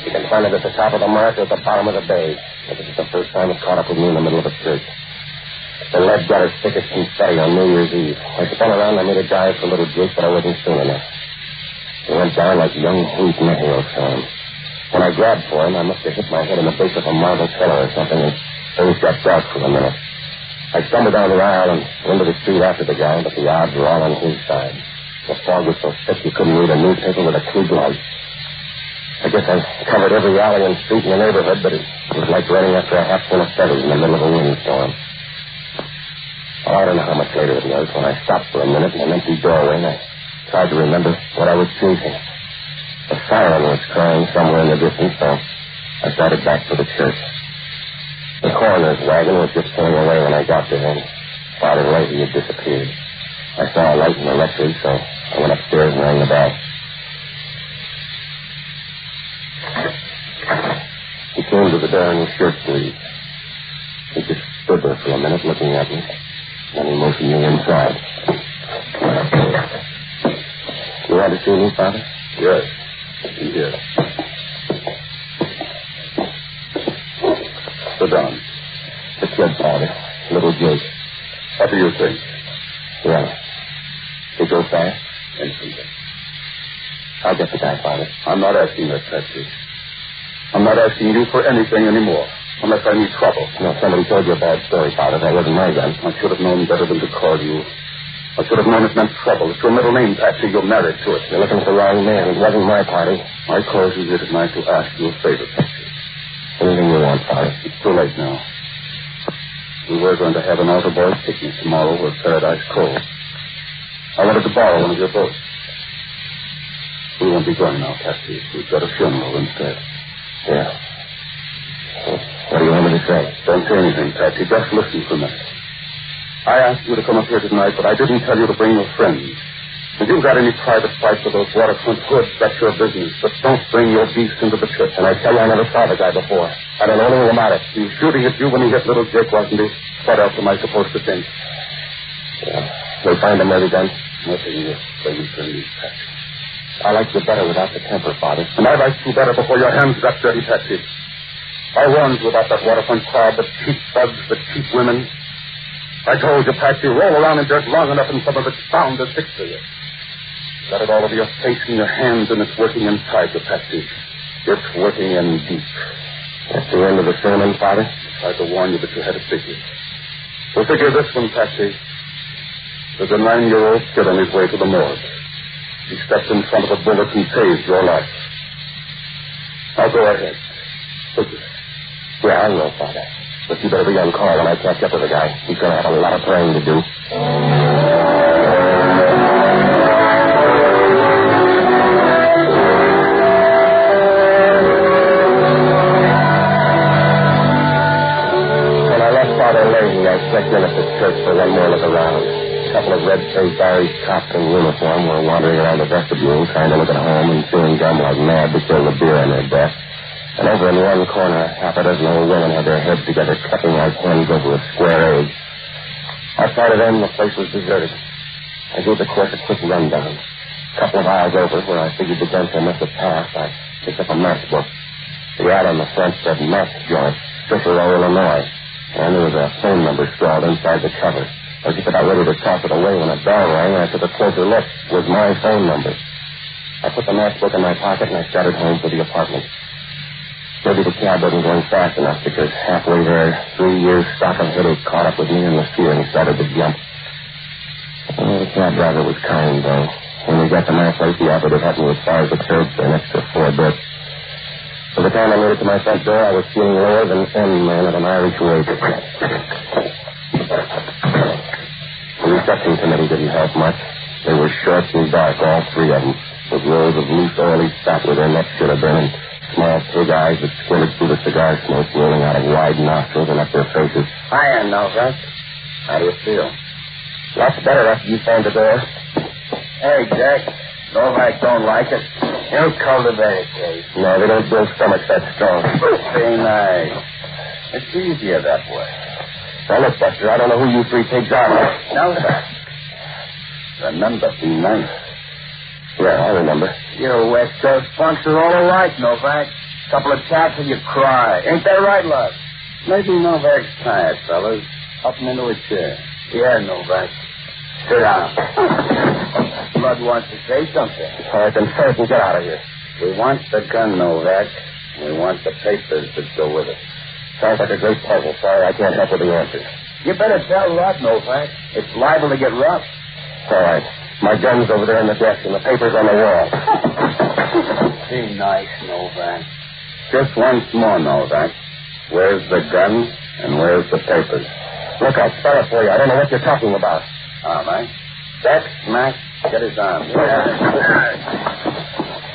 You can find it at the top of the mark or at the bottom of the bay. But this is the first time it caught up with me in the middle of a church. The lead got as thick as confetti on New Year's Eve. I spun around and I made a dive for little Jake, but I wasn't soon enough. He went down like young wheat in a hailstorm. When I grabbed for him, I must have hit my head in the base of a marble cellar or something, and things got dark for a minute. I stumbled down the aisle and into the street after the guy, but the odds were all on his side. The fog was so thick you couldn't read a newspaper with a tube light. I guess I covered every alley and street in the neighborhood, but it was like running after a hatful of feathers in the middle of a windstorm. Well, I don't know how much later it was when I stopped for a minute in an empty doorway and I tried to remember what I was chasing. A siren was crying somewhere in the distance, so I started back for the church. The coroner's wagon was just pulling away when I got there, and Father Leahy had disappeared. I saw a light in the rectory, so I went upstairs and rang the bell. He came to the door in his shirt sleeves. He just stood there for a minute looking at me. Then he motioned me inside. You want to see me, Father? Yes. Be here. Don? The kid, Father. Little Jake. What do you think? Yeah. It goes fast? Instantly. I'll get the guy, Father. I'm not asking that, Patsy. I'm not asking you for anything anymore, unless I need trouble. No, somebody told you a bad story, Father. That wasn't my gun. I should have known better than to call you. I should have known it meant trouble. It's your middle name, Patsy. You're married to it. You're looking for the wrong man. It wasn't my party. I called you here tonight to ask you a favor, Patsy. Anything you want, Father. It's too late now. We were going to have an auto boys picnic tomorrow at Paradise Cove. I wanted to borrow one of your boats. We won't be going now, Patsy. We've got a funeral instead. Yeah. What do you want me to say? Don't say anything, Patsy. Just listen for a minute. I asked you to come up here tonight, but I didn't tell you to bring your friends. If you've got any private fights with those waterfront hoods, that's your business. But don't bring your beast into the trip. And I tell you, I never saw the guy before. I don't know anything about it. He's shooting at you when he hit little Jake, wasn't he? What else am I supposed to think? Yeah. They find him where he done? Nothing yet. They will tell you, Patsy. I like you better without the temper, Father. And I like you better before your hands got dirty, Patsy. I warned you about that waterfront crowd, the cheap thugs, the cheap women. I told you, Patsy, roll around in dirt long enough and some of it's bound to stick to you. You got it all over your face and your hands, and it's working inside you, Patsy. It's working in deep. That's the end of the sermon, Father? I tried to warn you, but you had to figure. Well, figure this one, Patsy. There's a 9-year-old kid on his way to the morgue. He stepped in front of a bullet and saved your life. Now go ahead. Figure. Yeah, I will, Father. But you better be on call when I catch up with the guy. He's going to have a lot of praying to do. When I left Father Leahy, I checked in at the church for one more look around. A couple of red-faced Irish cops in uniform were wandering around the vestibule trying to look at home and chewing gum like mad to kill the beer on their desk. And over in one corner, half a dozen old women had their heads together, clucking like hens over a square egg. Outside of them, the place was deserted. I gave the court a quick rundown. A couple of aisles over, where I figured the gunfight must have passed, I picked up a matchbook. The ad on the front said match joint, Cicero, Illinois. And there was a phone number scrawled inside the cover. I was just about ready to toss it away when a bell rang, and I took a closer look. It was my phone number. I put the matchbook in my pocket, and I started home for the apartment. Maybe the cab wasn't going fast enough because halfway there, 3 years' stock of headache caught up with me in the steering and started to jump. Well, the cab driver was kind, though. When we got to my place, he offered to help me as far as the curb for an extra $4. By the time I made it to my front door, I was feeling lower than any man at an Irish wake. The reception committee didn't help much. They were short and dark, all three of them, with rolls of loose, oily fat where their necks should have been, and small pig eyes that squinted through the cigar smoke rolling out of wide nostrils and up their faces. Hiya, Novak. How do you feel? Lots better after you found the door. Hey, Jack. Novak don't like it. He'll come to any case. No, they don't build stomachs that strong. Be nice. It's easier that way. Now, look, Buster, I don't know who you three pigs are. Novak. Remember, be nice. Yeah, I remember. You West Coast punks are all alike, Novak. Couple of chats and you cry. Ain't that right, love? Maybe Novak's tired, fellas. Up him into a chair. Yeah, Novak. Sit down. Bud wants to say something. All right, then say it and get out of here. We want the gun, Novak. We want the papers that go with it. Sounds like a great puzzle. Sorry, I can't help with the answers. You better tell Rod, Novak. It's liable to get rough. All right. My gun's over there in the desk and the paper's on the wall. Be nice, Novak. Just once more, Novak. Where's the gun and where's the papers? Look, I'll spell it for you. I don't know what you're talking about. All right. Jack, Mac, get his arm. Yeah.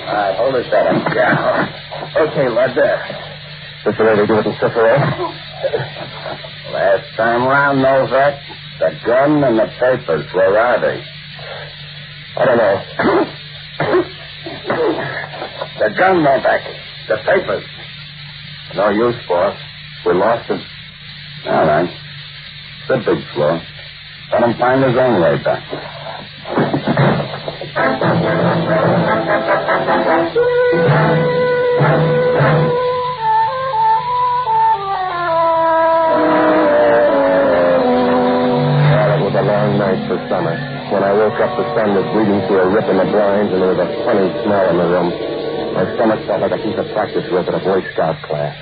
All right, hold his head up. Yeah. Okay, lad, there. This the way they do it in Cicero? Last time round, Novak, the gun and the papers, where are they? I don't know. The gun, Novak. The papers. No use, boss. We lost it. All right. It's a big flaw. Let him find his own way back. night for summer. When I woke up, the sun was bleeding through a rip in the blinds, and there was a funny smell in the room. My stomach felt like a piece of practice work at a Boy Scout class.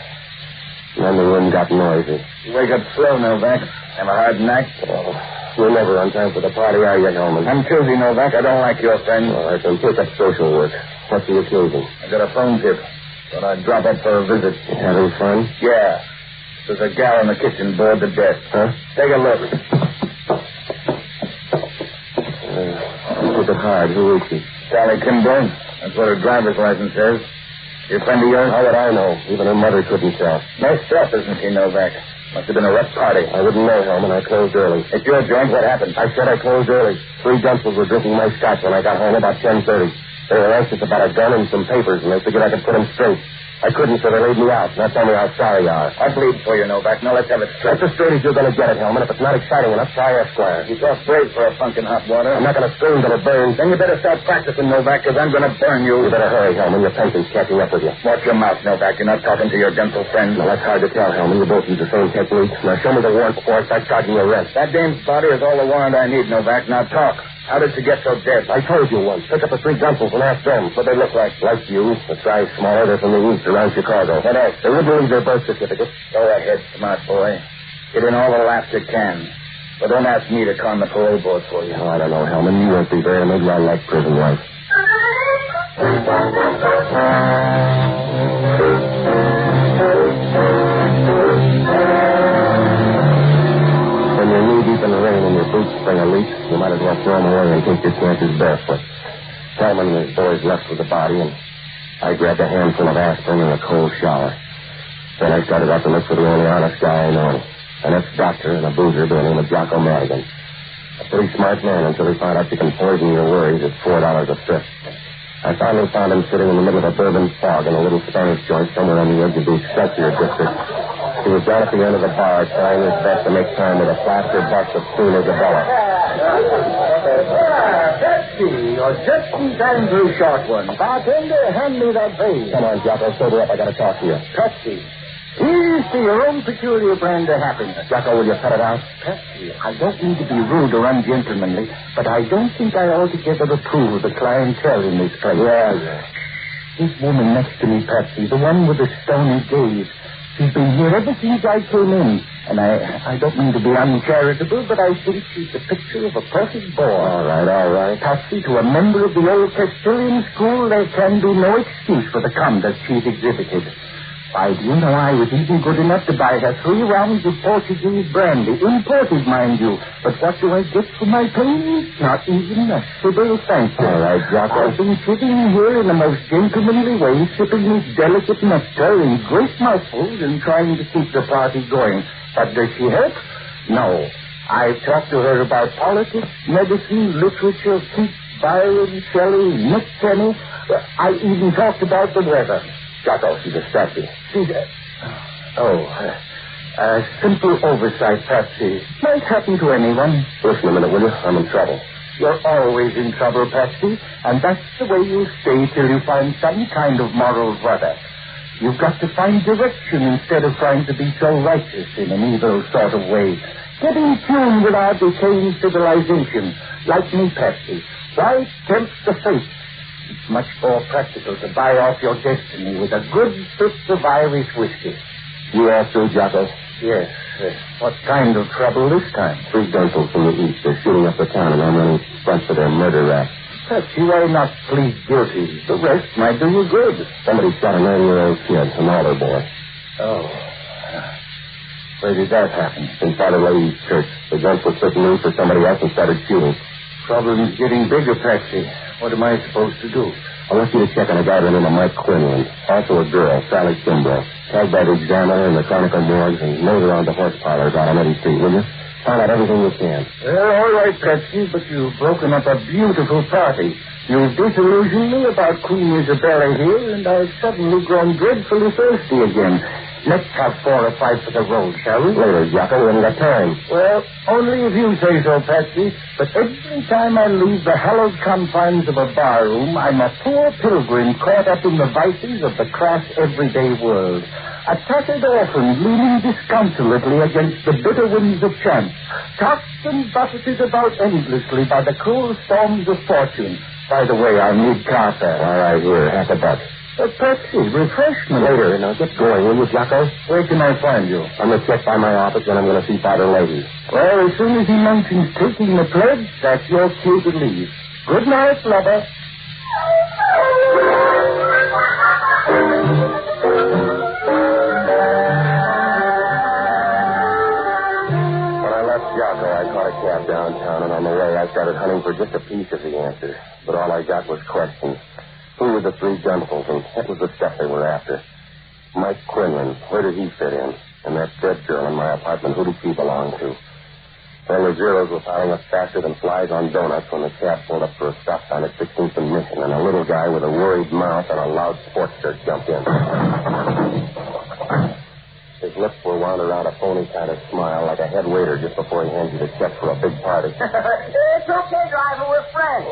And then the room got noisy. You wake up slow, Novak. Have a hard night? Oh, you're never on time for the party, are you, Hellman? I'm choosy, Novak. I don't like your friend. All right, then take up social work. What's the occasion? I got a phone tip. Thought I'd drop up for a visit. Having fun? Yeah. There's a gal in the kitchen board the desk. Huh? Take a look. Look at hard. Who is she? Sally Kimball. That's what her driver's license says. Your friend of yours? How would I know? Even her mother couldn't tell. Nice stuff, isn't she, Novak? Must have been a rough party. I wouldn't know, Hellman. I closed early. It's your joint. What happened? I said I closed early. 3 Dunsels were drinking my scotch when I got home about 10:30. They were anxious about a gun and some papers, and they figured I could put them straight. I couldn't, so they laid me out. Now tell me how sorry you are. I bleed for you, Novak. Now let's have it straight. That's as straight as you're going to get it, Hellman. If it's not exciting enough, try Esquire. You talk brave for a funk in hot water. I'm not going to scream till it burns. Then you better start practicing, Novak, because I'm going to burn you. You better hurry, Hellman. Your pension's catching up with you. Watch your mouth, Novak. You're not talking to your dental friend. Now, that's hard to tell, Hellman. You both use the same technique. Now, show me the warrant before I start charging you rent. That dame's body is all the warrant I need, Novak. Now talk. How did she get so dead? I told you once. Pick up the 3 Dunsels and ask them. What they look like? Like you. The size smaller. They're from the east around Chicago. What else? They wouldn't leave their birth certificate. Go ahead, smart boy. Get in all the laughs you can. But don't ask me to con the parole board for you. Oh, I don't know, Hellman. You won't be there. Maybe I'll like prison life. When you're knee-deep in the rain and your boots spring a leak, you might as well throw them away and take your chances barefoot. Hellman and his boys left with the body, and I grabbed a handful of aspirin and a cold shower. Then I started out to look for the only honest guy I know, an ex-doctor and a boozer by the name of Jocko Madigan. A pretty smart man until he found out you can poison your worries at $4 a fifth. I finally found him sitting in the middle of a bourbon fog in a little Spanish joint somewhere on the edge of the Excelsior district. He was down at the end of the bar trying his best to make time with a plaster bust of Queen Isabella. Pepsi, you're just in time for a short one. Bartender, hand me that vase. Come on, Jocko, sober up. I got to talk to you. Pepsi. Here's to your own peculiar brand of happiness. Jocko, will you cut it out? Pepsi, I don't mean to be rude or ungentlemanly, but I don't think I altogether approve of the clientele in this place. Yeah. This woman next to me, Pepsi, the one with the stony gaze, she's been here ever since I came in. And I don't mean to be uncharitable, but I think she's the picture of a perfect boy. All right. Patsy, to a member of the old Castilian school, there can be no excuse for the conduct she's exhibited. Why, do you know, I was even good enough to buy her 3 rounds of Portuguese brandy, imported, mind you. But what do I get for my pains? Not even a civil thank you. All right, Jocko. I've been sitting here in the most gentlemanly way, sipping this delicate nectar in great mouthfuls and trying to keep the party going. But does she help? No. I've talked to her about politics, medicine, literature, Keats, Byron, Shelley, Nick Kenny. I even talked about the weather. Jocko, she's a statue. She's a simple oversight, Patsy. Might happen to anyone. Listen a minute, will you? I'm in trouble. You're always in trouble, Patsy, and that's the way you stay till you find some kind of moral rudder. You've got to find direction instead of trying to be so righteous in an evil sort of way. Get in tune with our decaying civilization. Like me, Patsy. Why tempt the fate? It's much more practical to buy off your destiny with a good fifth of Irish whiskey. You are through, Jocko? Yes. What kind of trouble this time? 3 Dunsels from the east. They're shooting up the town, and I'm running front for their murder rap. Patsy, why not plead guilty? The rest might do you good. Somebody shot a 9-year-old kid, an older boy. Oh. Where did that happen? Inside a lady's church. The guns were taken in for somebody else and started shooting. Problem's getting bigger, Patsy. What am I supposed to do? I want you to check on a guy by the name of Mike Quinlan. Also a girl, Sally Kimball. Tagged by the Examiner and the Chronicle morgues and made around the horse parlors out on Eddy Street, will you? Find out everything you can. Well, all right, Patsy, but you've broken up a beautiful party. You've disillusioned me about Queen Isabella here, and I've suddenly grown dreadfully thirsty again. Let's have 4 or 5 for the road, shall we? Later, Jocko. We haven't got time. Well, only if you say so, Patsy. But every time I leave the hallowed confines of a barroom, I'm a poor pilgrim caught up in the vices of the crass everyday world. Tattered orphan leaning disconsolately against the bitter winds of chance, tossed and buffeted about endlessly by the cruel storms of fortune. By the way, I'll need car fare. All right, here, $5. Pepsi, refreshment. Later. Now, get going, will you, Jocko? Where can I find you? I'm going to check by my office, and I'm going to see Father Leahy. Well, as soon as he mentions taking the pledge, that's your cue to leave. Good night, lover. When I left Jocko, I caught a cab downtown, and on the way, I started hunting for just a piece of the answer. But all I got was questions. Who were the three gunfuls, and what was the stuff they were after? Mike Quinlan, where did he fit in? And that dead girl in my apartment, who did she belong to? Well, the zeros were piling up faster than flies on donuts when the cab pulled up for a stop sign at 16th and Mission, and a little guy with a worried mouth and a loud sports shirt jumped in. His lips were wound around a phony kind of smile, like a head waiter just before he hands you the check for a big party. It's okay, driver. We're friends.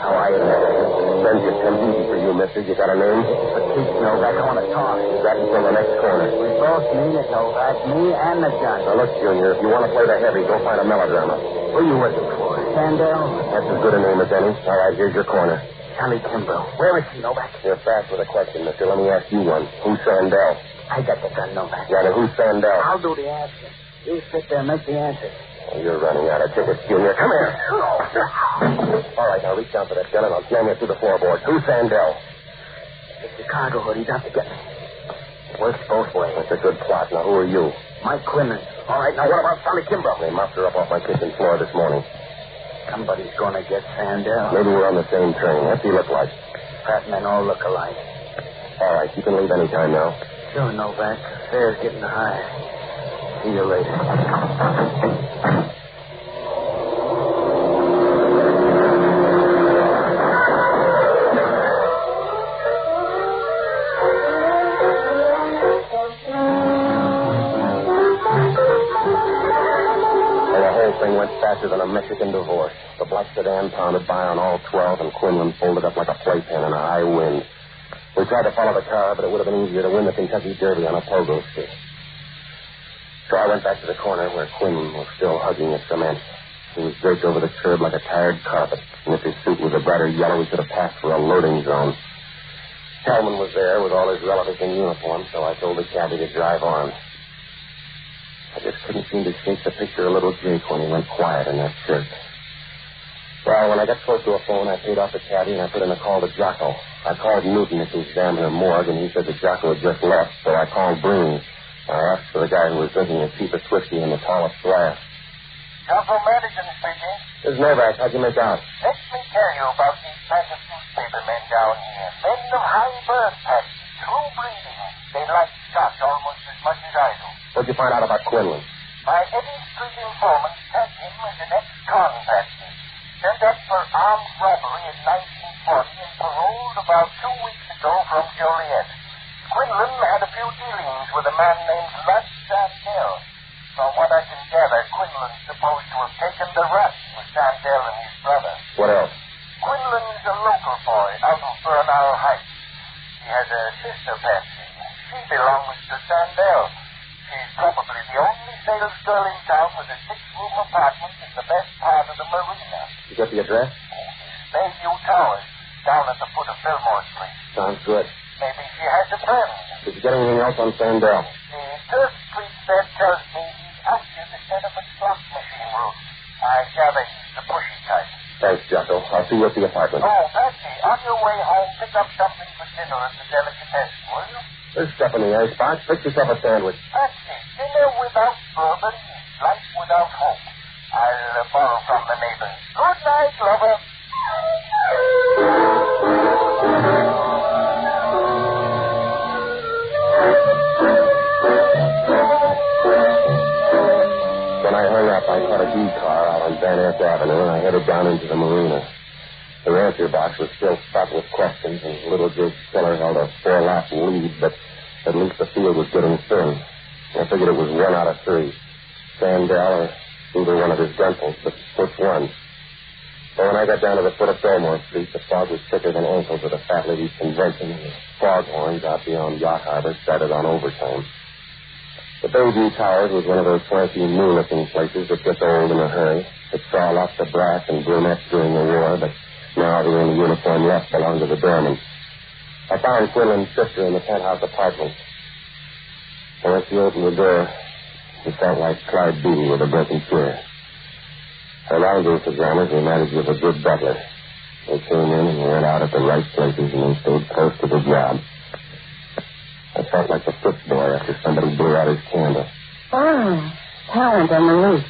How are you, mister? Friendship comes easy for you, mister. You got a name? Please, Novak, I want to talk. You got until the next corner. We both mean it, Novak. Me and the gun. Now, look, Junior, if you want to play the heavy, go find a melodrama. Who are you working for? Sandell? That's as good a name as any. All right, here's your corner. Charlie Kimbrough. Where is he, Novak? You're fast with a question, mister. Let me ask you one. Who's Sandell? I got the gun, Novak. Yeah, now who's Sandell? I'll do the asking. You sit there and make the answer. Oh, you're running out of tickets, Junior. Come here. All right, now reach down for that gun and I'll slam you through the floorboard. Who's Sandell? It's Chicago hood. He's out to get me. Works both ways. That's a good plot. Now, who are you? Mike Quinlan. All right, now what about Charlie Kimbrough? They mopped her up off my kitchen floor this morning. Somebody's going to get Sandell. Maybe we're on the same train. What's he look like? Fat men all look alike. All right, you can leave any time now. Sure, Novak. Fare's getting high. See you later. Went faster than a Mexican divorce. The black sedan pounded by on all 12, and Quinlan folded up like a playpen in a high wind. We tried to follow the car, but it would have been easier to win the Kentucky Derby on a pogo stick. So I went back to the corner where Quinlan was still hugging the cement. He was draped over the curb like a tired carpet, and if his suit was a brighter yellow, he could have passed for a loading zone. Hellman was there with all his relatives in uniform, so I told the cabbie to drive on. I just couldn't seem to shake the picture of little Jake when he went quiet in that shirt. Well, when I got close to a phone, I paid off the cabbie and I put in a call to Jocko. I called Newton at the examiner morgue, and he said that Jocko had just left, so I called Breen. I asked for the guy who was drinking the cheapest whiskey in the tallest glass. Council Madigan speaking. This is Novak. How'd you make out? Let me tell you about these packet newspaper men down here. Men of high birth, Patsy. True breeding. They like Scotch almost as much as I do. What'd you find out about Quinlan? My Eddie Street informant tagged him as an ex-con, Patsy. Sent up for armed robbery in 1940 and paroled about 2 weeks ago from Joliet. Quinlan had a few dealings with a man named Lud Sandell. From what I can gather, Quinlan's supposed to have taken the rap for Sandell and his brother. What else? Quinlan is a local boy out of Bernal Heights. He has a sister, Patsy. She belongs to Sandell. She's probably the only sales girl in town with a 6-room apartment in the best part of the marina. You got the address? Bayview Towers, down at the foot of Fillmore Street. Sounds good. Maybe she has a friend. Did you get anything else on Sandell? The Third Street bed tells me he's active instead of a slot machine route. I gather he's the pushy type. Thanks, Jocko. I'll see you at the apartment. Oh, Patsy, on your way home, pick up something for dinner at the delicatessen, will you? There's stuff in the icebox. Fix yourself a sandwich. Patsy, dinner without bourbon is life without hope. I'll borrow from the neighbors. Good night, lover. When I hung up, I caught a D car out on Van Ness Avenue, and I headed down into the marina. The answer box was still stocked with questions, and little Jake Stiller held a 4-lap lead, but at least the field was getting thin. I figured it was 1 out of 3. Sandell or either one of his gunsels, but which one? So when I got down to the foot of Fillmore Street, the fog was thicker than ankles at a fat lady's convention, and the foghorns out beyond Yacht Harbor started on overtime. The Bayview Towers was one of those swanky, new-looking places that gets old in a hurry. It saw lots of brass and brunettes during the war, but now the only uniform left belonged to the doorman. I found Quinlan's sister in the penthouse apartment. And when she opened the door, she felt like Clyde Beatty with a broken chair. Her laundry pajamas were managed with a good butler. They came in and went out at the right places, and they stayed close to the job. I felt like the foot boy after somebody blew out his candle. Oh, talent on the loose.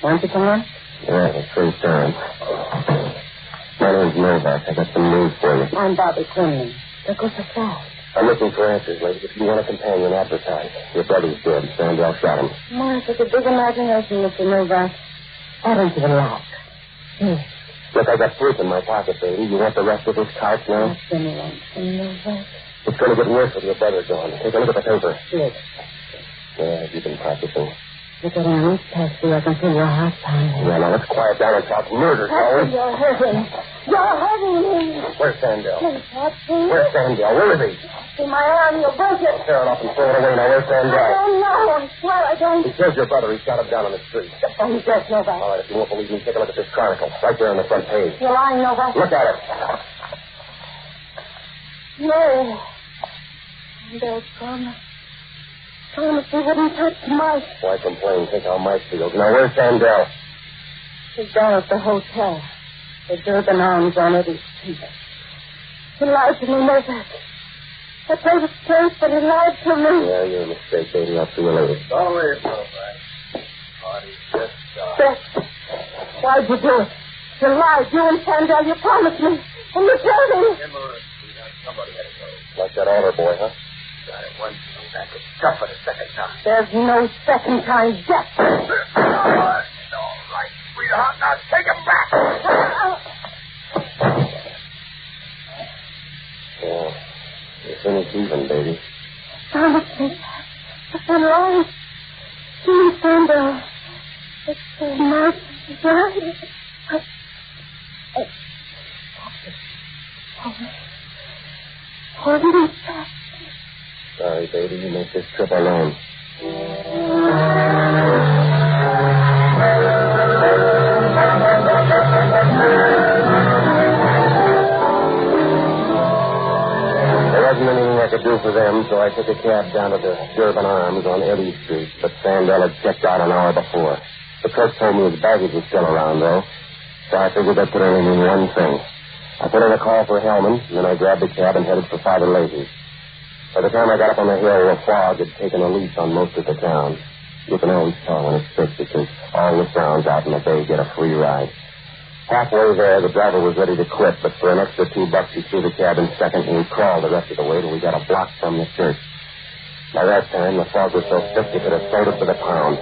Want to come on? Yeah, it's first time. My name's Novak. I got some news for you. I'm Bobby Quinlan. Don't go so fast. I'm looking for answers, lady. If you want a companion, advertise. Your brother's dead. Sandell shot him. Mark, it's a big imagination, Mr. Novak. I don't give a lot. Yes. Look, I got proof in my pocket, baby. You want the rest of this couch now? That's been Novak. It's going to get worse with your brother gone. Take a look at the paper. Good. Yeah, you've been practicing. Look at Annie, Patsy. I can feel your heart pounding. Yeah, now let's quiet down and talk murder, shall we? You're hurting. You're hurting me. Where's Sandell? Please, Patsy. Where's Sandell? Where is he? In my arm, you'll break it. Tear it off and throw it away. Now, where's Sandell? I don't know. I swear I don't. He killed your brother. He shot him down on the street. Oh, he's dead, Novak. All right, if you won't believe me, take a look at this chronicle. Right there on the front page. You're lying, Novak. Look at it. No. Sandell's gone. Promise he wouldn't touch Mike. Why complain? Think how Mike feels. Now, where's Sandell? He's down at the hotel. The Durban Arms on Eddie Street. He lied to me, Novak. I told his place, but he lied to me. Yeah, you're a mistake, baby. I'll see you later. Don't worry, Novak. Party's just Beth, why'd you do it? You lied. You and Sandell, you promised me. And you killed him. Somebody had to go. Like that altar boy, huh? Got it once, Novak. It's tough for the second time. There's no second time death. All right, sweetheart. Now take him back. Yeah. You finished even, baby. Promise me. I've been wrong. See, Sandell. It's not right. Hold me fast. Sorry, baby. You make this trip alone. There wasn't anything I could do for them, so I took a cab down to the Durban Arms on Eddie Street, but Sandell had checked out an hour before. The clerk told me his baggage was still around, though, so I figured that could only mean one thing. I put in a call for Hellman, and then I grabbed the cab and headed for Father Lazy's. By the time I got up on the hill, the fog had taken a lease on most of the town. You can always tell when it's thick because all the sounds out in the bay get a free ride. Halfway there, the driver was ready to quit, but for an extra $2, he threw the cab in second, and we crawled the rest of the way till we got a block from the church. By that time, the fog was so thick you could have sold it to the pound.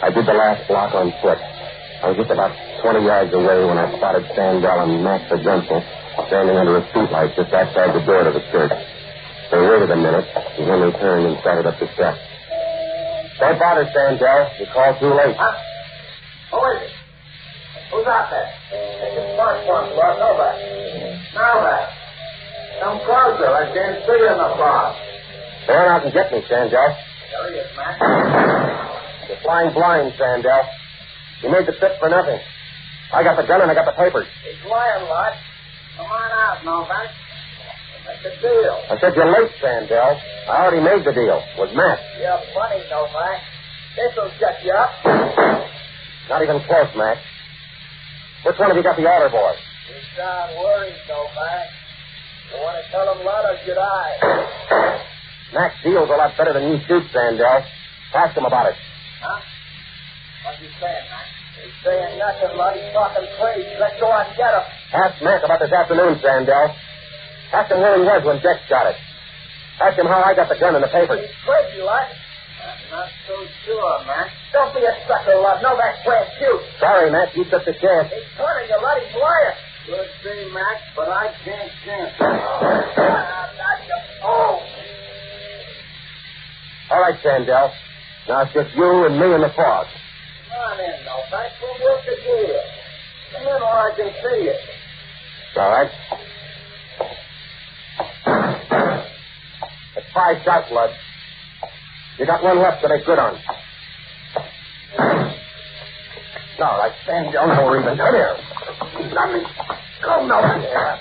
I did the last block on foot. I was just about 20 yards away when I spotted Sandell and Max the Gunsel standing under a streetlight just outside the door to the church. They waited a minute, and then they turned and started up the steps. Don't bother, Sandell. You called too late. Huh? Who is it? Who's out there? It's Mark one, Lord Novak. Novak. Come closer. I can't see you in the fog. Turn out and get me, Sandell. There he is, Max. You're flying blind, Sandell. You made the trip for nothing. I got the gun and I got the papers. He's lying, Lord. Come on out, Novak. Make a deal. I said you're late, Sandell. I already made the deal. With Matt. You're funny, Novak. This'll shut you up. Not even close, Matt. Which one have you got the altar boy? You sound worried, Novak. You want to tell him lot or should I? Max deals a lot better than you shoot, Sandell. Ask him about it. Huh? What's he saying, Max? He's saying nothing, Lud. He's talking crazy. Let's go out and get him. Ask Mac about this afternoon, Sandell. Ask him where he was when Jack shot it. Ask him how I got the gun and the papers. He's crazy, Lud. I'm not so sure, Max. Don't be a sucker, Lud. Novak's playing cute. Sorry, Mac. You took the chance. He's turning you, Lud. He's lying. Good thing, Max, but I can't chance. Oh. All right, Sandell. Now it's just you and me in the fog. Come on in, Novak. We'll work the deal. Come in or I I can see it. All right. It's 5 shots, Lud. You got one left to make good on. All right, stand down, no Regan. Come here. Let me go, Novak.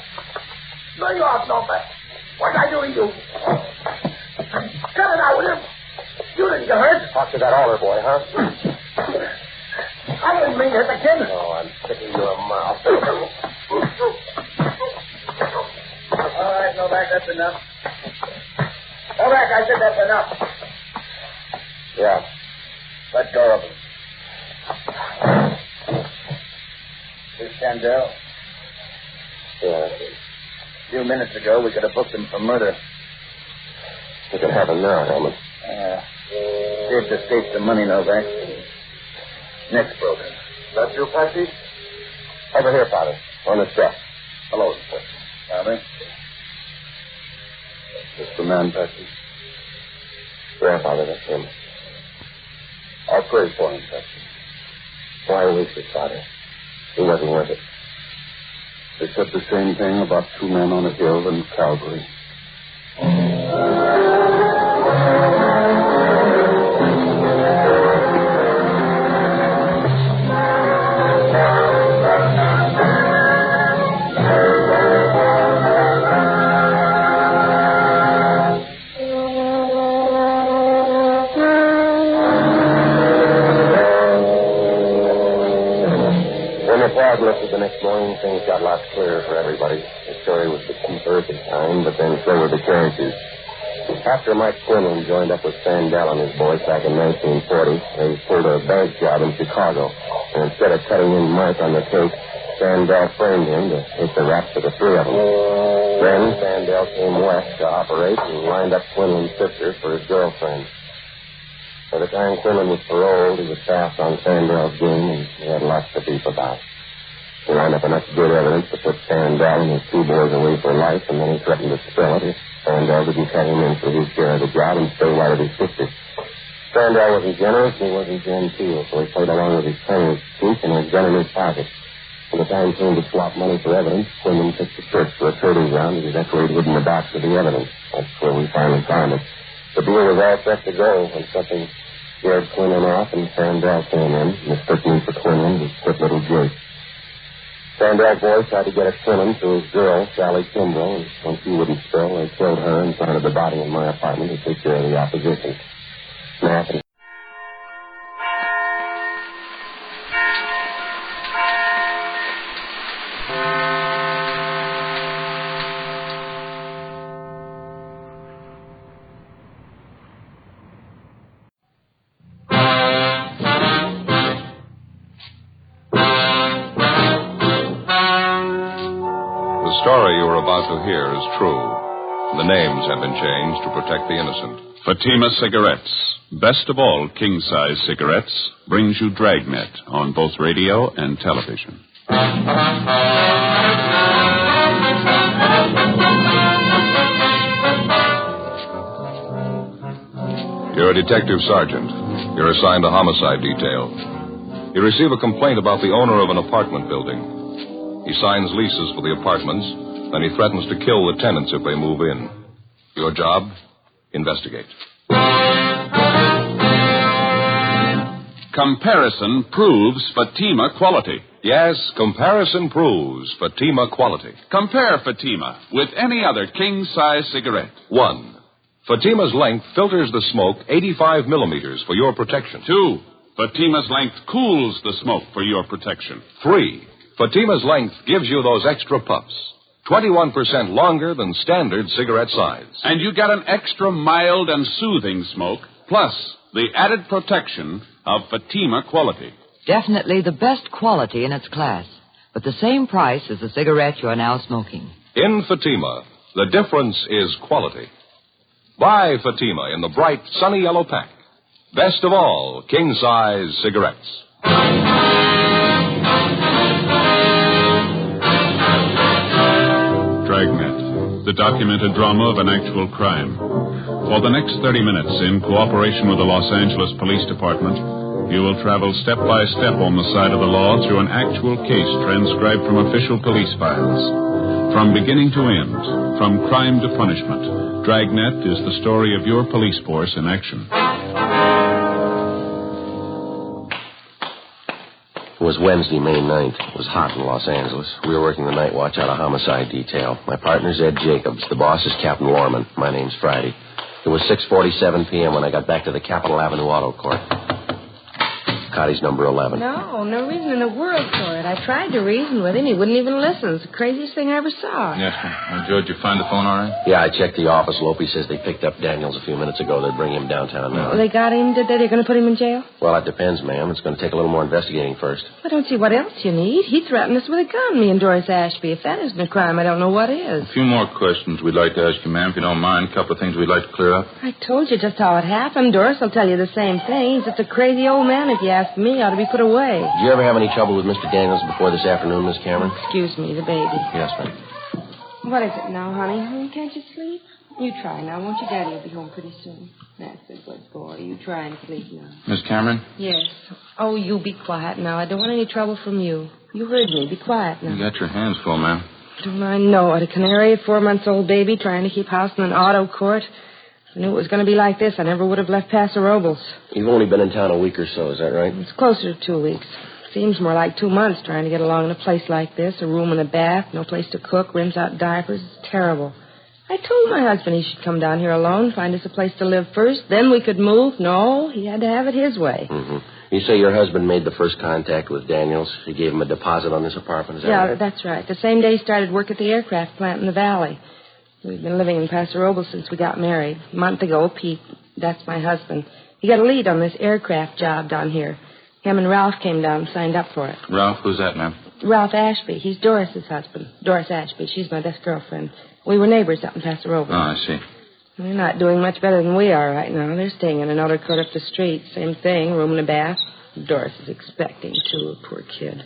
Lay off, Novak. What did I do to you? Cut it out with him. You didn't get hurt. Talk to that altar boy, huh? I didn't mean to hit the kid. Oh, I'm sticking your mouth. All right, Novak, that's enough. Novak, I said that's enough. Yeah. Let go of him. This Sandell? Yeah. A few minutes ago, we could have booked him for murder. We could have him now, Helmut. Saved the state some money, Novak. Next broken. That you, Patsy? Over here, Father. On the step. Hello, sir. Father? That's the man, Patsy. Grandfather, that's him. I'll pray for him, Patsy. Why waste it, Father? He wasn't worth it. They said the same thing about 2 men on a hill in Calgary. The next morning, things got a lot clearer for everybody. The story was the cheaper at the time, but then so were the characters. After Mike Quinlan joined up with Sandell and his boys back in 1940, they pulled a bank job in Chicago. And instead of cutting in Mike on the case, Sandell framed him to hit the rap for the 3 of them. Then Sandell came west to operate and lined up Quinlan's sister for his girlfriend. By the time Quinlan was paroled, he was fast on Sandell's game, and he had lots to beef about. He lined up enough good evidence to put Sandell and his 2 boys away for life, and then he threatened to spill it if Sandell didn't cut him in for his share of the job and stay right at his sister. Sandell wasn't generous, and he wasn't genteel, so he played along with his player's cheek and his gun in his pocket. When the time came to swap money for evidence, Quinlan took the church for a trading ground, and that's where he'd hidden the box of the evidence. That's where we finally found it. The deal was all set to go when something scared Quinlan off, and Sandell came in, mistaking for Quinlan his quick little Jake. Sandell's boys tried to get at Quinlan through his girl, Sally Kimbrough, and when she wouldn't spill, they killed her and planted the body in my apartment to take care of the opposition. Knapp and The story you are about to hear is true. The names have been changed to protect the innocent. Fatima Cigarettes, best of all king-size cigarettes, brings you Dragnet on both radio and television. You're a detective sergeant. You're assigned a homicide detail. You receive a complaint about the owner of an apartment building. He signs leases for the apartments, then he threatens to kill the tenants if they move in. Your job? Investigate. Comparison proves Fatima quality. Yes, comparison proves Fatima quality. Compare Fatima with any other king-size cigarette. 1. Fatima's length filters the smoke 85 millimeters for your protection. 2. Fatima's length cools the smoke for your protection. 3. Fatima's length gives you those extra puffs, 21% longer than standard cigarette size. And you get an extra mild and soothing smoke, plus the added protection of Fatima quality. Definitely the best quality in its class, but the same price as the cigarette you are now smoking. In Fatima, the difference is quality. Buy Fatima in the bright, sunny yellow pack. Best of all, king-size cigarettes. Dragnet, the documented drama of an actual crime. For the next 30 minutes, in cooperation with the Los Angeles Police Department, You will travel step by step on the side of the law through an actual case transcribed from official police files. From beginning to end, from crime to punishment, Dragnet is the story of your police force in action. It was Wednesday, May 9th. It was hot in Los Angeles. We were working the night watch out of homicide detail. My partner's Ed Jacobs. The boss is Captain Lorman. My name's Friday. It was 6:47 p.m. when I got back to the Capitol Avenue Auto Court. Cotty's number 11. No reason in the world for it. I tried to reason with him. He wouldn't even listen. It's the craziest thing I ever saw. Yes, sir. George, you find the phone all right? Yeah, I checked the office. Lope says they picked up Daniels a few minutes ago. They'd bring him downtown now. They got him, did they? They're going to put him in jail? Well, it depends, ma'am. It's going to take a little more investigating first. I don't see what else you need. He threatened us with a gun, me and Doris Ashby. If that isn't a crime, I don't know what is. A few more questions we'd like to ask you, ma'am, if you don't mind. A couple of things we'd like to clear up. I told you just how it happened. Doris will tell you the same thing. He's just a crazy old man, if you ask me. Ought to be put away. Did you ever have any trouble with Mr. Daniels before this afternoon, Miss Cameron? Excuse me, the baby. Yes, ma'am. What is it now, honey? Can't you sleep? You try now, won't you? Daddy will be home pretty soon. That's a good boy. You try and sleep now. Miss Cameron? Yes. Oh, you be quiet now. I don't want any trouble from you. You heard me. Be quiet now. You got your hands full, ma'am. Don't I know it? A canary, a 4-month-old baby trying to keep house in an auto court. If I knew it was going to be like this, I never would have left Paso Robles. You've only been in town a week or so, is that right? It's closer to 2 weeks. Seems more like 2 months trying to get along in a place like this. A room and a bath, no place to cook, rinse out diapers. It's terrible. I told my husband he should come down here alone, find us a place to live first. Then we could move. No, he had to have it his way. Mm-hmm. You say your husband made the first contact with Daniels. He gave him a deposit on this apartment, is that right? Yeah, that's right. The same day he started work at the aircraft plant in the valley. We've been living in Paso Robles since we got married. A month ago, Pete, that's my husband, he got a lead on this aircraft job down here. Him and Ralph came down and signed up for it. Ralph, who's that, ma'am? Ralph Ashby. He's Doris's husband. Doris Ashby. She's my best girlfriend. We were neighbors up in Paso Robles. Oh, I see. They're not doing much better than we are right now. They're staying in another court up the street. Same thing, room and a bath. Doris is expecting, too, poor kid.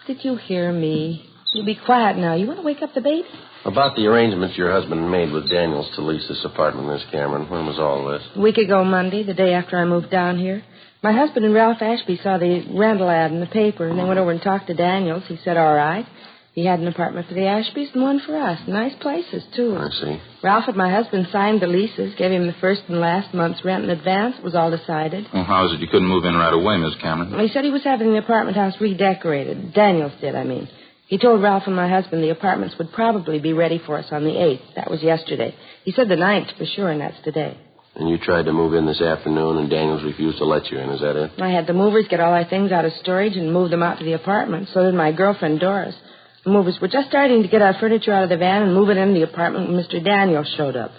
Did you hear me? You be quiet now. You want to wake up the baby? About the arrangements your husband made with Daniels to lease this apartment, Miss Cameron, when was all this? A week ago Monday, the day after I moved down here. My husband and Ralph Ashby saw the rental ad in the paper, and they went over and talked to Daniels. He said, all right. He had an apartment for the Ashbys and one for us. Nice places, too. I see. Ralph and my husband signed the leases, gave him the first and last month's rent in advance. It was all decided. Well, how is it you couldn't move in right away, Miss Cameron? Well, he said he was having the apartment house redecorated. Daniels did, I mean. He told Ralph and my husband the apartments would probably be ready for us on the 8th. That was yesterday. He said the 9th for sure, and that's today. And you tried to move in this afternoon, and Daniels refused to let you in. Is that it? I had the movers get all our things out of storage and move them out to the apartment. So did my girlfriend, Doris. The movers were just starting to get our furniture out of the van and move it into the apartment when Mr. Daniels showed up.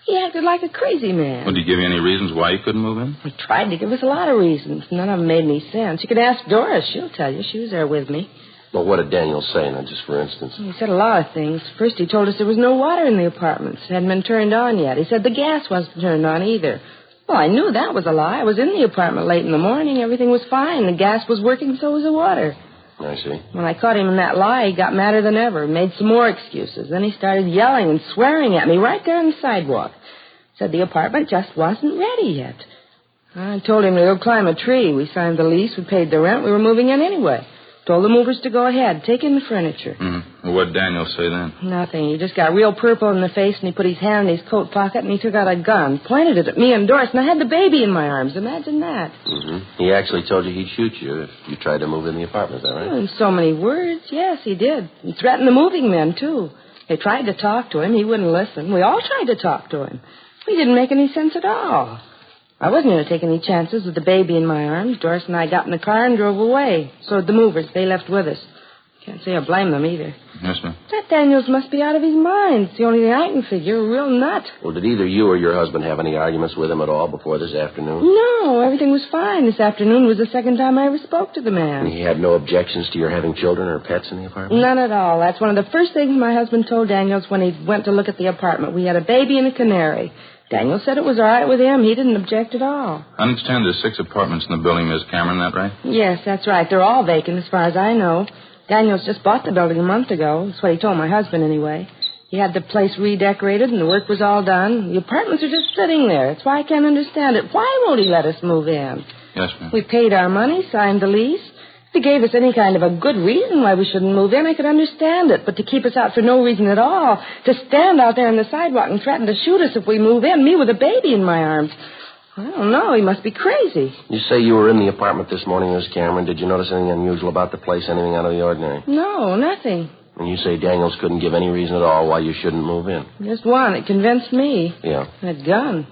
He acted like a crazy man. Well, did he give you any reasons why you couldn't move in? He tried to give us a lot of reasons. None of them made any sense. You could ask Doris. She'll tell you. She was there with me. Well, what did Daniels say, now, just for instance? He said a lot of things. First, he told us there was no water in the apartments. It hadn't been turned on yet. He said the gas wasn't turned on either. Well, I knew that was a lie. I was in the apartment late in the morning. Everything was fine. The gas was working, so was the water. I see. When I caught him in that lie, he got madder than ever, made some more excuses. Then he started yelling and swearing at me right there on the sidewalk. Said the apartment just wasn't ready yet. I told him to go climb a tree. We signed the lease. We paid the rent. We were moving in anyway. Told the movers to go ahead, take in the furniture. Mm-hmm. Well, what did Daniel say then? Nothing. He just got real purple in the face, and he put his hand in his coat pocket, and he took out a gun, pointed it at me and Doris, and I had the baby in my arms. Imagine that. Mm-hmm. He actually told you he'd shoot you if you tried to move in the apartment, is that right? Oh, in so many words, yes, he did. He threatened the moving men, too. They tried to talk to him. He wouldn't listen. We all tried to talk to him. He didn't make any sense at all. I wasn't going to take any chances with the baby in my arms. Doris and I got in the car and drove away. So did the movers. They left with us. Can't say I blame them either. Yes, ma'am. That Daniels must be out of his mind. It's the only thing I can figure. A real nut. Well, did either you or your husband have any arguments with him at all before this afternoon? No, everything was fine. This afternoon was the second time I ever spoke to the man. And he had no objections to your having children or pets in the apartment? None at all. That's one of the first things my husband told Daniels when he went to look at the apartment. We had a baby and a canary. Daniel said it was all right with him. He didn't object at all. I understand there's 6 apartments in the building, Miss Cameron, that right? Yes, that's right. They're all vacant as far as I know. Daniels just bought the building a month ago. That's what he told my husband anyway. He had the place redecorated and the work was all done. The apartments are just sitting there. That's why I can't understand it. Why won't he let us move in? Yes, ma'am. We paid our money, signed the lease. If he gave us any kind of a good reason why we shouldn't move in, I could understand it. But to keep us out for no reason at all, to stand out there on the sidewalk and threaten to shoot us if we move in, me with a baby in my arms, I don't know. He must be crazy. You say you were in the apartment this morning, Miss Cameron. Did you notice anything unusual about the place, anything out of the ordinary? No, nothing. And you say Daniels couldn't give any reason at all why you shouldn't move in? Just one. It convinced me. Yeah. That gun.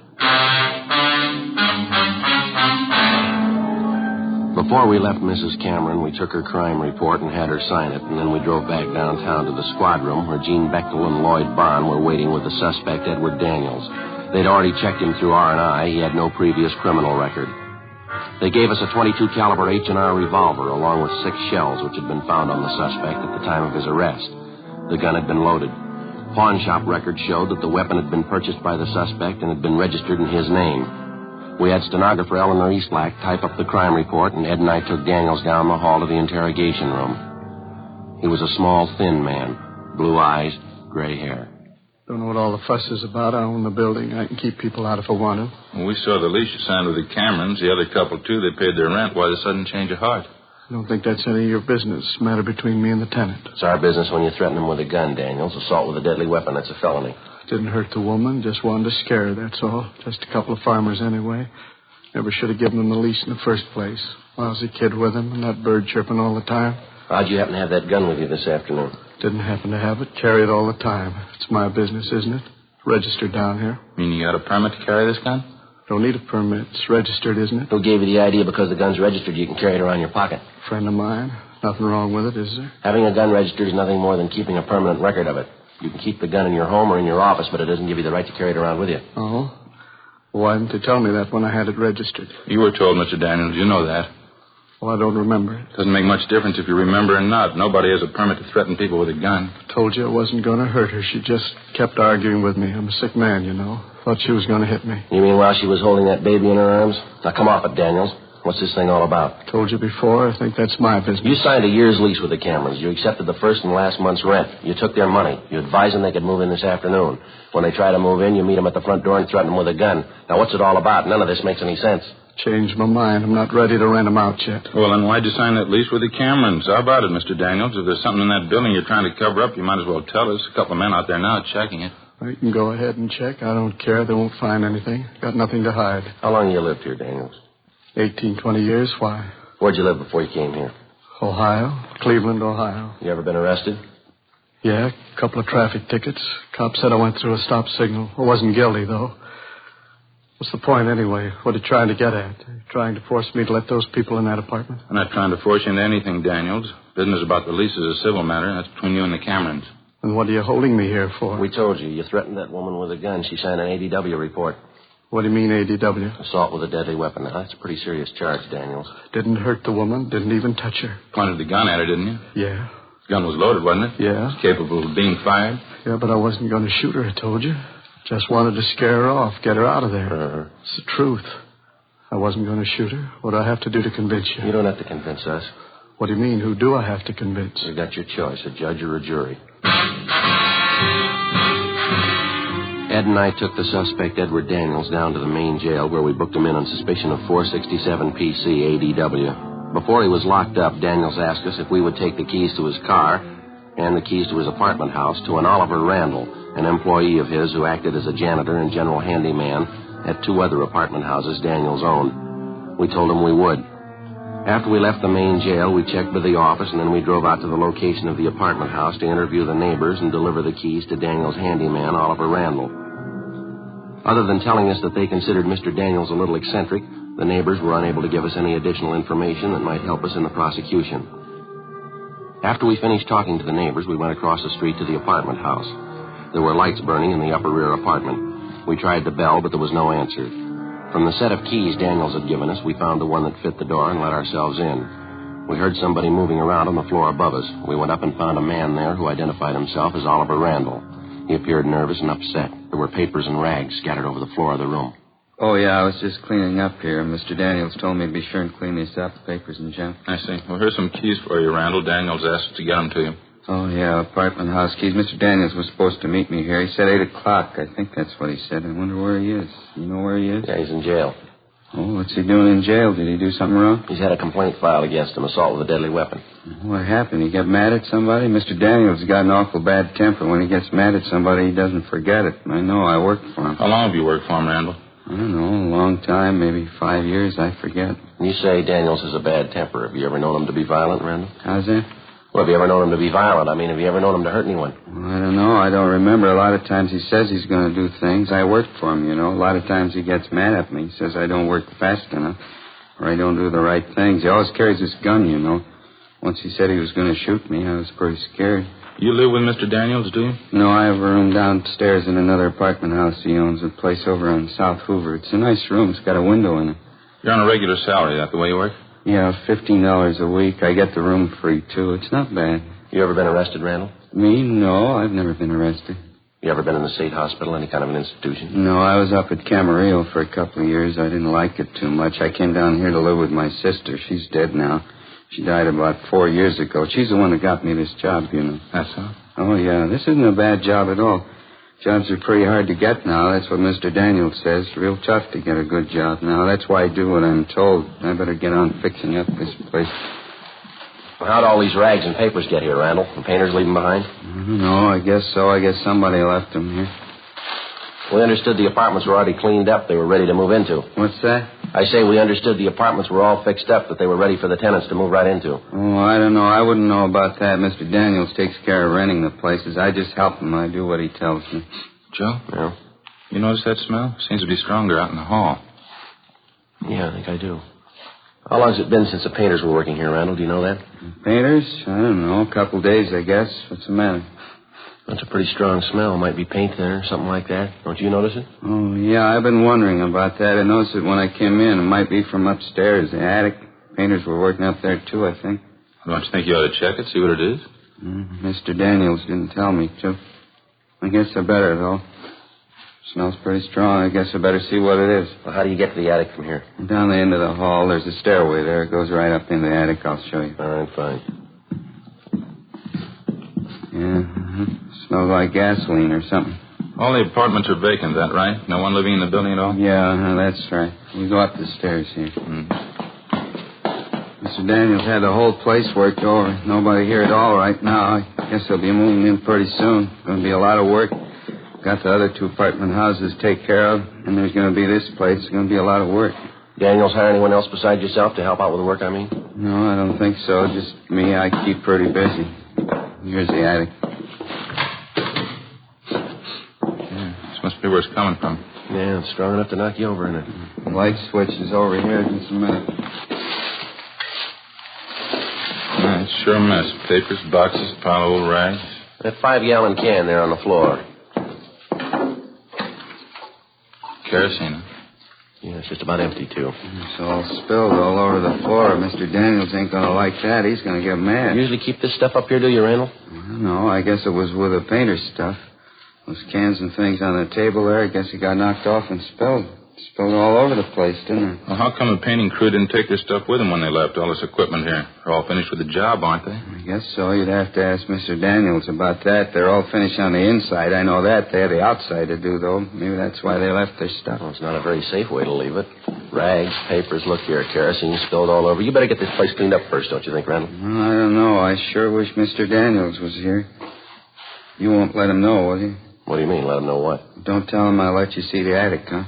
Before we left Mrs. Cameron, we took her crime report and had her sign it, and then we drove back downtown to the squad room where Gene Bechtel and Lloyd Barn were waiting with the suspect, Edward Daniels. They'd already checked him through R&I. He had no previous criminal record. They gave us a .22 caliber H&R revolver along with 6 shells which had been found on the suspect at the time of his arrest. The gun had been loaded. Pawn shop records showed that the weapon had been purchased by the suspect and had been registered in his name. We had stenographer Eleanor Eastlack type up the crime report, and Ed and I took Daniels down the hall to the interrogation room. He was a small, thin man, blue eyes, gray hair. Don't know what all the fuss is about. I own the building. I can keep people out if I want to. Well, we saw the lease you signed with the Camerons. The other couple, too, they paid their rent. Why the sudden change of heart? I don't think that's any of your business. It's a matter between me and the tenant. It's our business when you threaten him with a gun, Daniels. Assault with a deadly weapon, that's a felony. Didn't hurt the woman. Just wanted to scare her, that's all. Just a couple of farmers anyway. Never should have given him the lease in the first place. Lousy kid with him and that bird chirping all the time. How'd you happen to have that gun with you this afternoon? Didn't happen to have it. Carry it all the time. It's my business, isn't it? Registered down here. Mean you got a permit to carry this gun? Don't need a permit. It's registered, isn't it? Who gave you the idea because the gun's registered you can carry it around in your pocket? Friend of mine. Nothing wrong with it, is there? Having a gun registered is nothing more than keeping a permanent record of it. You can keep the gun in your home or in your office, but it doesn't give you the right to carry it around with you. Oh? Why didn't you tell me that when I had it registered? You were told, Mr. Daniels. You know that. Well, I don't remember it. Doesn't make much difference if you remember or not. Nobody has a permit to threaten people with a gun. Told you I wasn't going to hurt her. She just kept arguing with me. I'm a sick man, you know. Thought she was going to hit me. You mean while she was holding that baby in her arms? Now, come off it, Daniels. What's this thing all about? Told you before. I think that's my business. You signed a year's lease with the Camerons. You accepted the first and last month's rent. You took their money. You advised them they could move in this afternoon. When they try to move in, you meet them at the front door and threaten them with a gun. Now, what's it all about? None of this makes any sense. Changed my mind. I'm not ready to rent them out yet. Well, then why'd you sign that lease with the Camerons? How about it, Mr. Daniels? If there's something in that building you're trying to cover up, you might as well tell us. A couple of men out there now checking it. You can go ahead and check. I don't care. They won't find anything. Got nothing to hide. How long you lived here, Daniels? 18, 20 years. Why? Where'd you live before you came here? Ohio. Cleveland, Ohio. You ever been arrested? Yeah, a couple of traffic tickets. Cop said I went through a stop signal. I wasn't guilty, though. What's the point, anyway? What are you trying to get at? Trying to force me to let those people in that apartment? I'm not trying to force you into anything, Daniels. Business about the lease is a civil matter. That's between you and the Camerons. And what are you holding me here for? We told you. You threatened that woman with a gun. She signed an ADW report. What do you mean, ADW? Assault with a deadly weapon. Now, that's a pretty serious charge, Daniels. Didn't hurt the woman. Didn't even touch her. Pointed the gun at her, didn't you? Yeah. The gun was loaded, wasn't it? Yeah. It was capable of being fired? Yeah, but I wasn't going to shoot her, I told you. Just wanted to scare her off, get her out of there. It's the truth. I wasn't going to shoot her. What do I have to do to convince you? You don't have to convince us. What do you mean? Who do I have to convince? You got your choice, a judge or a jury. Ed and I took the suspect, Edward Daniels, down to the main jail where we booked him in on suspicion of 467 PC ADW. Before he was locked up, Daniels asked us if we would take the keys to his car and the keys to his apartment house to an Oliver Randall, an employee of his who acted as a janitor and general handyman at 2 other apartment houses Daniels owned. We told him we would. After we left the main jail, we checked with the office, and then we drove out to the location of the apartment house to interview the neighbors and deliver the keys to Daniels' handyman, Oliver Randall. Other than telling us that they considered Mr. Daniels a little eccentric, the neighbors were unable to give us any additional information that might help us in the prosecution. After we finished talking to the neighbors, we went across the street to the apartment house. There were lights burning in the upper rear apartment. We tried the bell, but there was no answer. From the set of keys Daniels had given us, we found the one that fit the door and let ourselves in. We heard somebody moving around on the floor above us. We went up and found a man there who identified himself as Oliver Randall. He appeared nervous and upset. There were papers and rags scattered over the floor of the room. Oh, yeah, I was just cleaning up here. Mr. Daniels told me to be sure and clean this up, the papers and junk. I see. Well, here's some keys for you, Randall. Daniels asked to get them to you. Oh, yeah, apartment house keys. Mr. Daniels was supposed to meet me here. He said 8 o'clock. I think that's what he said. I wonder where he is. You know where he is? Yeah, he's in jail. Oh, what's he doing in jail? Did he do something wrong? He's had a complaint filed against him, assault with a deadly weapon. What happened? He got mad at somebody? Mr. Daniels got an awful bad temper. When he gets mad at somebody, he doesn't forget it. I know. I worked for him. How long have you worked for him, Randall? I don't know. A long time. Maybe 5 years. I forget. You say Daniels has a bad temper. Have you ever known him to be violent, Randall? How's that? Well, have you ever known him to be violent? I mean, have you ever known him to hurt anyone? Well, I don't know. I don't remember. A lot of times he says he's going to do things. I worked for him, you know. A lot of times he gets mad at me. He says I don't work fast enough or I don't do the right things. He always carries his gun, you know. Once he said he was going to shoot me, I was pretty scared. You live with Mr. Daniels, do you? No, I have a room downstairs in another apartment house. He owns a place over on South Hoover. It's a nice room. It's got a window in it. You're on a regular salary, that the way you work? Yeah, $15 a week. I get the room free, too. It's not bad. You ever been arrested, Randall? Me? No, I've never been arrested. You ever been in the state hospital, any kind of an institution? No, I was up at Camarillo for a couple of years. I didn't like it too much. I came down here to live with my sister. She's dead now. She died about 4 years ago. She's the one that got me this job, you know. That's so? Oh, yeah. This isn't a bad job at all. Jobs are pretty hard to get now. That's what Mr. Daniels says. Real tough to get a good job now. That's why I do what I'm told. I better get on fixing up this place. Well, how'd all these rags and papers get here, Randall? The painters leave them behind? No, I guess so. I guess somebody left them here. We understood the apartments were already cleaned up. They were ready to move into. What's that? I say we understood the apartments were all fixed up, that they were ready for the tenants to move right into. Oh, I don't know. I wouldn't know about that. Mr. Daniels takes care of renting the places. I just help him. I do what he tells me. Joe? Yeah? You notice that smell? Seems to be stronger out in the hall. Yeah, I think I do. How long has it been since the painters were working here, Randall? Do you know that? Painters? I don't know. A couple days, I guess. What's the matter? That's a pretty strong smell. Might be paint there or something like that. Don't you notice it? Oh, yeah, I've been wondering about that. I noticed it when I came in. It might be from upstairs, the attic. Painters were working up there, too, I think. Don't you think you ought to check it, see what it is? Mr. Daniels didn't tell me to. I guess I better, though. Smells pretty strong. I guess I better see what it is. Well, how do you get to the attic from here? Down the end of the hall. There's a stairway there. It goes right up into the attic. I'll show you. All right, fine. Yeah, smells like gasoline or something. All the apartments are vacant, is that right? No one living in the building at all? Yeah, that's right. We go up the stairs here. Mr. Daniels had the whole place worked over. Nobody here at all right now. I guess they'll be moving in pretty soon. Going to be a lot of work. Got the other two apartment houses to take care of, and there's going to be this place. It's going to be a lot of work. Daniels hire anyone else besides yourself to help out with the work, I mean? No, I don't think so. Just me. I keep pretty busy. Here's the attic. Yeah, this must be where it's coming from. Yeah, it's strong enough to knock you over in it. The light switch is over here. Just a minute. Yeah, it's sure a mess. Papers, boxes, a pile of old rags. That 5-gallon can there on the floor. Kerosene. Yeah, it's just about empty, too. It's all spilled all over the floor. Mr. Daniels ain't going to like that. He's going to get mad. You usually keep this stuff up here, do you, Randall? No, I guess it was with the painter's stuff. Those cans and things on the table there, I guess it got knocked off and spilled. Spilled all over the place, didn't it? Well, how come the painting crew didn't take their stuff with them when they left? All this equipment here. They're all finished with the job, aren't they? I guess so. You'd have to ask Mr. Daniels about that. They're all finished on the inside. I know that. They have the outside to do, though. Maybe that's why they left their stuff. Well, it's not a very safe way to leave it. Rags, papers, look here, kerosene spilled all over. You better get this place cleaned up first, don't you think, Randall? Well, I don't know. I sure wish Mr. Daniels was here. You won't let him know, will you? What do you mean, let him know what? Don't tell him I'll let you see the attic, huh?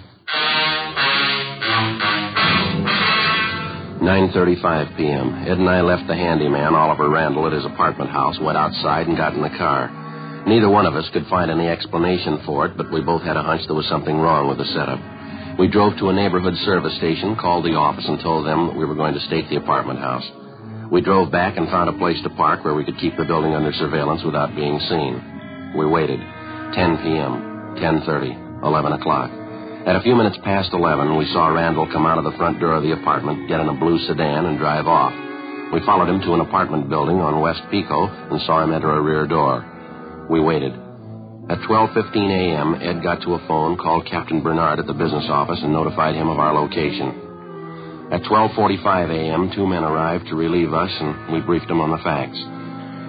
9:35 p.m. Ed and I left the handyman, Oliver Randall, at his apartment house, went outside and got in the car. Neither one of us could find any explanation for it, but we both had a hunch there was something wrong with the setup. We drove to a neighborhood service station, called the office, and told them that we were going to stake the apartment house. We drove back and found a place to park where we could keep the building under surveillance without being seen. We waited. 10 p.m., 10:30, 11 o'clock. At a few minutes past 11, we saw Randall come out of the front door of the apartment, get in a blue sedan, and drive off. We followed him to an apartment building on West Pico and saw him enter a rear door. We waited. At 12:15 a.m., Ed got to a phone, called Captain Bernard at the business office, and notified him of our location. At 12:45 a.m., 2 men arrived to relieve us, and we briefed them on the facts.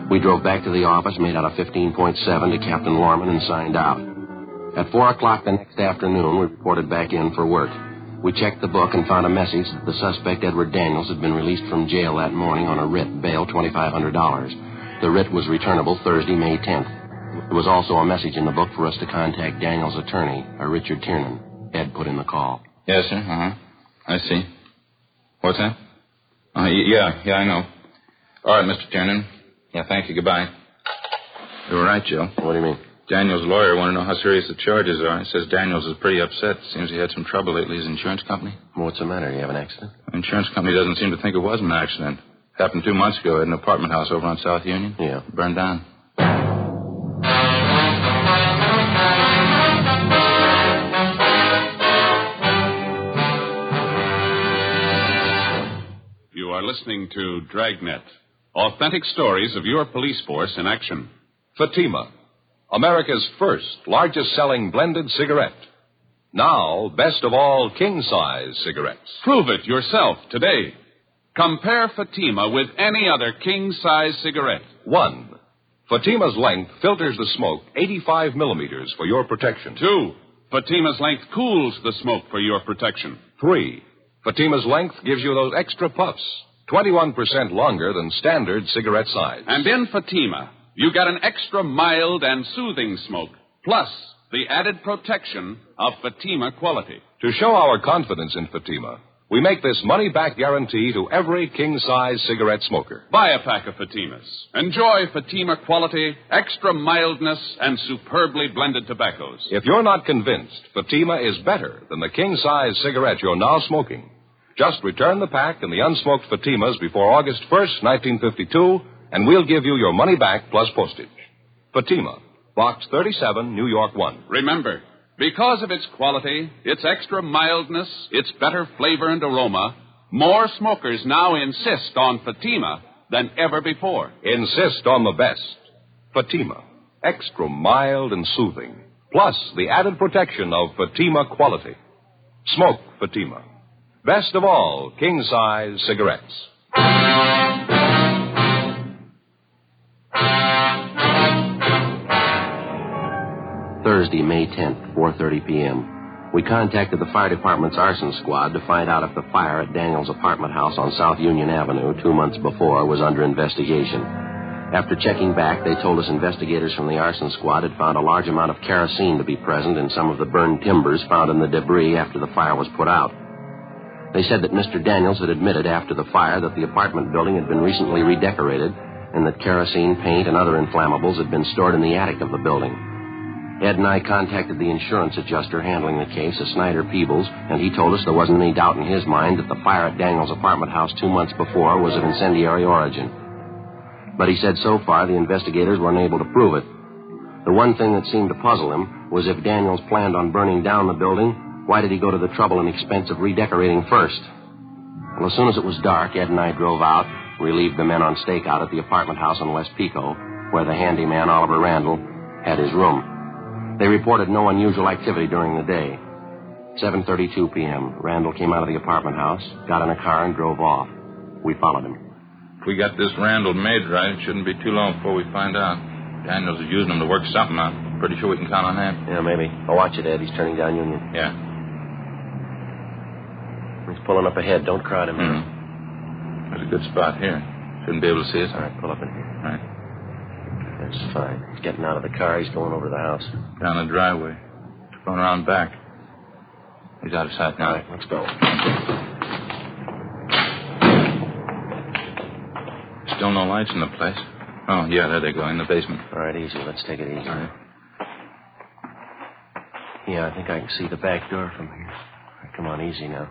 We drove back to the office, made out a 15.7 to Captain Lorman, and signed out. At 4 o'clock the next afternoon, we reported back in for work. We checked the book and found a message that the suspect, Edward Daniels, had been released from jail that morning on a writ, bail $2,500. The writ was returnable Thursday, May 10th. There was also a message in the book for us to contact Daniels' attorney, Richard Tiernan. Ed put in the call. Yes, sir. Uh-huh. I see. What's that? Yeah, I know. All right, Mr. Tiernan. Yeah, thank you. Goodbye. You were right, Joe. What do you mean? Daniels' lawyer wanted to know how serious the charges are. He says Daniels is pretty upset. Seems he had some trouble lately. His insurance company. Well, what's the matter? Do you have an accident? The insurance company doesn't seem to think it was an accident. Happened 2 months ago at an apartment house over on South Union. Yeah. Burned down. You are listening to Dragnet. Authentic stories of your police force in action. Fatima, America's first largest-selling blended cigarette. Now, best of all, king-size cigarettes. Prove it yourself today. Compare Fatima with any other king-size cigarette. 1. Fatima's length filters the smoke 85 millimeters for your protection. 2. Fatima's length cools the smoke for your protection. 3. Fatima's length gives you those extra puffs, 21% longer than standard cigarette size. And in Fatima, you get an extra mild and soothing smoke, plus the added protection of Fatima quality. To show our confidence in Fatima, we make this money-back guarantee to every king-size cigarette smoker. Buy a pack of Fatimas. Enjoy Fatima quality, extra mildness, and superbly blended tobaccos. If you're not convinced Fatima is better than the king-size cigarette you're now smoking, just return the pack and the unsmoked Fatimas before August 1st, 1952, and we'll give you your money back plus postage. Fatima, Box 37, New York 1. Remember, because of its quality, its extra mildness, its better flavor and aroma, more smokers now insist on Fatima than ever before. Insist on the best. Fatima, extra mild and soothing, plus the added protection of Fatima quality. Smoke Fatima. Best of all, king-size cigarettes. Thursday, May 10th, 4:30 p.m. We contacted the fire department's arson squad to find out if the fire at Daniels' apartment house on South Union Avenue 2 months before was under investigation. After checking back, they told us investigators from the arson squad had found a large amount of kerosene to be present in some of the burned timbers found in the debris after the fire was put out. They said that Mr. Daniels had admitted after the fire that the apartment building had been recently redecorated and that kerosene, paint, and other inflammables had been stored in the attic of the building. Ed and I contacted the insurance adjuster handling the case, a Snyder Peebles, and he told us there wasn't any doubt in his mind that the fire at Daniels' apartment house 2 months before was of incendiary origin. But he said so far the investigators were unable to prove it. The one thing that seemed to puzzle him was if Daniels planned on burning down the building, why did he go to the trouble and expense of redecorating first? Well, as soon as it was dark, Ed and I drove out, relieved the men on stakeout at the apartment house on West Pico, where the handyman, Oliver Randall, had his room. They reported no unusual activity during the day. 7:32 p.m., Randall came out of the apartment house, got in a car, and drove off. We followed him. If we got this Randall made right, it shouldn't be too long before we find out. Daniels is using him to work something out. Pretty sure we can count on that. Yeah, maybe. I'll watch it, Ed. He's turning down Union. Yeah. He's pulling up ahead. Don't crowd him. There's a good spot here. Shouldn't be able to see us. All right, pull up in here. All right. That's fine. He's getting out of the car. He's going over to the house. Down the driveway. Going around back. He's out of sight now. All right, let's go. Still no lights in the place. Oh, yeah, there they go, in the basement. All right, easy. Let's take it easy. All right. Yeah, I think I can see the back door from here. All right, come on, easy now.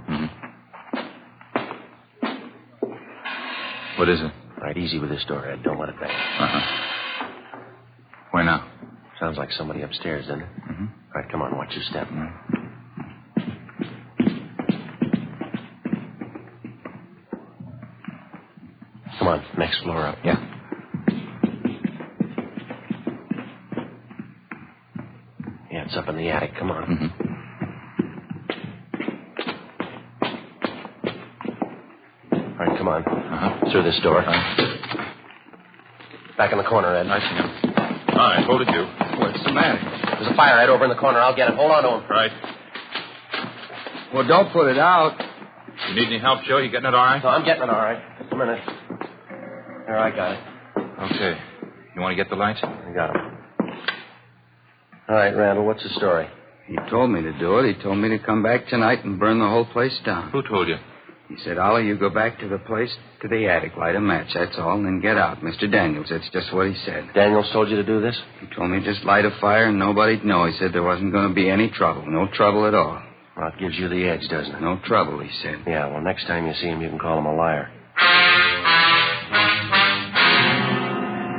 What is it? All right, easy with this door, Ed. Don't let it bang. Where now? Sounds like somebody upstairs, doesn't it? All right, come on, watch your step. Come on, next floor up. Yeah. Yeah, it's up in the attic. Come on. All right, come on. Through this door. Back in the corner, Ed. I see him. All right, hold it, you. What's the matter? There's a fire right over in the corner. I'll get it. Hold on to him. Right. Well, don't put it out. You need any help, Joe? You getting it all right? No, I'm getting it all right. Just a minute. There, I got it. Okay. You want to get the lights? I got it. All right, Randall, what's the story? He told me to do it. He told me to come back tonight and burn the whole place down. Who told you? He said, Ollie, you go back to the place, to the attic, light a match, that's all, and then get out. Mr. Daniels, that's just what he said. Daniels told you to do this? He told me just light a fire and nobody'd know. He said there wasn't going to be any trouble. No trouble at all. Well, it gives you the edge, doesn't it? No trouble, he said. Yeah, well, next time you see him, you can call him a liar.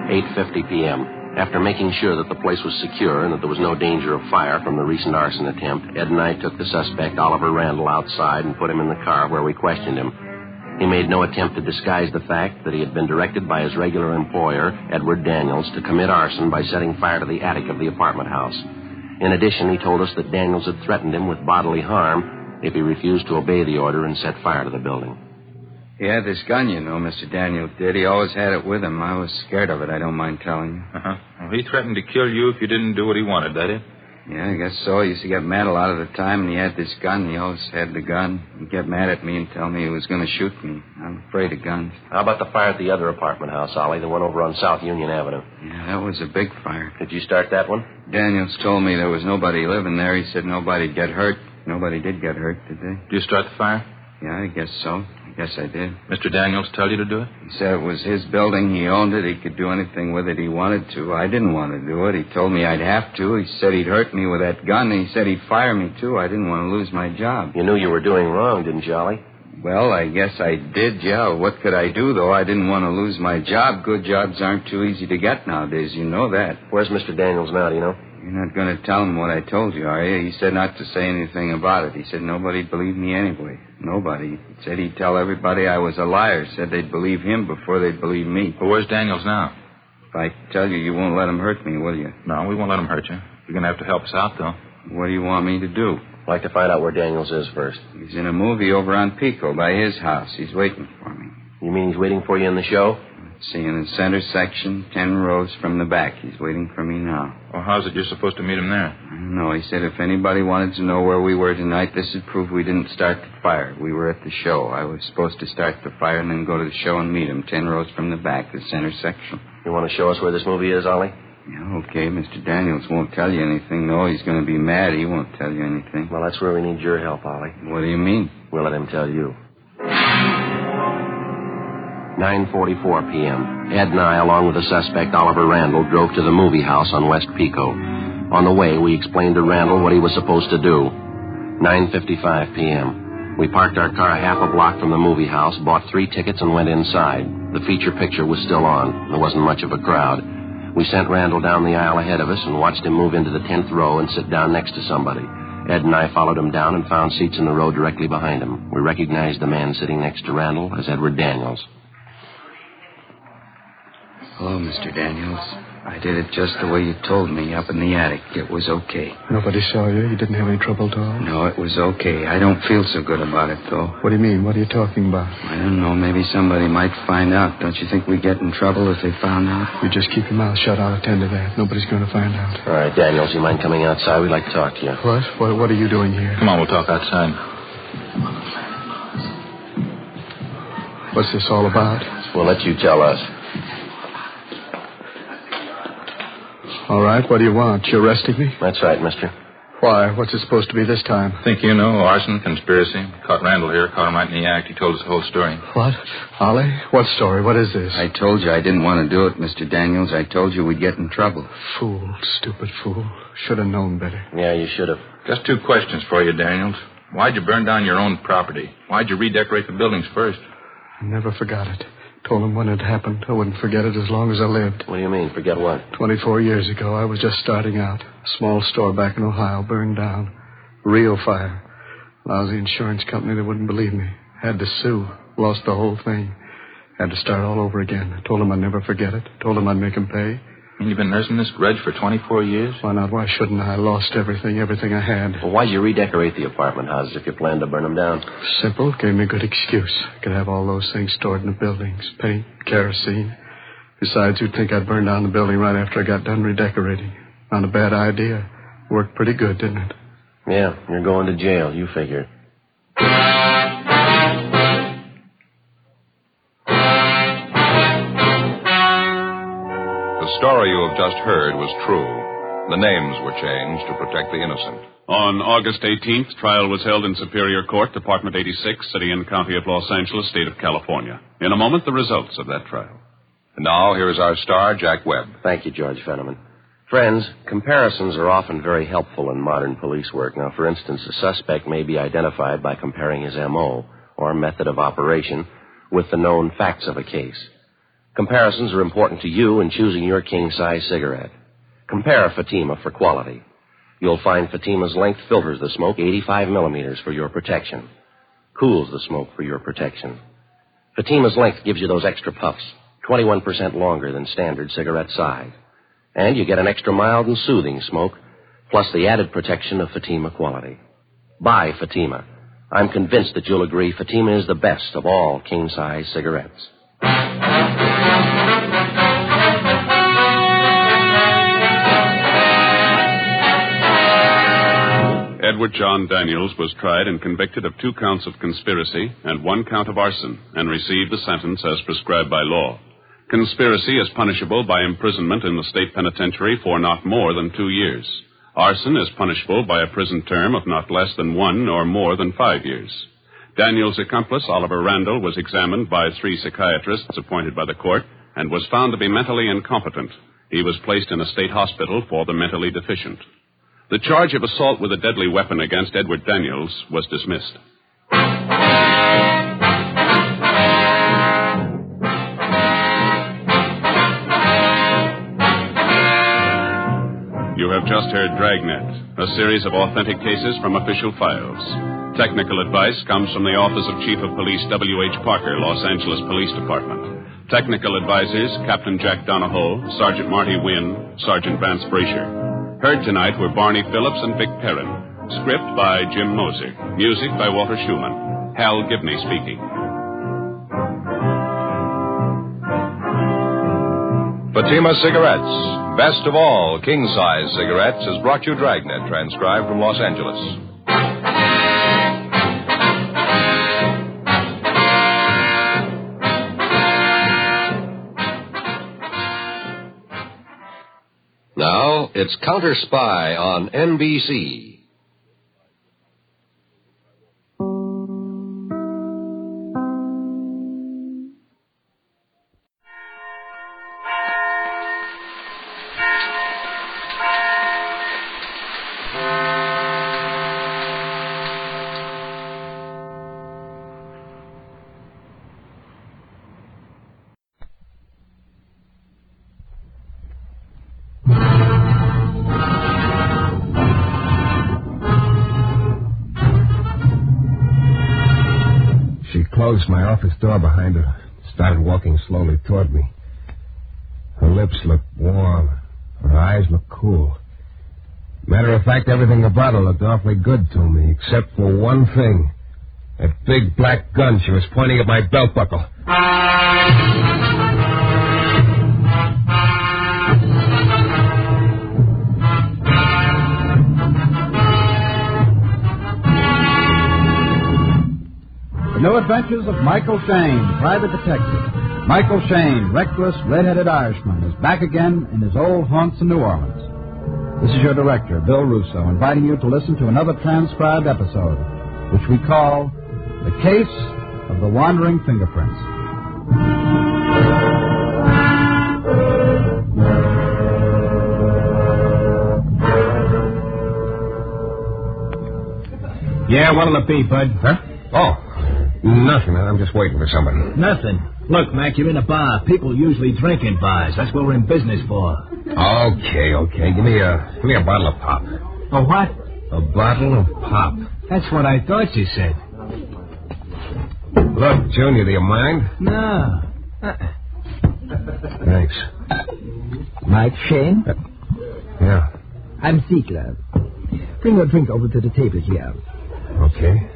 8:50 p.m. After making sure that the place was secure and that there was no danger of fire from the recent arson attempt, Ed and I took the suspect, Oliver Randall, outside and put him in the car where we questioned him. He made no attempt to disguise the fact that he had been directed by his regular employer, Edward Daniels, to commit arson by setting fire to the attic of the apartment house. In addition, he told us that Daniels had threatened him with bodily harm if he refused to obey the order and set fire to the building. He had this gun, you know, Mr. Daniels did. He always had it with him. I was scared of it, I don't mind telling you. Uh-huh. Well, he threatened to kill you if you didn't do what he wanted, that it? Yeah, I guess so. He used to get mad a lot of the time, and he had this gun. He always had the gun. He'd get mad at me and tell me he was going to shoot me. I'm afraid of guns. How about the fire at the other apartment house, Ollie, the one over on South Union Avenue? Yeah, that was a big fire. Did you start that one? Daniels told me there was nobody living there. He said nobody'd get hurt. Nobody did get hurt, did they? Did you start the fire? Yeah, I guess so. I guess I did. Mr. Daniels tell you to do it? He said it was his building. He owned it. He could do anything with it he wanted to. I didn't want to do it. He told me I'd have to. He said he'd hurt me with that gun, and he said he'd fire me, too. I didn't want to lose my job. You knew you were doing wrong, didn't you, Ollie? Well, I guess I did, yeah. What could I do, though? I didn't want to lose my job. Good jobs aren't too easy to get nowadays. You know that. Where's Mr. Daniels now, do you know? You're not going to tell him what I told you, are you? He said not to say anything about it. He said nobody'd believe me anyway. Nobody. He said he'd tell everybody I was a liar. Said they'd believe him before they'd believe me. Well, where's Daniels now? If I tell you, you won't let him hurt me, will you? No, we won't let him hurt you. You're going to have to help us out, though. What do you want me to do? I'd like to find out where Daniels is first. He's in a movie over on Pico by his house. He's waiting for me. You mean he's waiting for you in the show? See, in the center section, 10 rows from the back. He's waiting for me now. Well, how's it you're supposed to meet him there? I don't know. He said if anybody wanted to know where we were tonight, this would prove we didn't start the fire. We were at the show. I was supposed to start the fire and then go to the show and meet him, 10 rows from the back, the center section. You want to show us where this movie is, Ollie? Yeah, okay. Mr. Daniels won't tell you anything. No, he's going to be mad. He won't tell you anything. Well, that's where we need your help, Ollie. What do you mean? We'll let him tell you. 9:44 p.m. Ed and I, along with the suspect, Oliver Randall, drove to the movie house on West Pico. On the way, we explained to Randall what he was supposed to do. 9:55 p.m. We parked our car half a block from the movie house, bought 3 tickets, and went inside. The feature picture was still on. There wasn't much of a crowd. We sent Randall down the aisle ahead of us and watched him move into the 10th row and sit down next to somebody. Ed and I followed him down and found seats in the row directly behind him. We recognized the man sitting next to Randall as Edward Daniels. Hello, Mr. Daniels. I did it just the way you told me, up in the attic. It was okay. Nobody saw you? You didn't have any trouble at all? No, it was okay. I don't feel so good about it, though. What do you mean? What are you talking about? I don't know. Maybe somebody might find out. Don't you think we'd get in trouble if they found out? You just keep your mouth shut. I'll attend to that. Nobody's going to find out. All right, Daniels, you mind coming outside? We'd like to talk to you. What are you doing here? Come on, we'll talk outside. What's this all about? We'll let you tell us. All right, what do you want? You arresting me? That's right, mister. Why? What's it supposed to be this time? Think you know, arson, conspiracy. Caught Randall here, caught him right in the act. He told us the whole story. What? Ollie? What story? What is this? I told you I didn't want to do it, Mr. Daniels. I told you we'd get in trouble. Fool, stupid fool. Should have known better. Yeah, you should have. Just 2 questions for you, Daniels. Why'd you burn down your own property? Why'd you redecorate the buildings first? I never forgot it. Told him when it happened. I wouldn't forget it as long as I lived. What do you mean, forget what? 24 years ago, I was just starting out. A small store back in Ohio burned down. Real fire. Lousy insurance company that wouldn't believe me. Had to sue. Lost the whole thing. Had to start all over again. I told him I'd never forget it. Told him I'd make him pay. And you've been nursing this grudge for 24 years? Why not? Why shouldn't I? I lost everything I had. Well, why'd you redecorate the apartment houses if you planned to burn them down? Simple. Gave me a good excuse. I could have all those things stored in the buildings. Paint, kerosene. Besides, you'd think I'd burn down the building right after I got done redecorating. Not a bad idea. Worked pretty good, didn't it? Yeah, you're going to jail. You figure. The story you have just heard was true. The names were changed to protect the innocent. On August 18th, trial was held in Superior Court, Department 86, City and County of Los Angeles, State of California. In a moment, the results of that trial. And now, here is our star, Jack Webb. Thank you, George Fenneman. Friends, comparisons are often very helpful in modern police work. Now, for instance, a suspect may be identified by comparing his M.O., or method of operation, with the known facts of a case. Comparisons are important to you in choosing your king-size cigarette. Compare Fatima for quality. You'll find Fatima's length filters the smoke 85 millimeters for your protection. Cools the smoke for your protection. Fatima's length gives you those extra puffs, 21% longer than standard cigarette size. And you get an extra mild and soothing smoke, plus the added protection of Fatima quality. Buy Fatima. I'm convinced that you'll agree Fatima is the best of all king-size cigarettes. Edward John Daniels was tried and convicted of 2 counts of conspiracy and 1 count of arson and received the sentence as prescribed by law. Conspiracy is punishable by imprisonment in the state penitentiary for not more than 2 years. Arson is punishable by a prison term of not less than 1 or more than 5 years. Daniels' accomplice, Oliver Randall, was examined by 3 psychiatrists appointed by the court and was found to be mentally incompetent. He was placed in a state hospital for the mentally deficient. The charge of assault with a deadly weapon against Edward Daniels was dismissed. You have just heard Dragnet, a series of authentic cases from official files. Technical advice comes from the Office of Chief of Police W.H. Parker, Los Angeles Police Department. Technical advisors, Captain Jack Donahoe, Sergeant Marty Wynn, Sergeant Vance Brasher. Heard tonight were Barney Phillips and Vic Perrin. Script by Jim Moser. Music by Walter Schumann. Hal Gibney speaking. Fatima Cigarettes, best of all king-size cigarettes, has brought you Dragnet, transcribed from Los Angeles. Now, it's Counter Spy on NBC. Closed my office door behind her, started walking slowly toward me. Her lips looked warm. Her eyes looked cool. Matter of fact, everything about her looked awfully good to me, except for one thing. That big black gun she was pointing at my belt buckle. New Adventures of Michael Shayne, Private Detective. Michael Shayne, reckless, red-headed Irishman, is back again in his old haunts in New Orleans. This is your director, Bill Russo, inviting you to listen to another transcribed episode, which we call The Case of the Wandering Fingerprints. Yeah, what'll it be, Bud? Huh? Oh. Nothing. I'm just waiting for somebody. Nothing. Look, Mac, you're in a bar. People usually drink in bars. That's what we're in business for. Okay. Give me a bottle of pop. A what? A bottle of pop. That's what I thought you said. Look, Junior, do you mind? No. Thanks. Mike Shayne? Yeah. I'm Siegel. Bring your drink over to the table here. Okay.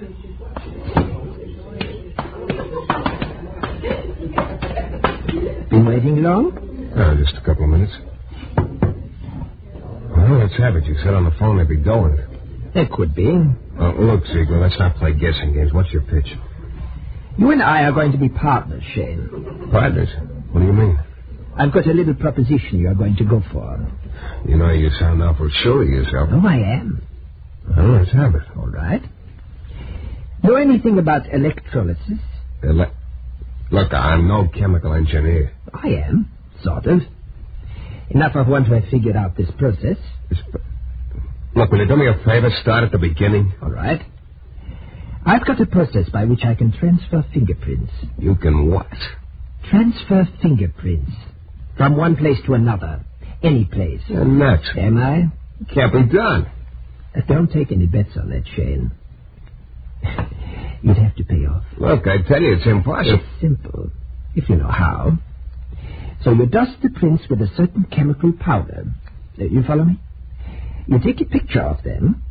Been waiting long? Just a couple of minutes. Well, let's have it. You said on the phone they'd be going. That could be. Look, Siegel, let's not play guessing games. What's your pitch? You and I are going to be partners, Shayne. Partners? What do you mean? I've got a little proposition you are going to go for. You know, you sound awful sure of yourself. Oh, I am. Well, let's have it. All right. Know anything about electrolysis? Look, I'm no chemical engineer. I am, sort of. Enough of one to have figured out this process. Look, will you do me a favor? Start at the beginning. All right. I've got a process by which I can transfer fingerprints. You can what? Transfer fingerprints. From one place to another. Any place. You're nuts. Am I? Can't be done. Don't take any bets on that, Shayne. You'd have to pay off. Look, I tell you, it's impossible. It's simple, if you know how. So you dust the prints with a certain chemical powder. You follow me? You take a picture of them,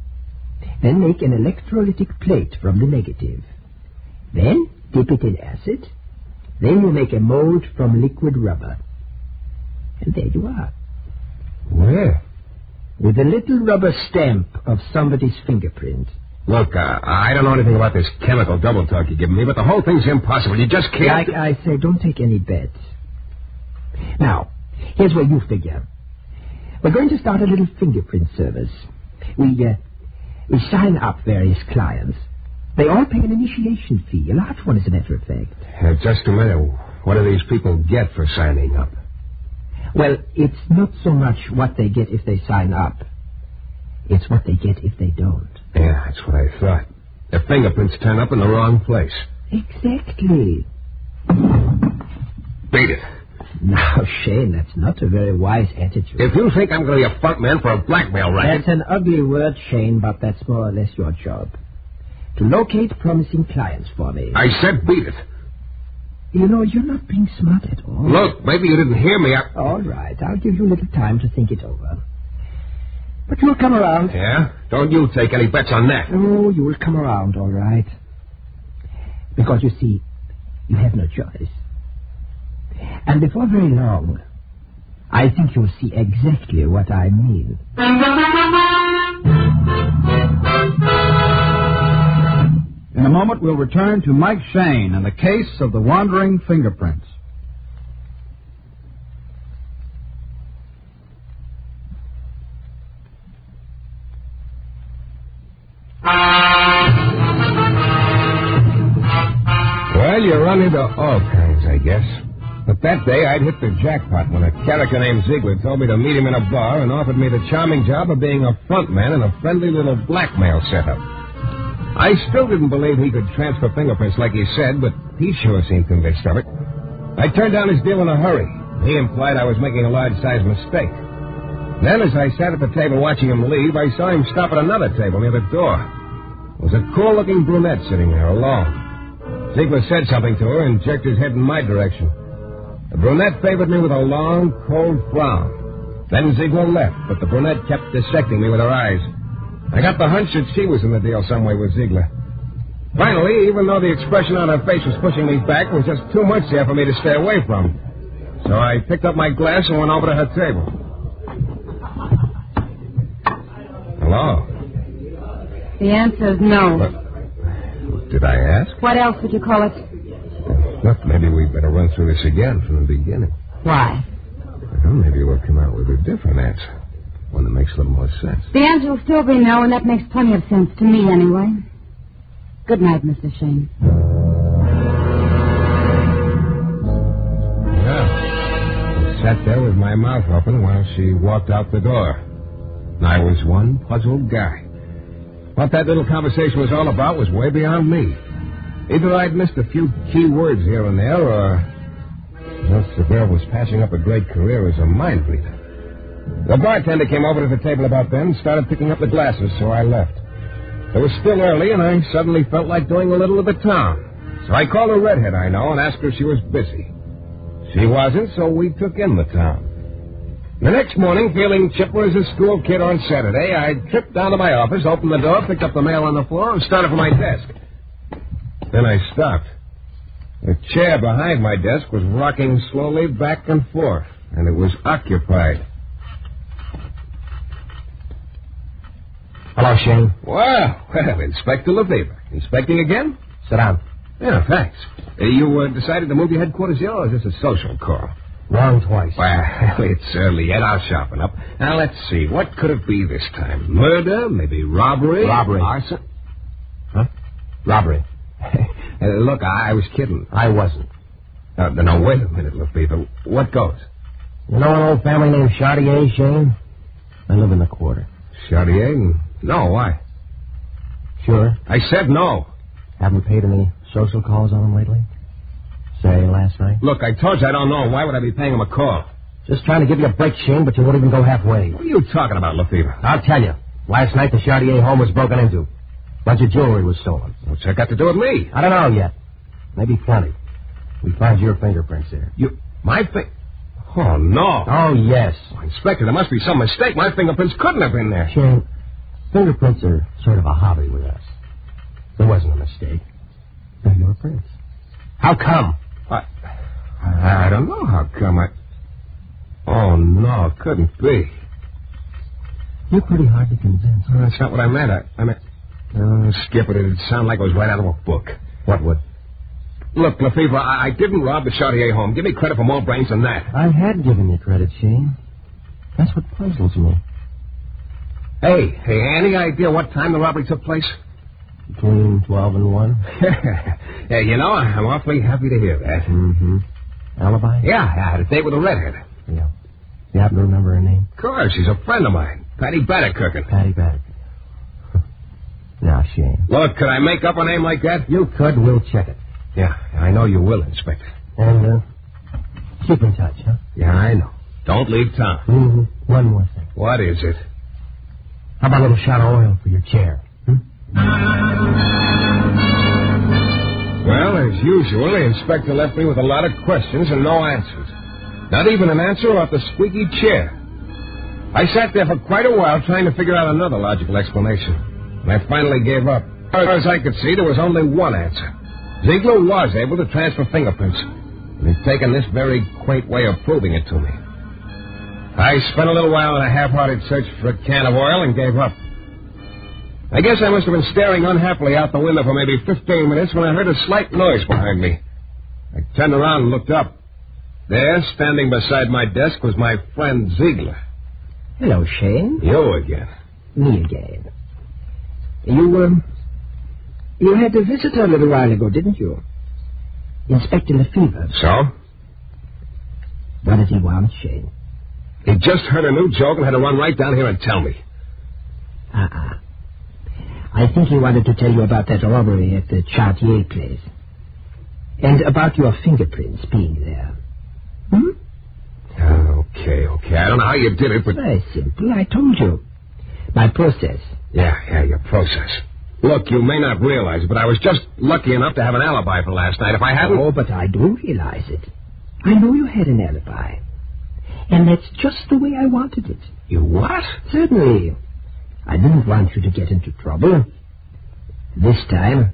then make an electrolytic plate from the negative. Then dip it in acid. Then you make a mold from liquid rubber. And there you are. Where? With a little rubber stamp of somebody's fingerprint. Look, I don't know anything about this chemical double talk you're giving me, but the whole thing's impossible. You just can't... Like I say, don't take any bets. Now, here's where you figure. We're going to start a little fingerprint service. We sign up various clients. They all pay an initiation fee, a large one, as a matter of fact. Just a minute. What do these people get for signing up? Well, it's not so much what they get if they sign up. It's what they get if they don't. Yeah, that's what I thought. Their fingerprints turn up in the wrong place. Exactly. Beat it. Now, Shayne, that's not a very wise attitude. If you think I'm going to be a front man for a blackmail racket... That's an ugly word, Shayne, but that's more or less your job. To locate promising clients for me. I said beat it. You know, you're not being smart at all. Look, maybe you didn't hear me. All right, I'll give you a little time to think it over. But you'll come around. Yeah? Don't you take any bets on that. Oh, you will come around, all right. Because, you see, you have no choice. And before very long, I think you'll see exactly what I mean. In a moment, we'll return to Mike Shayne and the case of the wandering fingerprints. Well, you run into all kinds, I guess. But that day, I'd hit the jackpot when a character named Ziegler told me to meet him in a bar and offered me the charming job of being a front man in a friendly little blackmail setup. I still didn't believe he could transfer fingerprints like he said, but he sure seemed convinced of it. I turned down his deal in a hurry. He implied I was making a large-sized mistake. Then, as I sat at the table watching him leave, I saw him stop at another table near the door. There was a cool-looking brunette sitting there alone. Ziegler said something to her and jerked his head in my direction. The brunette favored me with a long, cold frown. Then Ziegler left, but the brunette kept dissecting me with her eyes. I got the hunch that she was in the deal some way with Ziegler. Finally, even though the expression on her face was pushing me back, there was just too much there for me to stay away from. So I picked up my glass and went over to her table. Hello? The answer is no. What did I ask? What else would you call it? Look, maybe we'd better run through this again from the beginning. Why? Well, maybe we'll come out with a different answer. One that makes a little more sense. The answer will still be no, and that makes plenty of sense to me anyway. Good night, Mr. Shayne. Yeah. I sat there with my mouth open while she walked out the door. I was one puzzled guy. What that little conversation was all about was way beyond me. Either I'd missed a few key words here and there, or else the girl was passing up a great career as a mind reader. The bartender came over to the table about then and started picking up the glasses, so I left. It was still early, and I suddenly felt like doing a little of the town. So I called a redhead I know and asked her if she was busy. She wasn't, so we took in the town. The next morning, feeling chipper as a school kid on Saturday, I tripped down to my office, opened the door, picked up the mail on the floor, and started for my desk. Then I stopped. The chair behind my desk was rocking slowly back and forth, and it was occupied. Hello, Shayne. Well, Inspector Lefevre. Inspecting again? Sit down. Yeah, thanks. You decided to move your headquarters here, or is this a social call? Wrong twice. Well, it's early yet. I'll sharpen up. Now, let's see. What could it be this time? Murder? Maybe robbery? Robbery. Arson? Huh? Robbery. Look, I was kidding. I wasn't. No, wait a minute, Lefevre. What goes? You know an old family named Chartier, Shayne? I live in the quarter. Chartier? No, why? Sure. I said no. Haven't paid any social calls on them lately? Say, last night? Look, I told you I don't know. Why would I be paying him a call? Just trying to give you a break, Shayne, but you won't even go halfway. What are you talking about, Lefevre? I'll tell you. Last night, the Chartier home was broken into. Bunch of jewelry was stolen. What's that got to do with me? I don't know yet. Maybe plenty. We found your fingerprints there. My Oh, no. Oh, yes. Oh, Inspector, there must be some mistake. My fingerprints couldn't have been there. Shayne, fingerprints are sort of a hobby with us. There wasn't a mistake. They're your prints. How come? I don't know how come. Oh, no, it couldn't be. You're pretty hard to convince. That's not what I meant. I meant... Skip it. It'd sound like it was right out of a book. What would? Look, Lefevre, I didn't rob the Chartier home. Give me credit for more brains than that. I had given you credit, Shayne. That's what puzzles me. Hey, any idea what time the robbery took place? Between 12 and 1. Yeah, you know, I'm awfully happy to hear that. Mm-hmm. Alibi? Yeah, I had a date with a redhead. Yeah. You happen to remember her name? Of course, she's a friend of mine. Patty Bannekerkin. Patty Bannekerkin. Now, Shayne. Look, could I make up a name like that? You could. We'll check it. Yeah, I know you will, Inspector. And, keep in touch, huh? Yeah, I know. Don't leave town. Mm-hmm. One more thing. What is it? How about a little shot of oil for your chair? Well, as usual, the inspector left me with a lot of questions and no answers. Not even an answer about the squeaky chair. I sat there for quite a while trying to figure out another logical explanation. And I finally gave up. As far as I could see, there was only one answer. Ziegler was able to transfer fingerprints. And he'd taken this very quaint way of proving it to me. I spent a little while in a half-hearted search for a can of oil and gave up. I guess I must have been staring unhappily out the window for maybe 15 minutes when I heard a slight noise behind me. I turned around and looked up. There, standing beside my desk, was my friend Ziegler. Hello, Shayne. You again. Me again. You had a visitor a little while ago, didn't you? Inspector Lefevre. So? What did he want, Shayne? He just heard a new joke and had to run right down here and tell me. I think he wanted to tell you about that robbery at the Chartier place. And about your fingerprints being there. Okay. I don't know how you did it, but... Very simple. I told you. My process. Yeah, your process. Look, you may not realize it, but I was just lucky enough to have an alibi for last night. If I hadn't... Oh, but I do realize it. I know you had an alibi. And that's just the way I wanted it. You what? Certainly. I didn't want you to get into trouble. This time...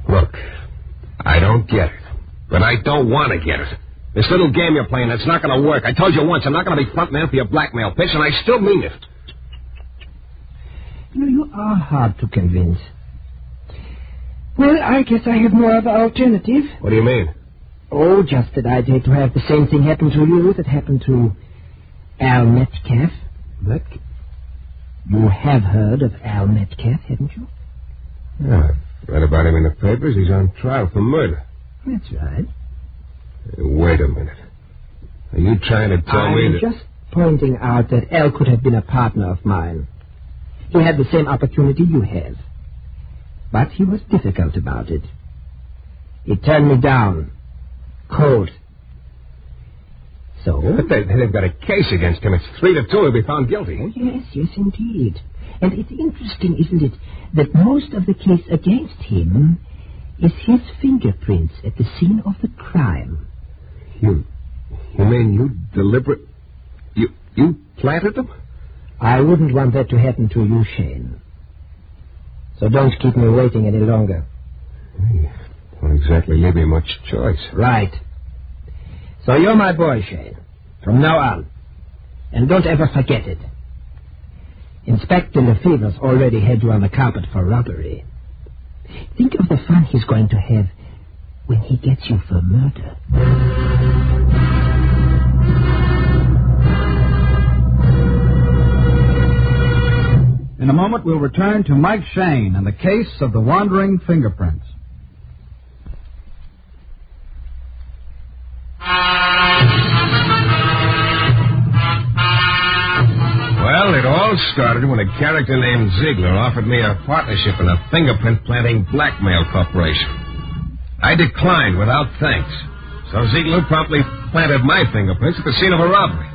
Look, I don't get it. But I don't want to get it. This little game you're playing, it's not going to work. I told you once, I'm not going to be front man for your blackmail pitch, and I still mean it. You are hard to convince. Well, I guess I have no other alternative. What do you mean? Oh, just that I'd hate to have the same thing happen to you that happened to Al Metcalf. Metcalf? You have heard of Al Metcalf, haven't you? Yeah, I read about him in the papers. He's on trial for murder. That's right. Wait a minute. Are you trying to tell me that... I'm just pointing out that Al could have been a partner of mine. He had the same opportunity you have. But he was difficult about it. He turned me down. Cold. So? But they've got a case against him. It's 3-2. He'll be found guilty. Oh, yes, indeed. And it's interesting, isn't it, that most of the case against him is his fingerprints at the scene of the crime. You mean you deliberate... You planted them? I wouldn't want that to happen to you, Shayne. So don't keep me waiting any longer. Won't exactly leave me much choice. Right. So you're my boy, Shayne. From now on. And don't ever forget it. Inspector Lefebvre's already had you on the carpet for robbery. Think of the fun he's going to have when he gets you for murder. In a moment, we'll return to Mike Shayne and the case of the wandering fingerprints. Well, it all started when a character named Ziegler offered me a partnership in a fingerprint-planting blackmail corporation. I declined without thanks. So Ziegler promptly planted my fingerprints at the scene of a robbery,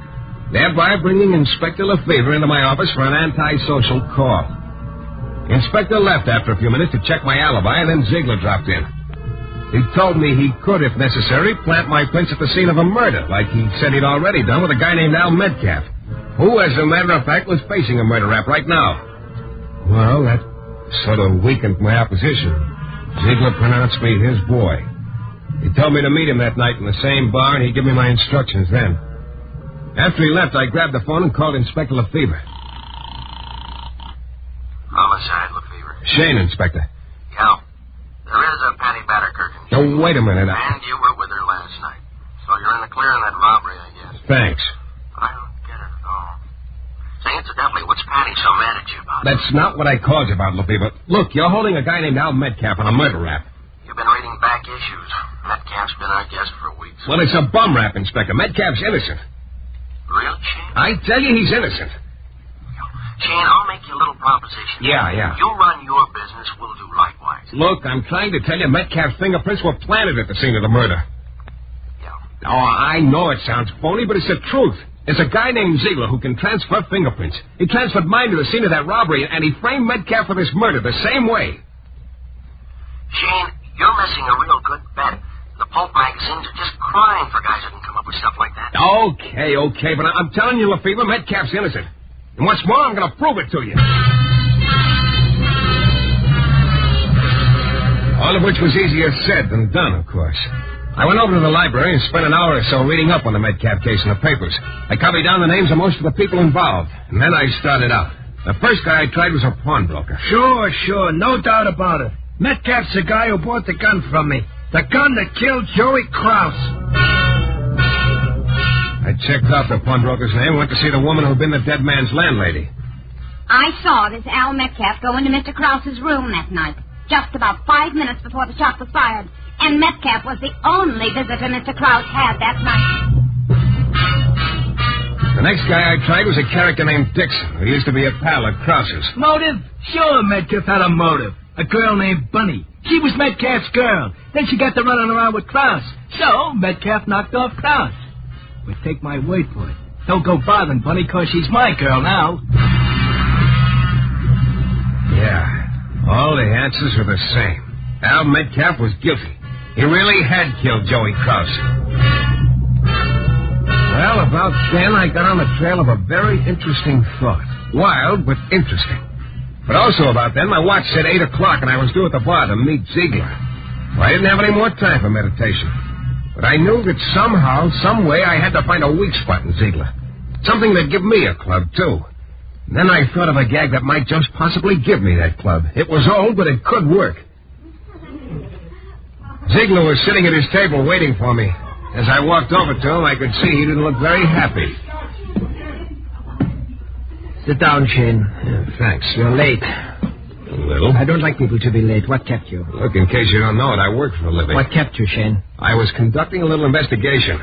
thereby bringing Inspector Lefebvre into my office for an antisocial call. The inspector left after a few minutes to check my alibi, and then Ziegler dropped in. He told me he could, if necessary, plant my prints at the scene of a murder, like he said he'd already done with a guy named Al Metcalf, who, as a matter of fact, was facing a murder rap right now. Well, that sort of weakened my opposition. Ziegler pronounced me his boy. He told me to meet him that night in the same bar, and he'd give me my instructions then. After he left, I grabbed the phone and called Inspector Lefebvre. Homicide, Lefebvre. Shayne, Inspector. Yeah. There is a Patty Batterkirk. Oh, wait a minute. And you were with her last night. So you're in the clear on that robbery, I guess. Thanks. I don't get it at all. Say, incidentally, what's Patty so mad at you about? That's not what I called you about, Lefebvre. Look, you're holding a guy named Al Metcalf on a murder rap. You've been reading back issues. Metcalf's been our guest for weeks. Well, it's a bum rap, Inspector. Metcalf's innocent. Real, Shayne? I tell you, he's innocent. Shayne, I'll make you a little proposition. Yeah. You run your business, we'll do likewise. Look, I'm trying to tell you Metcalf's fingerprints were planted at the scene of the murder. Yeah. Oh, I know it sounds phony, but it's the truth. There's a guy named Ziegler who can transfer fingerprints. He transferred mine to the scene of that robbery, and he framed Metcalf for this murder the same way. Shayne, you're missing a real good bet. The pulp magazines are just crying for guys who can come up with stuff like that. Okay, but I'm telling you, Lefebvre, Metcalf's innocent. And what's more, I'm going to prove it to you. All of which was easier said than done, of course. I went over to the library and spent an hour or so reading up on the Metcalf case in the papers. I copied down the names of most of the people involved, and then I started out. The first guy I tried was a pawnbroker. Sure, no doubt about it. Metcalf's the guy who bought the gun from me. The gun that killed Joey Krause. I checked out the pawnbroker's name and went to see the woman who'd been the dead man's landlady. I saw this Al Metcalf go into Mr. Krause's room that night, just about 5 minutes before the shot was fired. And Metcalf was the only visitor Mr. Krause had that night. The next guy I tried was a character named Dixon, who used to be a pal of Krause's. Motive? Sure, Metcalf had a motive. A girl named Bunny. She was Metcalf's girl. Then she got to running around with Krause. So Metcalf knocked off Krause. But take my word for it. Don't go bothering Bunny, because she's my girl now. Yeah, all the answers were the same. Al Metcalf was guilty. He really had killed Joey Krause. Well, about then, I got on the trail of a very interesting thought. Wild, but interesting. But also about then, my watch said 8 o'clock, and I was due at the bar to meet Ziegler. Well, I didn't have any more time for meditation. But I knew that somehow, some way, I had to find a weak spot in Ziegler. Something that'd give me a club, too. And then I thought of a gag that might just possibly give me that club. It was old, but it could work. Ziegler was sitting at his table waiting for me. As I walked over to him, I could see he didn't look very happy. Sit down, Shayne. Thanks. You're late. A little. I don't like people to be late. What kept you? Look, in case you don't know it, I work for a living. What kept you, Shayne? I was conducting a little investigation.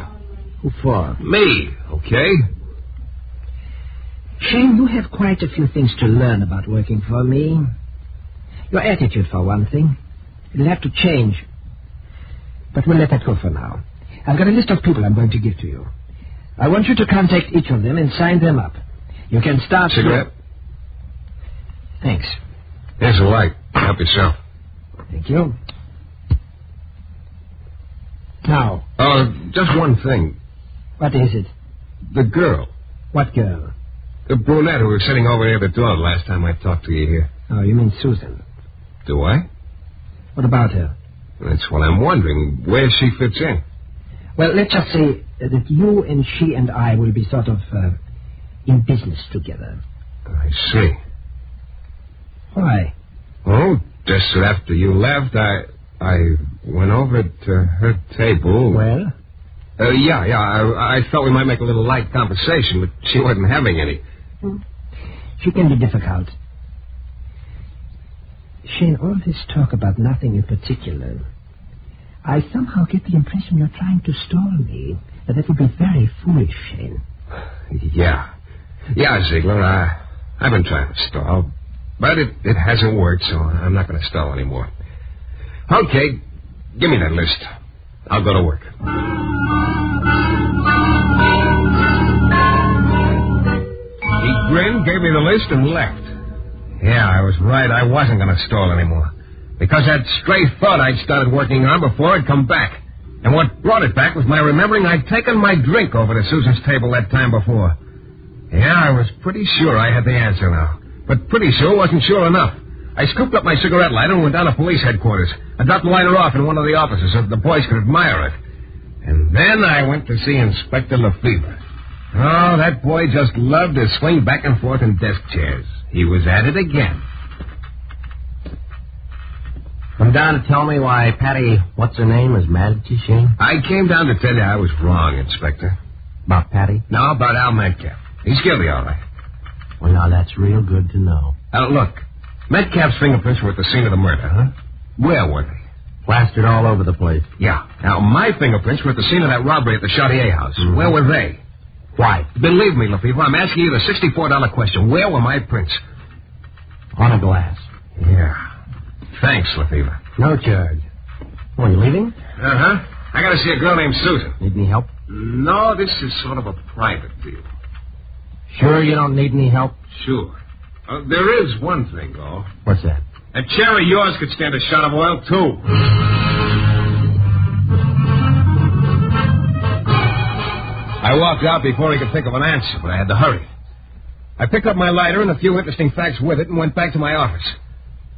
Who for? Me, okay? Shayne, you have quite a few things to learn about working for me. Your attitude, for one thing. It'll have to change. But we'll let that go for now. I've got a list of people I'm going to give to you. I want you to contact each of them and sign them up. You can start... Cigarette? Thanks. Here's a light. Help yourself. Thank you. Now... just one thing. What is it? The girl. What girl? The brunette who was sitting over near the door the last time I talked to you here. Oh, you mean Susan. Do I? What about her? That's what I'm wondering, where she fits in. Well, let's just say that you and she and I will be sort of in business together. I see. Why? Oh, just after you left, I went over to her table. Well? I thought we might make a little light conversation, but she wasn't having any. She can be difficult. Shayne, all this talk about nothing in particular, I somehow get the impression you're trying to stall me. That would be very foolish, Shayne. Yeah, Ziegler, I've been trying to stall, but it hasn't worked, so I'm not going to stall anymore. Okay, give me that list. I'll go to work. He grinned, gave me the list, and left. Yeah, I was right. I wasn't going to stall anymore. Because that stray thought I'd started working on before had come back. And what brought it back was my remembering I'd taken my drink over to Susan's table that time before. Yeah, I was pretty sure I had the answer now. But pretty sure wasn't sure enough. I scooped up my cigarette lighter and went down to police headquarters. I dropped the lighter off in one of the offices so the boys could admire it. And then I went to see Inspector Lefebvre. Oh, that boy just loved to swing back and forth in desk chairs. He was at it again. Come down to tell me why Patty, what's-her-name, is mad at you, Shayne? I came down to tell you I was wrong, Inspector. About Patty? No, about Al Metcalf. He's guilty, all right. Well, now, that's real good to know. Look, Metcalf's fingerprints were at the scene of the murder, huh? Where were they? Plastered all over the place. Yeah. Now, my fingerprints were at the scene of that robbery at the Chartier house. Mm-hmm. Where were they? Why? Believe me, Lefebvre, I'm asking you the $64 question. Where were my prints? On a glass. Yeah. Thanks, Lefebvre. No charge. Oh, you leaving? Uh-huh. I gotta see a girl named Susan. Need any help? No, this is sort of a private deal. Sure you don't need any help? Sure. There is one thing, though. What's that? A chair of yours could stand a shot of oil, too. I walked out before he could think of an answer, but I had to hurry. I picked up my lighter and a few interesting facts with it and went back to my office.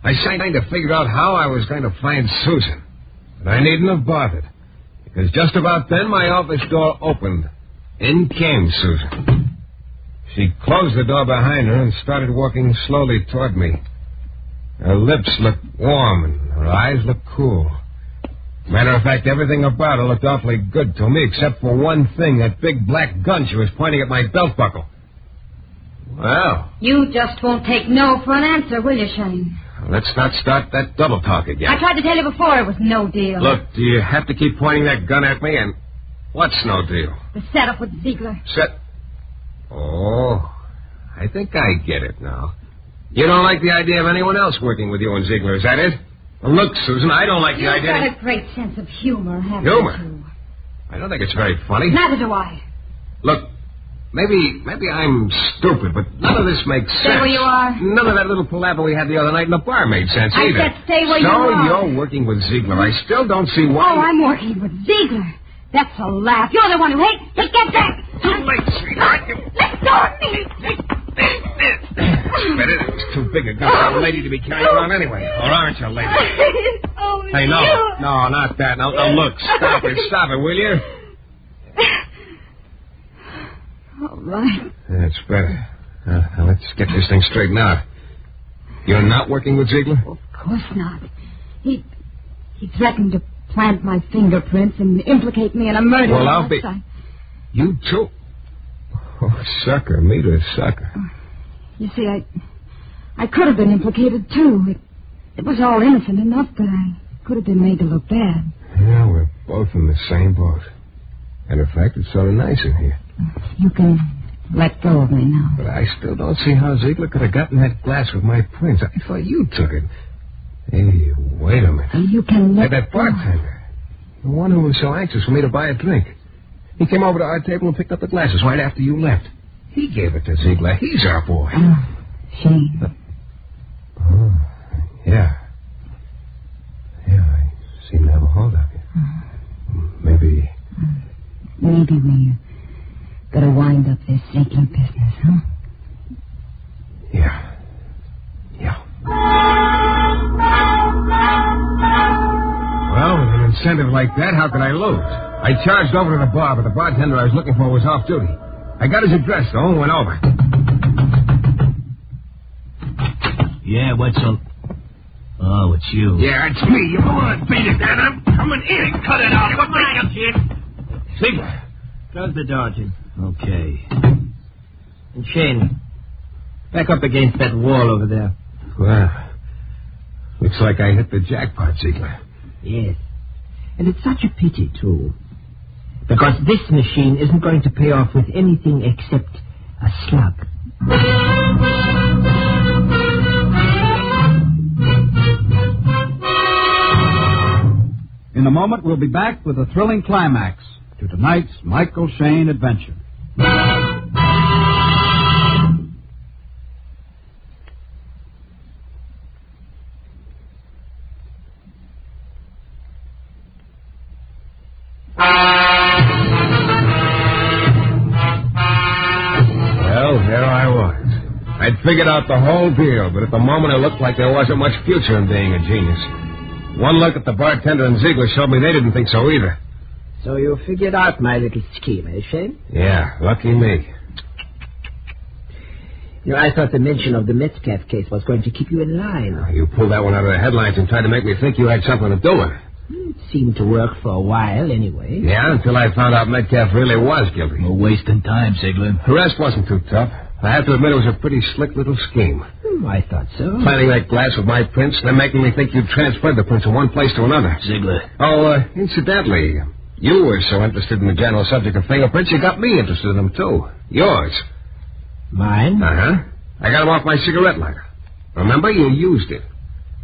I kind of figured out how I was going to find Susan, but I needn't have bothered, because just about then my office door opened. In came Susan. She closed the door behind her and started walking slowly toward me. Her lips looked warm and her eyes looked cool. Matter of fact, everything about her looked awfully good to me, except for one thing, that big black gun she was pointing at my belt buckle. Well. You just won't take no for an answer, will you, Shayne? Let's not start that double talk again. I tried to tell you before it was no deal. Look, do you have to keep pointing that gun at me? And what's no deal? The setup with Ziegler. Oh, I think I get it now. You don't like the idea of anyone else working with you and Ziegler, is that it? Well, look, Susan, I don't like the idea... You've got a great sense of humor, haven't Humor? you? I don't think it's very funny. Neither do I. Look, maybe I'm stupid, but none of this makes sense. Stay where you are. None of that little palaver we had the other night in the bar made sense either. I said stay where you So are. you're working with Ziegler. I still don't see why... Oh, I'm working with Ziegler. That's a laugh. You're the one who hates... Hey, get back! Too late, sweetheart. Let go of me! Better. It was too big a gun for a lady to be carrying around anyway. Or aren't you, lady? Oh, Hey, no, not that. Now, look, stop it, will you? All right. That's better. Now, let's get this thing straightened out. You're not working with Ziegler? Of course not. He threatened to plant my fingerprints and implicate me in a murder. Well, I'll be... You too? Oh, sucker. Meet a sucker. You see, I could have been implicated, too. It was all innocent enough, but I could have been made to look bad. Yeah, we're both in the same boat. And in fact, it's sort of nice in here. You can let go of me now. But I still don't see how Ziegler could have gotten that glass with my prints. I thought you took it. Hey, wait a minute. You can let that bartender. The one who was so anxious for me to buy a drink. He came over to our table and picked up the glasses right after you left. He gave it to Ziegler. He's our boy. Oh, Shayne. Oh, yeah. Yeah, I seem to have a hold of you. Maybe... Maybe we gotta wind up this Ziegler business, huh? Yeah. Well, with an incentive like that, how could I lose? I charged over to the bar, but the bartender I was looking for was off duty. I got his address, though, and went over. Yeah, what's up? Oh, it's you. Yeah, it's me. You don't want to beat it, Dad. I'm coming in. Cut it out. What the kid? Siegel. Close the door, Jim. Okay. And Shayne, back up against that wall over there. Well, looks like I hit the jackpot, Ziegler. Yes. And it's such a pity, too. Because this machine isn't going to pay off with anything except a slug. In a moment, we'll be back with a thrilling climax to tonight's Michael Shayne adventure. Well, there I was. I'd figured out the whole deal, but at the moment it looked like there wasn't much future in being a genius. One look at the bartender and Ziegler showed me they didn't think so either. So you figured out my little scheme, eh, Shayne? Yeah, lucky me. You know, I thought the mention of the Metcalf case was going to keep you in line. You pulled that one out of the headlines and tried to make me think you had something to do with it. It seemed to work for a while, anyway. Yeah, until I found out Metcalf really was guilty. No wasting time, Ziegler. The rest wasn't too tough. I have to admit it was a pretty slick little scheme. I thought so. Planting that glass with my prints, then making me think you'd transferred the prints from one place to another. Ziegler. Oh, incidentally, you were so interested in the general subject of fingerprints, you got me interested in them, too. Yours. Mine? Uh-huh. I got them off my cigarette lighter. Remember, you used it.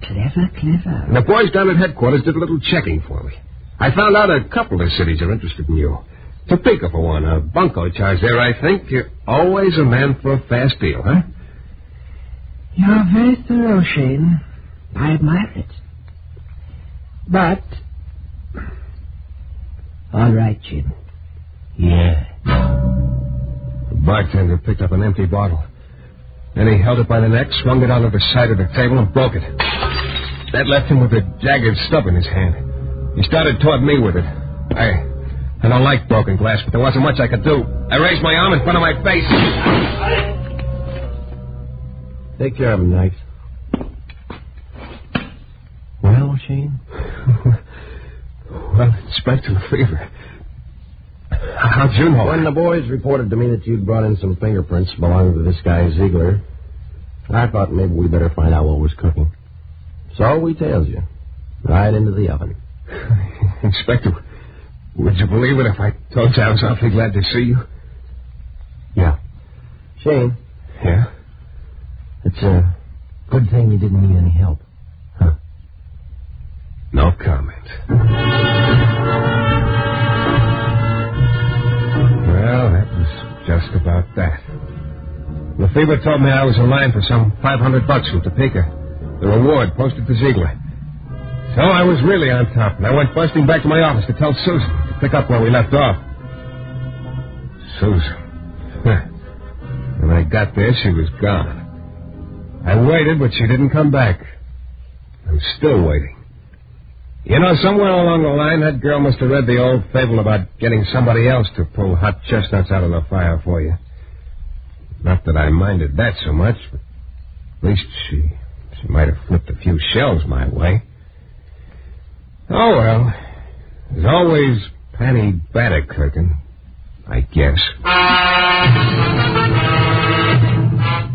Clever, clever. And the boys down at headquarters did a little checking for me. I found out a couple of cities are interested in you. Topeka, for one. A bunco charge there, I think. You're always a man for a fast deal, huh? You're very thorough, Shayne. I admire it. But... all right, Jim. Yeah. The bartender picked up an empty bottle. Then he held it by the neck, swung it onto the side of the table, and broke it. That left him with a jagged stub in his hand. He started toward me with it. I don't like broken glass, but there wasn't much I could do. I raised my arm in front of my face. Take care of him, Nikes. Well, Shayne? Well, Inspector Lefevre. How'd you know? When the boys reported to me that you'd brought in some fingerprints belonging to this guy, Ziegler, I thought maybe we better find out what was cooking. So we tailed you. Right into the oven. Inspector, would you believe it if I told you I was awfully glad to see you? Yeah. Shayne. Yeah? It's a good thing you didn't need any help. Huh? No comment. Well, that was just about that. Lefevre told me I was in line for some $500 from Topeka. The reward posted to Ziegler. So I was really on top, and I went busting back to my office to tell Susan to pick up where we left off. Susan. When I got there, she was gone. I waited, but she didn't come back. I'm still waiting. You know, somewhere along the line, that girl must have read the old fable about getting somebody else to pull hot chestnuts out of the fire for you. Not that I minded that so much, but at least she might have flipped a few shells my way. Oh, well. There's always Penny Batterkirkin, I guess.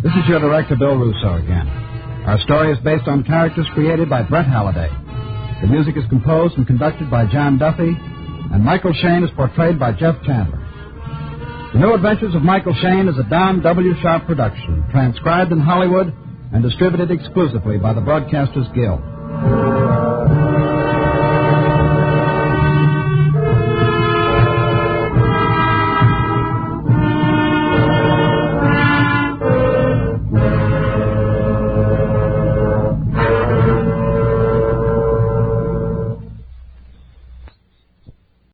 This is your director, Bill Russo, again. Our story is based on characters created by Brett Halliday. The music is composed and conducted by John Duffy, and Michael Shayne is portrayed by Jeff Chandler. The New Adventures of Michael Shayne is a Don W. Sharp production, transcribed in Hollywood and distributed exclusively by the Broadcasters Guild.